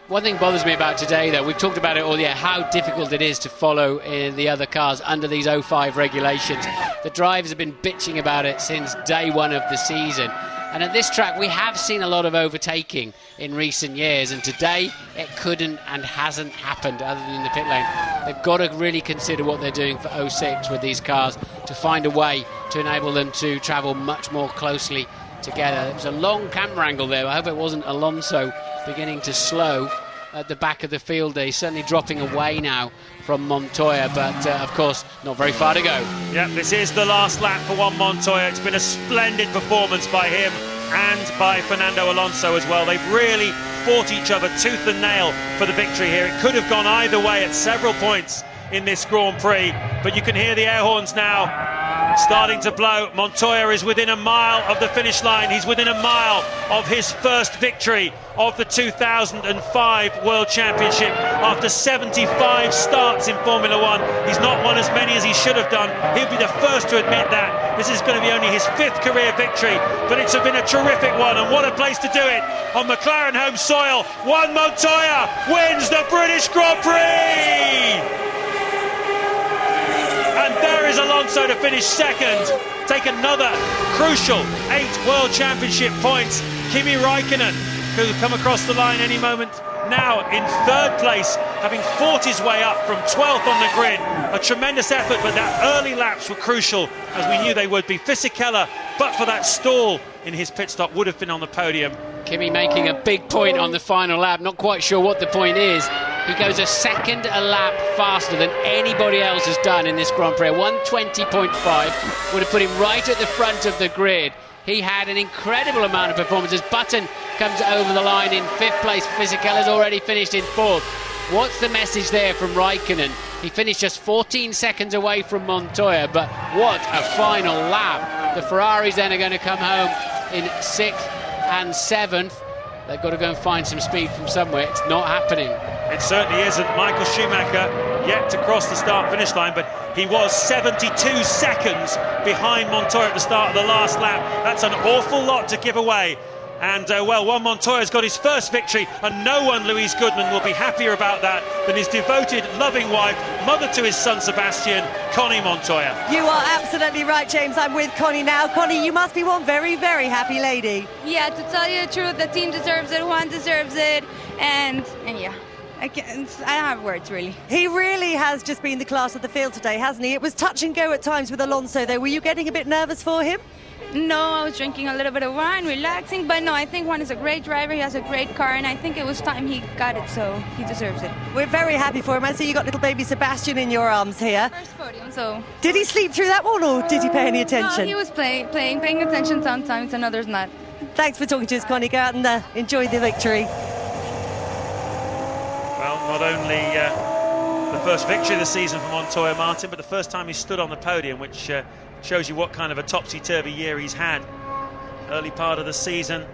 One thing bothers me about today, though, we've talked about it all year, how difficult it is to follow the other cars under these 05 regulations. The drivers have been bitching about it since day one of the season. And at this track, we have seen a lot of overtaking in recent years, and today it couldn't and hasn't happened other than in the pit lane. They've got to really consider what they're doing for 06 with these cars to find a way to enable them to travel much more closely together. It was a long camera angle there. I hope it wasn't Alonso beginning to slow at the back of the field there. He's certainly dropping away now from Montoya, but of course not very far to go. Yeah, this is the last lap for Juan Montoya. It's been a splendid performance by him and by Fernando Alonso as well. They've really fought each other tooth and nail for the victory here. It could have gone either way at several points in this Grand Prix, but you can hear the air horns now starting to blow. Montoya is within a mile of the finish line. He's within a mile of his first victory of the 2005 World Championship. After 75 starts in Formula One, he's not won as many as he should have done. He'll be the first to admit that. This is going to be only his 5th career victory, but it's been a terrific one, and what a place to do it on McLaren home soil. Juan Montoya wins the British Grand Prix! And there is Alonso to finish second, take another crucial 8 World Championship points. Kimi Raikkonen could come across the line any moment now in 3rd place, having fought his way up from 12th on the grid. A tremendous effort, but that early laps were crucial, as we knew they would be. Fisichella, but for that stall in his pit stop, would have been on the podium. Kimi making a big point on the final lap, not quite sure what the point is. He goes a second a lap faster than anybody else has done in this Grand Prix. 120.5 would have put him right at the front of the grid. He had an incredible amount of performances. Button comes over the line in 5th place. Fisichella's already finished in 4th. What's the message there from Raikkonen? He finished just 14 seconds away from Montoya, but what a final lap. The Ferraris then are going to come home in 6th and 7th. They've got to go and find some speed from somewhere. It's not happening. It certainly isn't. Michael Schumacher yet to cross the start-finish line, but he was 72 seconds behind Montoya at the start of the last lap. That's an awful lot to give away. And, well, Juan Montoya's got his first victory, and no one, Louise Goodman, will be happier about that than his devoted, loving wife, mother to his son Sebastian, Connie Montoya. You are absolutely right, James. I'm with Connie now. Connie, you must be one very, very happy lady. Yeah, to tell you the truth, the team deserves it, Juan deserves it, and yeah. I don't have words, really. He really has just been the class of the field today, hasn't he? It was touch and go at times with Alonso, though. Were you getting a bit nervous for him? No, I was drinking a little bit of wine, relaxing, but no, I think Juan is a great driver. He has a great car, and I think it was time he got it, so he deserves it. We're very happy for him. I see you got little baby Sebastian in your arms here. First podium, so... Did he sleep through that one, or did he pay any attention? No, he was paying attention sometimes, and others not. Thanks for talking to us, Connie. Go out and enjoy the victory. Well, not only the first victory of the season for Montoya, Martin, but the first time he stood on the podium, which shows you what kind of a topsy-turvy year he's had. Early part of the season,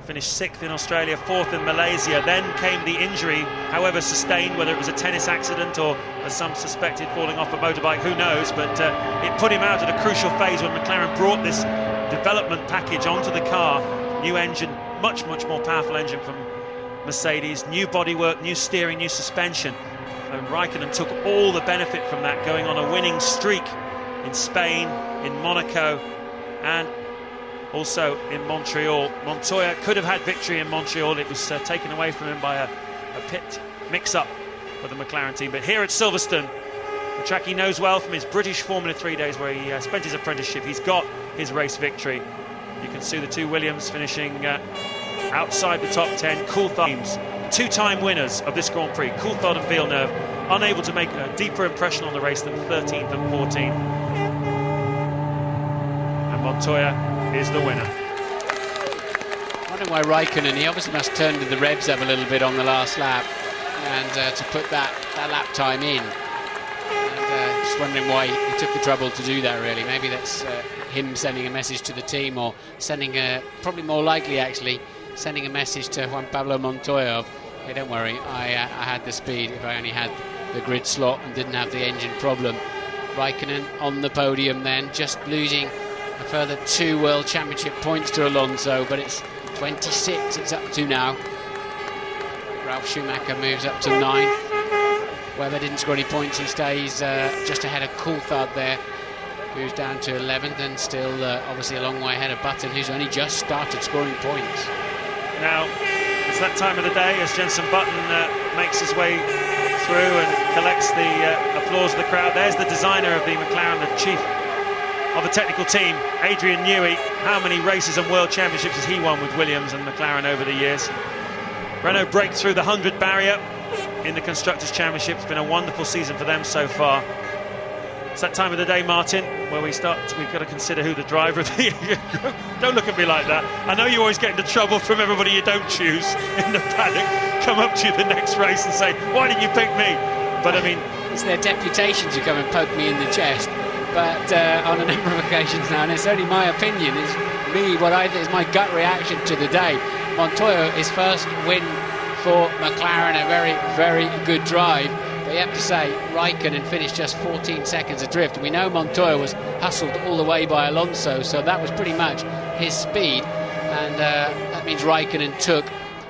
finished 6th in Australia, 4th in Malaysia. Then came the injury, however sustained, whether it was a tennis accident or, as some suspected, falling off a motorbike, who knows. But it put him out at a crucial phase when McLaren brought this development package onto the car. New engine, much, much more powerful engine from Mercedes, new bodywork, new steering, new suspension. And Raikkonen took all the benefit from that, going on a winning streak in Spain, in Monaco, and also in Montreal. Montoya could have had victory in Montreal. It was taken away from him by a pit mix-up for the McLaren team. But here at Silverstone, the track he knows well from his British Formula 3 days where he spent his apprenticeship, he's got his race victory. You can see the two Williams finishing outside the top 10. Coulthard, two-time winners of this Grand Prix, Coulthard and Villeneuve, unable to make a deeper impression on the race than 13th and 14th. And Montoya is the winner. I wonder why Raikkonen, he obviously must turn the revs up a little bit on the last lap and to put that lap time in. And just wondering why he took the trouble to do that, really. Maybe that's him sending a message to the team, or sending probably more likely actually, sending a message to Juan Pablo Montoya of, hey, don't worry, I had the speed if I only had the grid slot and didn't have the engine problem. Raikkonen on the podium then, just losing a further 2 World Championship points to Alonso, but it's 26 it's up to now. Ralf Schumacher moves up to 9th. Webber didn't score any points, he stays just ahead of Coulthard there. Moves down to 11th and still obviously a long way ahead of Button, who's only just started scoring points. Now, it's that time of the day as Jenson Button makes his way through and collects the applause of the crowd. There's the designer of the McLaren, the chief of the technical team, Adrian Newey. How many races and world championships has he won with Williams and McLaren over the years? Renault break through the 100 barrier in the Constructors' Championship. It's been a wonderful season for them so far. It's that time of the day, Martin, where we've got to consider who the driver of the Don't look at me like that. I know you always get into trouble from everybody you don't choose in the paddock. Come up to you the next race and say, why didn't you pick me? But I mean, it's their deputation to come and poke me in the chest. But on a number of occasions now, and it's only my opinion, it's me, what I think is my gut reaction to the day. Montoya, his first win for McLaren, a very, very good drive. But you have to say, Raikkonen finished just 14 seconds adrift. We know Montoya was hustled all the way by Alonso, so that was pretty much his speed. And that means Raikkonen took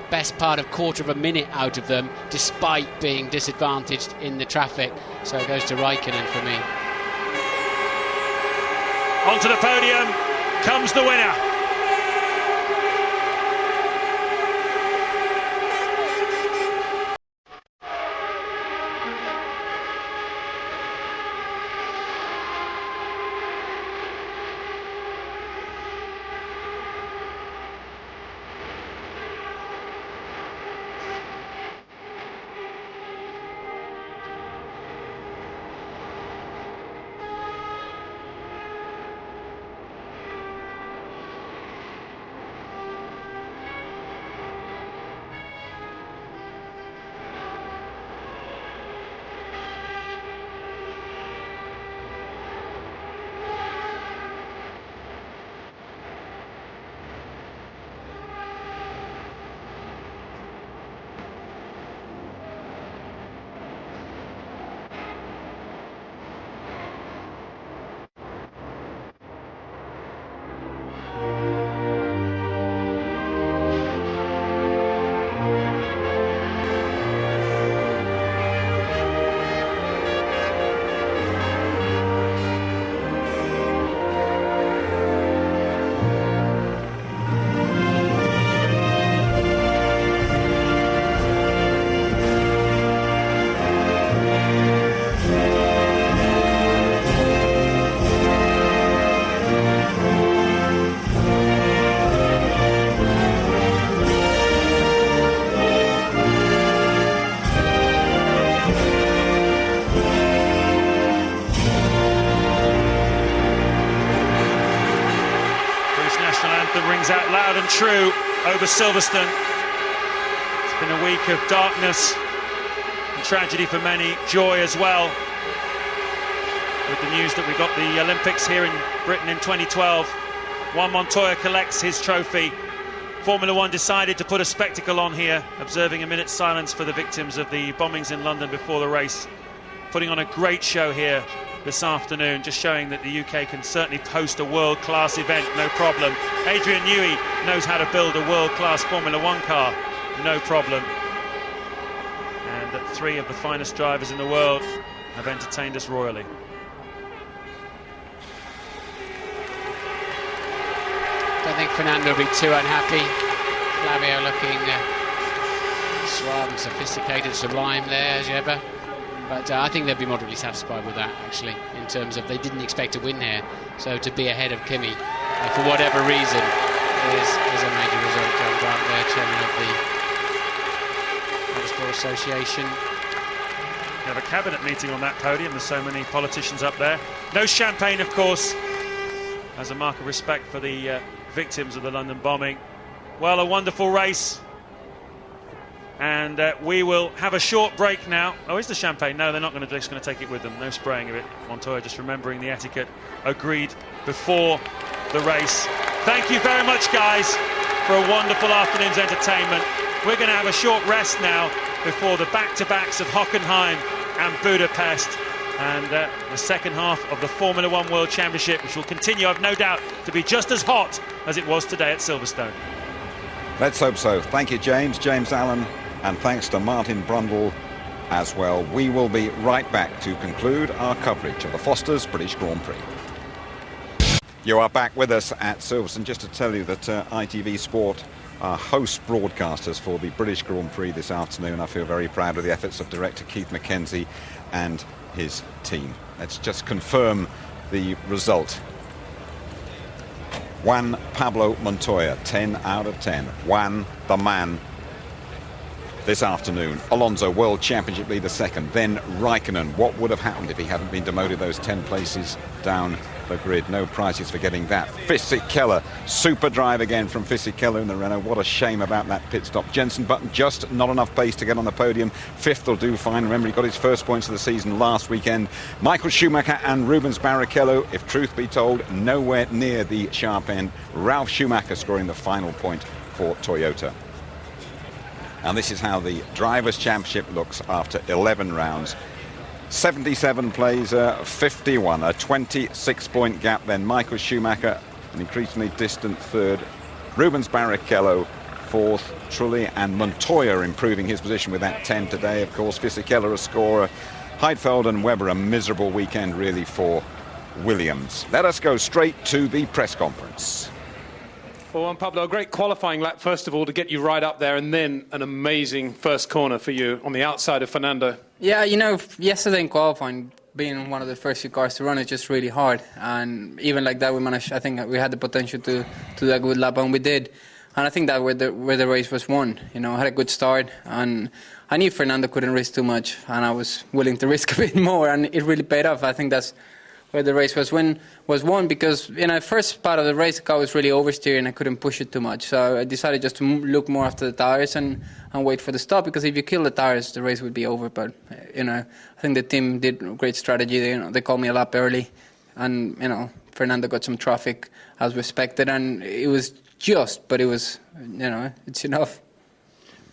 best part of quarter of a minute out of them, despite being disadvantaged in the traffic. So it goes to Raikkonen for me. Onto the podium comes the winner. Rings out loud and true over Silverstone. It's been a week of darkness and tragedy for many, joy as well, with the news that we got the Olympics here in Britain in 2012. Juan Montoya collects his trophy. Formula One decided to put a spectacle on here, observing a minute's silence for the victims of the bombings in London before the race, putting on a great show here this afternoon, just showing that the UK can certainly host a world-class event, no problem. Adrian Newey knows how to build a world-class Formula One car, no problem. And that three of the finest drivers in the world have entertained us royally. Don't think Fernando will be too unhappy. Flavio looking suave and sophisticated, sublime there as ever. But I think they'll be moderately satisfied with that, actually, in terms of they didn't expect to win here. So to be ahead of Kimi, for whatever reason, is a major result. John Grant there, chairman of the Motorsport Association. We have a cabinet meeting on that podium. There's so many politicians up there. No champagne, of course, as a mark of respect for the victims of the London bombing. Well, a wonderful race. And we will have a short break now. Oh, is the champagne? No, they're not going to. Just going to take it with them. No spraying of it. Montoya just remembering the etiquette agreed before the race. Thank you very much, guys, for a wonderful afternoon's entertainment. We're going to have a short rest now before the back-to-backs of Hockenheim and Budapest, and the second half of the Formula One World Championship, which will continue, I've no doubt, to be just as hot as it was today at Silverstone. Let's hope so. Thank you, James Allen. And thanks to Martin Brundle as well. We will be right back to conclude our coverage of the Foster's British Grand Prix. You are back with us at Silverstone. Just to tell you that ITV Sport are host broadcasters for the British Grand Prix this afternoon. I feel very proud of the efforts of director Keith Mackenzie and his team. Let's just confirm the result Juan Pablo Montoya, 10 out of 10. Juan, the man. This afternoon, Alonso, World Championship leader second, then Raikkonen. What would have happened if he hadn't been demoted those 10 places down the grid? No prizes for getting that. Fisichella, super drive again from Fisichella in the Renault. What a shame about that pit stop. Jenson Button, just not enough pace to get on the podium. Fifth will do fine. Remember, he got his first points of the season last weekend. Michael Schumacher and Rubens Barrichello, if truth be told, nowhere near the sharp end. Ralf Schumacher scoring the final point for Toyota. And this is how the Drivers' Championship looks after 11 rounds. 77 plays 51, a 26-point gap then. Michael Schumacher, an increasingly distant third. Rubens Barrichello, fourth. Trulli and Montoya improving his position with that 10 today. Of course, Fisichella a scorer. Heidfeld and Webber a miserable weekend really for Williams. Let us go straight to the press conference. Well, Juan Pablo, a great qualifying lap, first of all, to get you right up there, and then an amazing first corner for you on the outside of Fernando. Yeah, you know, yesterday in qualifying, being one of the first few cars to run is just really hard. And even like that, we managed, I think we had the potential to do a good lap, and we did. And I think that where the race was won. You know, I had a good start, and I knew Fernando couldn't risk too much, and I was willing to risk a bit more, and it really paid off. I think that's where the race was won, because in the first part of the race, the car was really oversteering. I couldn't push it too much, so I decided just to look more after the tires and wait for the stop, because if you kill the tires, the race would be over. But you know, I think the team did a great strategy. They called me a lap early, and you know, Fernando got some traffic as expected, and it was just, but it was, you know, it's enough.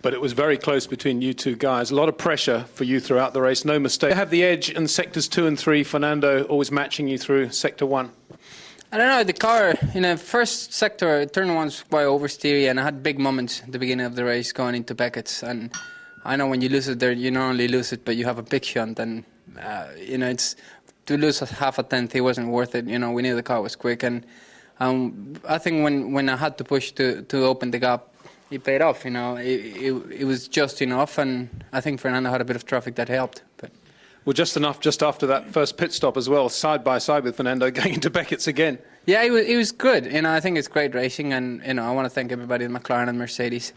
But it was very close between you two guys. A lot of pressure for you throughout the race, no mistake. You have the edge in sectors 2 and 3. Fernando always matching you through sector 1. I don't know, the car in the first sector, turn 1 was quite oversteery, and I had big moments at the beginning of the race going into Beckett's. And I know when you lose it there, you not only lose it, but you have a big shunt. And, you know, it's to lose half a tenth, it wasn't worth it. You know, we knew the car was quick. And I think when I had to push to open the gap, it paid off, you know. It was just enough, and I think Fernando had a bit of traffic that helped. But well, just enough just after that first pit stop as well, side by side with Fernando going into Beckett's again. Yeah, it was good. You know, I think it's great racing, and you know, I want to thank everybody in McLaren and Mercedes.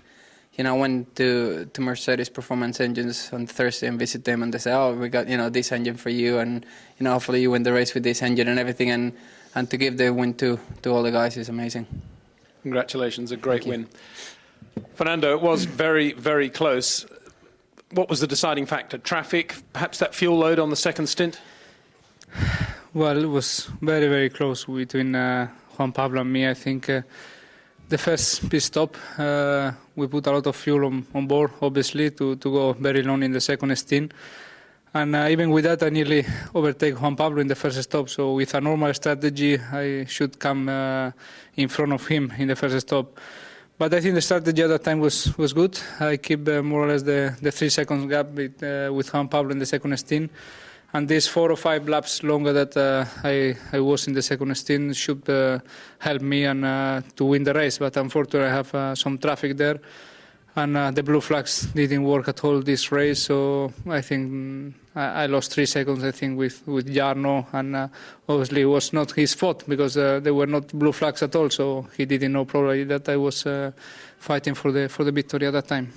You know, I went to Mercedes Performance Engines on Thursday and visit them, and they say, "Oh, we got, you know, this engine for you, and you know, hopefully you win the race with this engine and everything." And to give the win to all the guys is amazing. Congratulations, a great win. Fernando, it was very, very close. What was the deciding factor? Traffic, perhaps that fuel load on the second stint? Well, it was very, very close between Juan Pablo and me. I think the first pit stop, we put a lot of fuel on board, obviously, to go very long in the second stint. And even with that, I nearly overtake Juan Pablo in the first stop. So with a normal strategy, I should come in front of him in the first stop. But I think the strategy at that time was good. I keep more or less the 3 seconds gap with Juan Pablo in the second stint. And these 4 or 5 laps longer that I was in the second stint should help me and to win the race. But unfortunately, I have some traffic there. And the blue flags didn't work at all this race. So I think I lost 3 seconds, I think, with Jarno. And obviously it was not his fault, because there were not blue flags at all. So he didn't know probably that I was fighting for the victory at that time.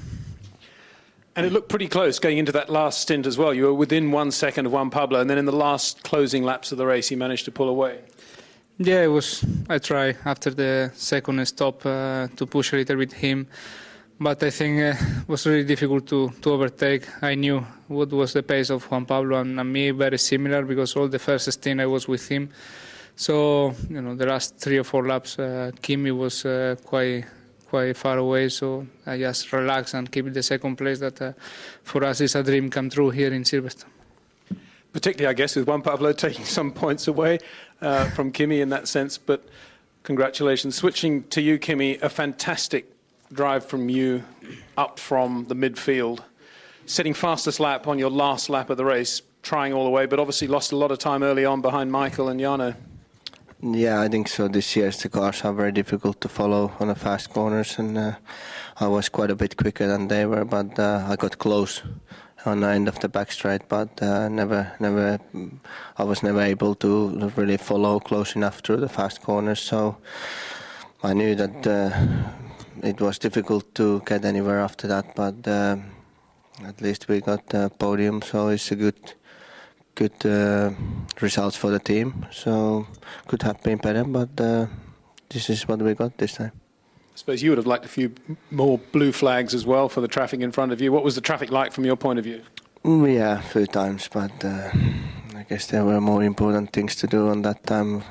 And it looked pretty close going into that last stint as well. You were within 1 second of Juan Pablo, and then in the last closing laps of the race, he managed to pull away. Yeah, I tried after the second stop to push a little bit him. But I think it was really difficult to overtake. I knew what was the pace of Juan Pablo and me, very similar, because all the first stint I was with him. So, you know, the last 3 or 4 laps, Kimi was quite far away. So I just relaxed and keep the second place that for us is a dream come true here in Silverstone. Particularly, I guess, with Juan Pablo taking some points away from Kimi in that sense. But congratulations. Switching to you, Kimi, a fantastic drive from you up from the midfield, setting fastest lap on your last lap of the race, trying all the way, but obviously lost a lot of time early on behind Michael and Jarno. Yeah, I think so. This year the cars are very difficult to follow on the fast corners, and I was quite a bit quicker than they were, but I got close on the end of the back straight, but I was never able to really follow close enough through the fast corners. So I knew that it was difficult to get anywhere after that, but at least we got the podium, so it's a good results for the team. So could have been better, but this is what we got this time. I suppose you would have liked a few more blue flags as well for the traffic in front of you. What was the traffic like from your point of view? Yeah, a few times, but I guess there were more important things to do on that time.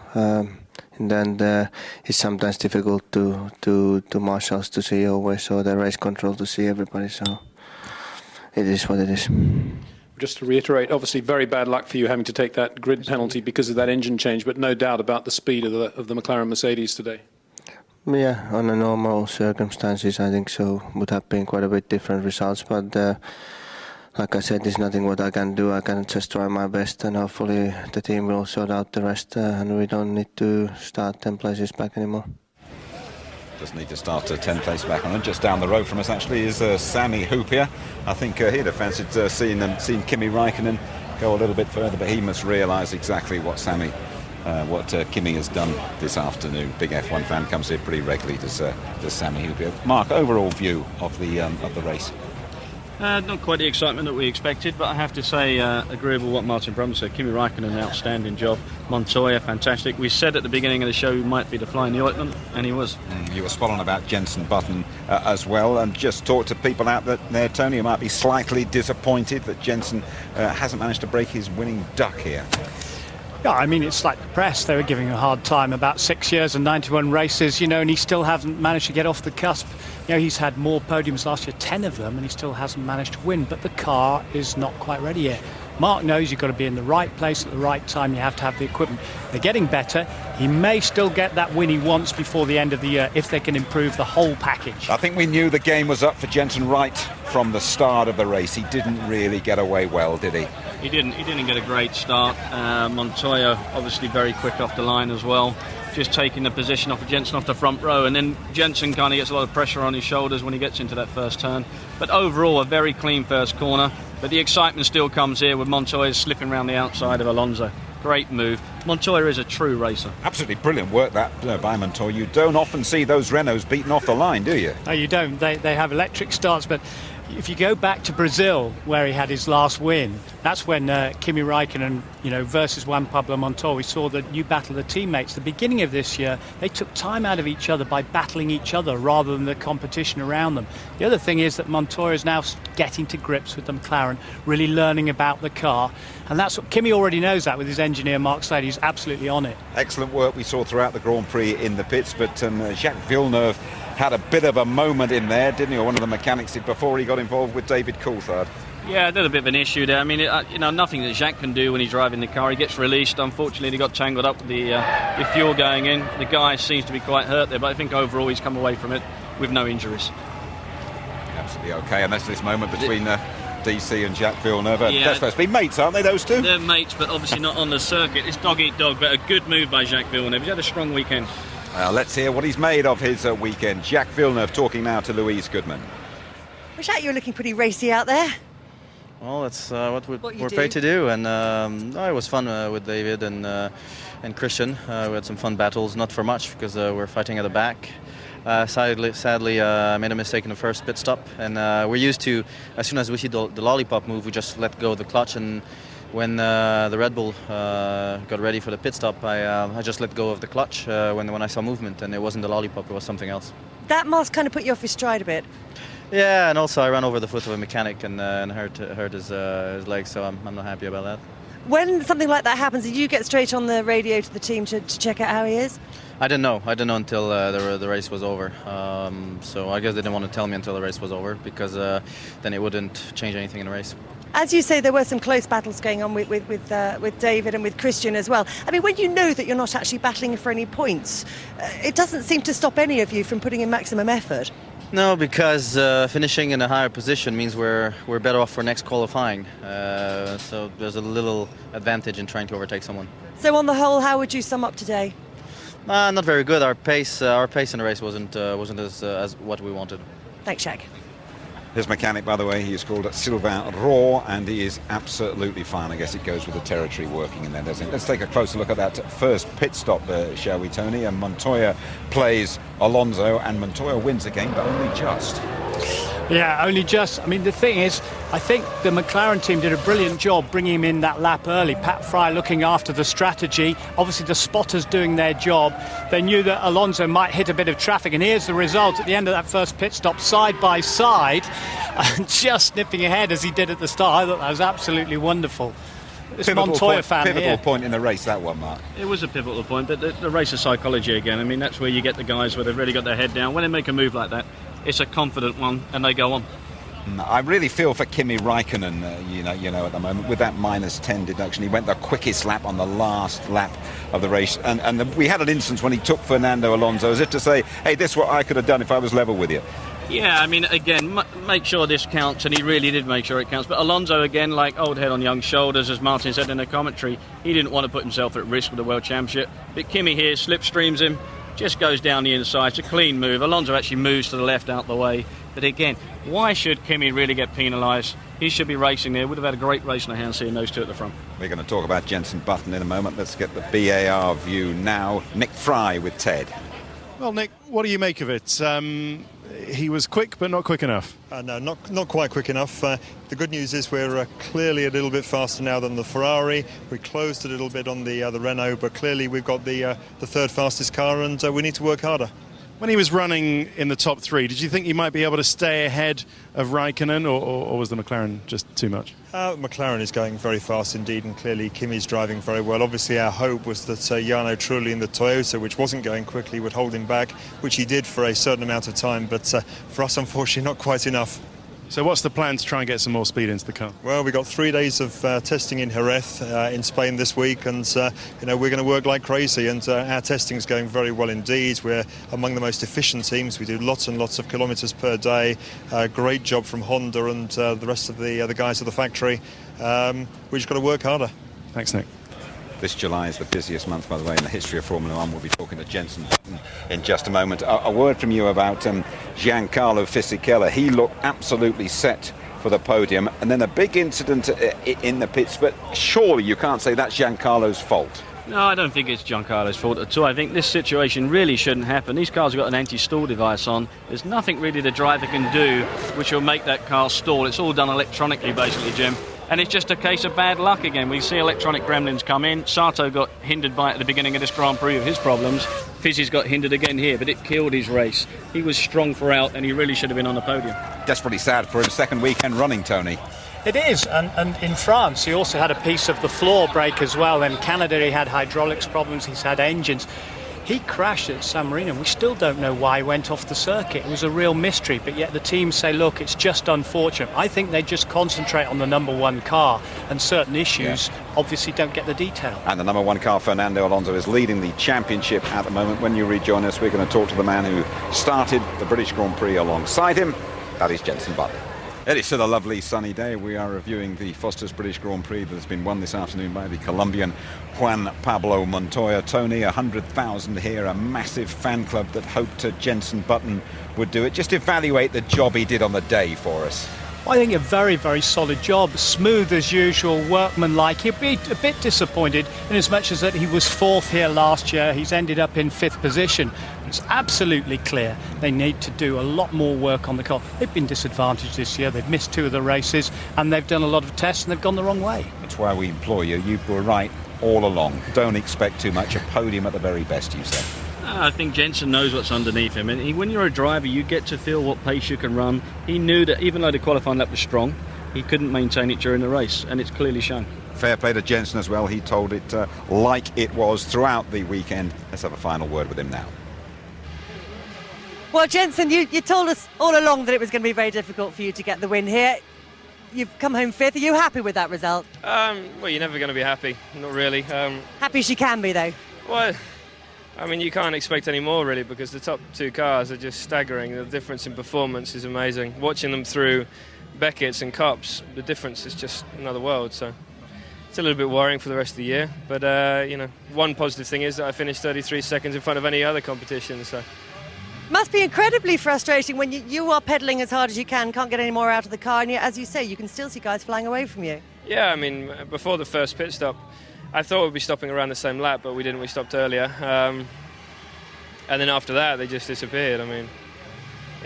And then it's sometimes difficult to marshals to see always, or the race control to see everybody. So it is what it is. Just to reiterate, obviously very bad luck for you having to take that grid penalty because of that engine change, but no doubt about the speed of the McLaren Mercedes today. Yeah, under normal circumstances, I think so would have been quite a bit different results. But like I said, there's nothing what I can do. I can just try my best, and hopefully the team will sort out the rest, and we don't need to start 10 places back anymore. Doesn't need to start 10 places back. And just down the road from us actually is Sami Hupia. I think he'd have fancied seeing Kimi Räikkönen go a little bit further, but he must realise exactly what Kimi has done this afternoon. Big F1 fan, comes here pretty regularly, does Sami Hupia. Mark, overall view of the race? Not quite the excitement that we expected, but I have to say, agreeable with what Martin Brundle said. Kimi Räikkönen, an outstanding job. Montoya, fantastic. We said at the beginning of the show he might be the fly in the ointment, and he was. You were spot on about Jenson Button as well, and just talk to people out there, Tony, who might be slightly disappointed that Jenson hasn't managed to break his winning duck here. Yeah, I mean, it's like the press. They were giving him a hard time about 6 years and 91 races, and he still hasn't managed to get off the cusp. He's had more podiums last year, 10 of them, and he still hasn't managed to win. But the car is not quite ready yet. Mark knows you've got to be in the right place at the right time. You have to have the equipment. They're getting better. He may still get that win he wants before the end of the year if they can improve the whole package. I think we knew the game was up for Jenson right from the start of the race. He didn't really get away well, did he? He didn't get a great start. Montoya obviously very quick off the line as well, just taking the position off of Jenson off the front row, and then Jenson kind of gets a lot of pressure on his shoulders when he gets into that first turn. But overall a very clean first corner, but the excitement still comes here with Montoya slipping around the outside of Alonso. Great move. Montoya is a true racer. Absolutely brilliant work that by Montoya. You don't often see those Renaults beaten off the line, do you? No, you don't. They have electric starts, but if you go back to Brazil, where he had his last win, that's when Kimi Räikkönen, versus Juan Pablo Montoya, we saw the new battle of the teammates. The beginning of this year, they took time out of each other by battling each other rather than the competition around them. The other thing is that Montoya is now getting to grips with the McLaren, really learning about the car, and that's what Kimi already knows that with his engineer Mark Slade. He's absolutely on it. Excellent work we saw throughout the Grand Prix in the pits, but Jacques Villeneuve had a bit of a moment in there, didn't he? Or one of the mechanics did before he got involved with David Coulthard. Yeah, a little bit of an issue there. I mean, nothing that Jacques can do when he's driving the car. He gets released. Unfortunately, he got tangled up with the fuel going in. The guy seems to be quite hurt there, but I think overall he's come away from it with no injuries. Absolutely okay, and that's this moment between DC and Jacques Villeneuve. Yeah. They're supposed to be mates, aren't they, those two? They're mates, but obviously not on the circuit. It's dog eat dog, but a good move by Jacques Villeneuve. He's had a strong weekend. Let's hear what he's made of his weekend. Jacques Villeneuve talking now to Louise Goodman. Well, Jacques, you're looking pretty racy out there. Well, that's what we're paid to do, and it was fun with David and Christian. We had some fun battles, not for much because we're fighting at the back. Sadly, I made a mistake in the first pit stop, and we're used to, as soon as we see the lollipop move, we just let go of the clutch, and when the Red Bull got ready for the pit stop, I just let go of the clutch when I saw movement, and it wasn't the lollipop, it was something else. That must kind of put you off his stride a bit. Yeah, and also I ran over the foot of a mechanic and hurt his leg, so I'm not happy about that. When something like that happens, did you get straight on the radio to the team to check out how he is? I didn't know until the race was over. So I guess they didn't want to tell me until the race was over, because then it wouldn't change anything in the race. As you say, there were some close battles going on with David and with Christian as well. I mean, when you know that you're not actually battling for any points, it doesn't seem to stop any of you from putting in maximum effort. No, because finishing in a higher position means we're better off for next qualifying. So there's a little advantage in trying to overtake someone. So on the whole, how would you sum up today? Not very good. Our pace in the race wasn't as what we wanted. Thanks, Shaq. His mechanic, by the way, he is called Sylvain Raw, and he is absolutely fine. I guess it goes with the territory working in there, doesn't it? Let's take a closer look at that first pit stop, shall we, Tony? And Montoya plays Alonso, and Montoya wins again, but only just. Yeah, only just. I mean, the thing is, I think the McLaren team did a brilliant job bringing him in that lap early. Pat Fry looking after the strategy. Obviously, the spotters doing their job. They knew that Alonso might hit a bit of traffic, and here's the result at the end of that first pit stop, side by side, and just nipping ahead as he did at the start. I thought that was absolutely wonderful. This Montoya fan here. Pivotal point in the race, that one, Mark. It was a pivotal point, but the race of psychology again. I mean, that's where you get the guys where they've really got their head down. When they make a move like that, it's a confident one, and they go on. I really feel for Kimi Raikkonen, you know, at the moment, with that -10 deduction. He went the quickest lap on the last lap of the race. And we had an instance when he took Fernando Alonso, as if to say, hey, this is what I could have done if I was level with you. Yeah, I mean, again, make sure this counts, and he really did make sure it counts. But Alonso, again, like old head on young shoulders, as Martin said in the commentary, he didn't want to put himself at risk with the World Championship. But Kimi here slipstreams him, just goes down the inside. It's a clean move. Alonso actually moves to the left out the way. But again, why should Kimi really get penalised? He should be racing there. Would have had a great race in the hand seeing those two at the front. We're going to talk about Jenson Button in a moment. Let's get the BAR view now. Nick Fry with Ted. Well, Nick, what do you make of it? He was quick, but not quick enough. No, not quite quick enough. The good news is we're clearly a little bit faster now than the Ferrari. We closed a little bit on the Renault, but clearly we've got the third fastest car, and we need to work harder. When he was running in the top three, did you think you might be able to stay ahead of Raikkonen, or was the McLaren just too much? McLaren is going very fast indeed, and clearly Kimi's driving very well. Obviously our hope was that Jarno Trulli in the Toyota, which wasn't going quickly, would hold him back, which he did for a certain amount of time, but for us, unfortunately, not quite enough. So what's the plan to try and get some more speed into the car? Well, we've got 3 days of testing in Jerez in Spain this week, and we're going to work like crazy, and our testing is going very well indeed. We're among the most efficient teams. We do lots and lots of kilometres per day. Great job from Honda and the rest of the guys at the factory. We've just got to work harder. Thanks, Nick. This July is the busiest month, by the way, in the history of Formula One. We'll be talking to Jenson Button in just a moment. A word from you about Giancarlo Fisichella. He looked absolutely set for the podium, and then a big incident in the pits, but surely you can't say that's Giancarlo's fault. No, I don't think it's Giancarlo's fault at all. I think this situation really shouldn't happen. These cars have got an anti-stall device on. There's nothing really the driver can do which will make that car stall. It's all done electronically, basically, Jim. And it's just a case of bad luck again. We see electronic gremlins come in. Sato got hindered by it at the beginning of this Grand Prix of his problems. Fizzy's got hindered again here, but it killed his race. He was strong throughout, and he really should have been on the podium. Desperately sad for his second weekend running, Tony. It is, and in France he also had a piece of the floor break as well. In Canada he had hydraulics problems, he's had engines. He crashed at San Marino. We still don't know why he went off the circuit. It was a real mystery, but yet the team say, look, it's just unfortunate. I think they just concentrate on the number one car, and certain issues obviously don't get the detail. And the number one car, Fernando Alonso, is leading the championship at the moment. When you rejoin us, we're going to talk to the man who started the British Grand Prix alongside him. That is Jenson Button. It is still a lovely sunny day. We are reviewing the Foster's British Grand Prix that has been won this afternoon by the Colombian Juan Pablo Montoya. Tony, 100,000 here, a massive fan club that hoped Jenson Button would do it. Just evaluate the job he did on the day for us. I think a very, very solid job. Smooth as usual, workmanlike. He'll be a bit disappointed in as much as that he was fourth here last year. He's ended up in fifth position. It's absolutely clear they need to do a lot more work on the car. They've been disadvantaged this year. They've missed 2 of the races, and they've done a lot of tests, and they've gone the wrong way. That's why we implore you. You were right all along. Don't expect too much. A podium at the very best, you said. I think Jenson knows what's underneath him, and when you're a driver you get to feel what pace you can run. He knew that even though the qualifying lap was strong, he couldn't maintain it during the race, and it's clearly shown. Fair play to Jenson as well. He told it like it was throughout the weekend. Let's have a final word with him now. Well, Jenson, you told us all along that it was going to be very difficult for you to get the win here. You've come home fifth. Are you happy with that result? Well, you're never going to be happy. Not really. Happy as you can be, though. Well, I mean, you can't expect any more, really, because the top 2 cars are just staggering. The difference in performance is amazing. Watching them through Beckett's and Copse, the difference is just another world. So it's a little bit worrying for the rest of the year. But, one positive thing is that I finished 33 seconds in front of any other competition. So Must be incredibly frustrating when you are pedalling as hard as you can, can't get any more out of the car, and yet, as you say, you can still see guys flying away from you. Yeah, I mean, before the first pit stop, I thought we'd be stopping around the same lap, but we didn't. We stopped earlier. And then after that, they just disappeared. I mean,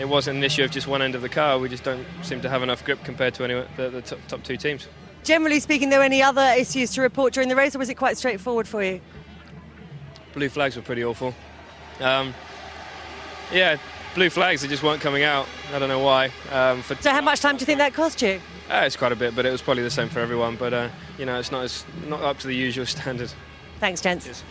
it wasn't an issue of just one end of the car. We just don't seem to have enough grip compared to the top two teams. Generally speaking, there were any other issues to report during the race, or was it quite straightforward for you? Blue flags were pretty awful. Yeah, blue flags, they just weren't coming out. I don't know why. So how much time do you think that cost you? It's quite a bit, but it was probably the same for everyone. But, you know, it's not up to the usual standard. Thanks, gents. Yes.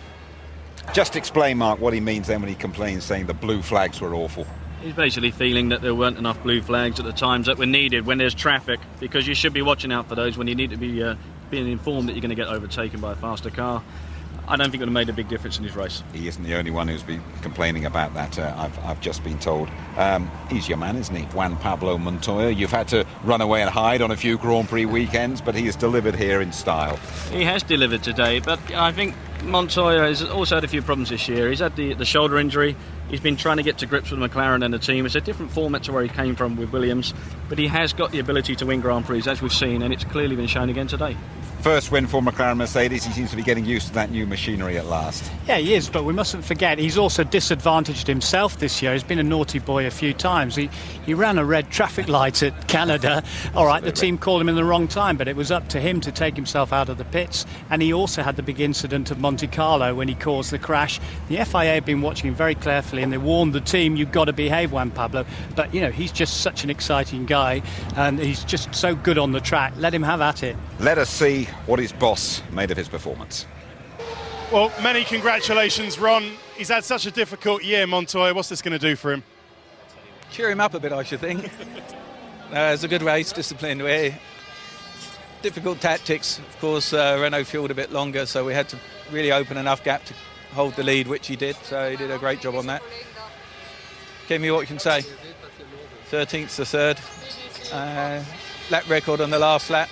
Just explain, Mark, what he means then when he complains, saying the blue flags were awful. He's basically feeling that there weren't enough blue flags at the times that were needed when there's traffic, because you should be watching out for those when you need to be being informed that you're going to get overtaken by a faster car. I don't think it would have made a big difference in his race. He isn't the only one who's been complaining about that, I've just been told. He's your man, isn't he? Juan Pablo Montoya. You've had to run away and hide on a few Grand Prix weekends, but he has delivered here in style. He has delivered today, but I think Montoya has also had a few problems this year. He's had the shoulder injury. He's been trying to get to grips with McLaren and the team. It's a different format to where he came from with Williams, but he has got the ability to win Grand Prix, as we've seen, and it's clearly been shown again today. First win for McLaren Mercedes. He seems to be getting used to that new machinery at last. Yeah, he is, but we mustn't forget he's also disadvantaged himself this year. He's been a naughty boy a few times. He ran a red traffic light at Canada. All right, the team called him in the wrong time, but it was up to him to take himself out of the pits. And he also had the big incident of Monte Carlo when he caused the crash. The FIA have been watching him very carefully, and they warned the team, you've got to behave, Juan Pablo. But, you know, he's just such an exciting guy, and he's just so good on the track. Let him have at it. Let us see what his boss made of his performance. Well, many congratulations, Ron. He's had such a difficult year, Montoya. What's this going to do for him? Cheer him up a bit, I should think. It was a good race, disciplined way. Difficult tactics. Of course, Renault fueled a bit longer, so we had to really open enough gap to hold the lead, which he did. So he did a great job on that. Kimi, what you can say? 13th to 3rd. Lap record on the last lap.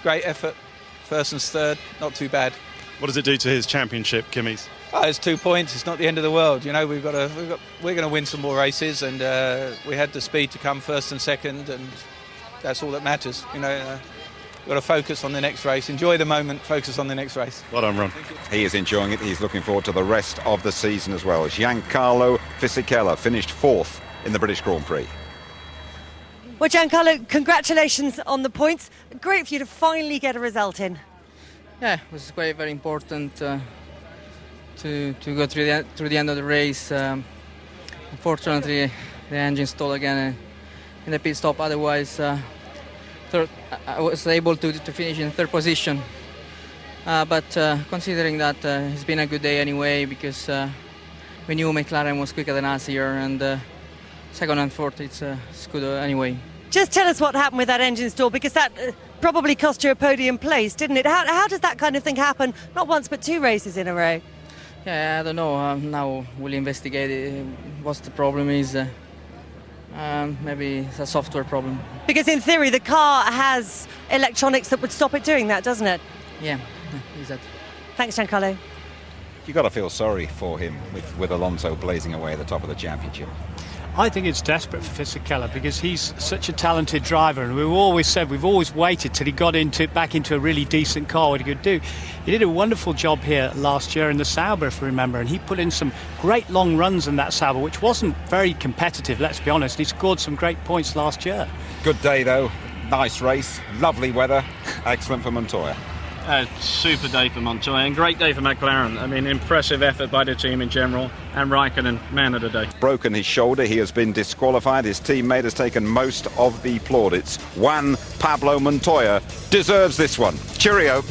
Great effort. First and third, not too bad. What does it do to his championship, Kimi's? Oh, it's 2 points. It's not the end of the world. You know, we're going to win some more races, and we had the speed to come first and second, and that's all that matters. You know, we've got to focus on the next race. Enjoy the moment. Focus on the next race. Well done, Ron. He is enjoying it. He's looking forward to the rest of the season as well. Giancarlo Fisichella finished 4th in the British Grand Prix. Well, Giancarlo, congratulations on the points. Great for you to finally get a result in. Yeah, it was quite very important to go through the end of the race. Unfortunately, the engine stalled again in the pit stop. Otherwise, I was able to finish in 3rd position. But considering that it's been a good day anyway, because we knew McLaren was quicker than us here, and 2nd and 4th, it's good anyway. Just tell us what happened with that engine stall, because that probably cost you a podium place, didn't it? How does that kind of thing happen, not once but 2 races in a row? Yeah, I don't know. Now we'll investigate what the problem is. Maybe it's a software problem. Because in theory, the car has electronics that would stop it doing that, doesn't it? Yeah, exactly. Thanks, Giancarlo. You've got to feel sorry for him with Alonso blazing away at the top of the championship. I think it's desperate for Fisichella because he's such a talented driver, and we've always waited till he got back into a really decent car what he could do. He did a wonderful job here last year in the Sauber, if you remember, and he put in some great long runs in that Sauber, which wasn't very competitive, let's be honest. He scored some great points last year. Good day though, nice race, lovely weather, excellent for Montoya. Super day for Montoya and great day for McLaren. I mean, impressive effort by the team in general, and Raikkonen, man of the day. Broken his shoulder, he has been disqualified. His teammate has taken most of the plaudits. Juan Pablo Montoya deserves this one. Cheerio.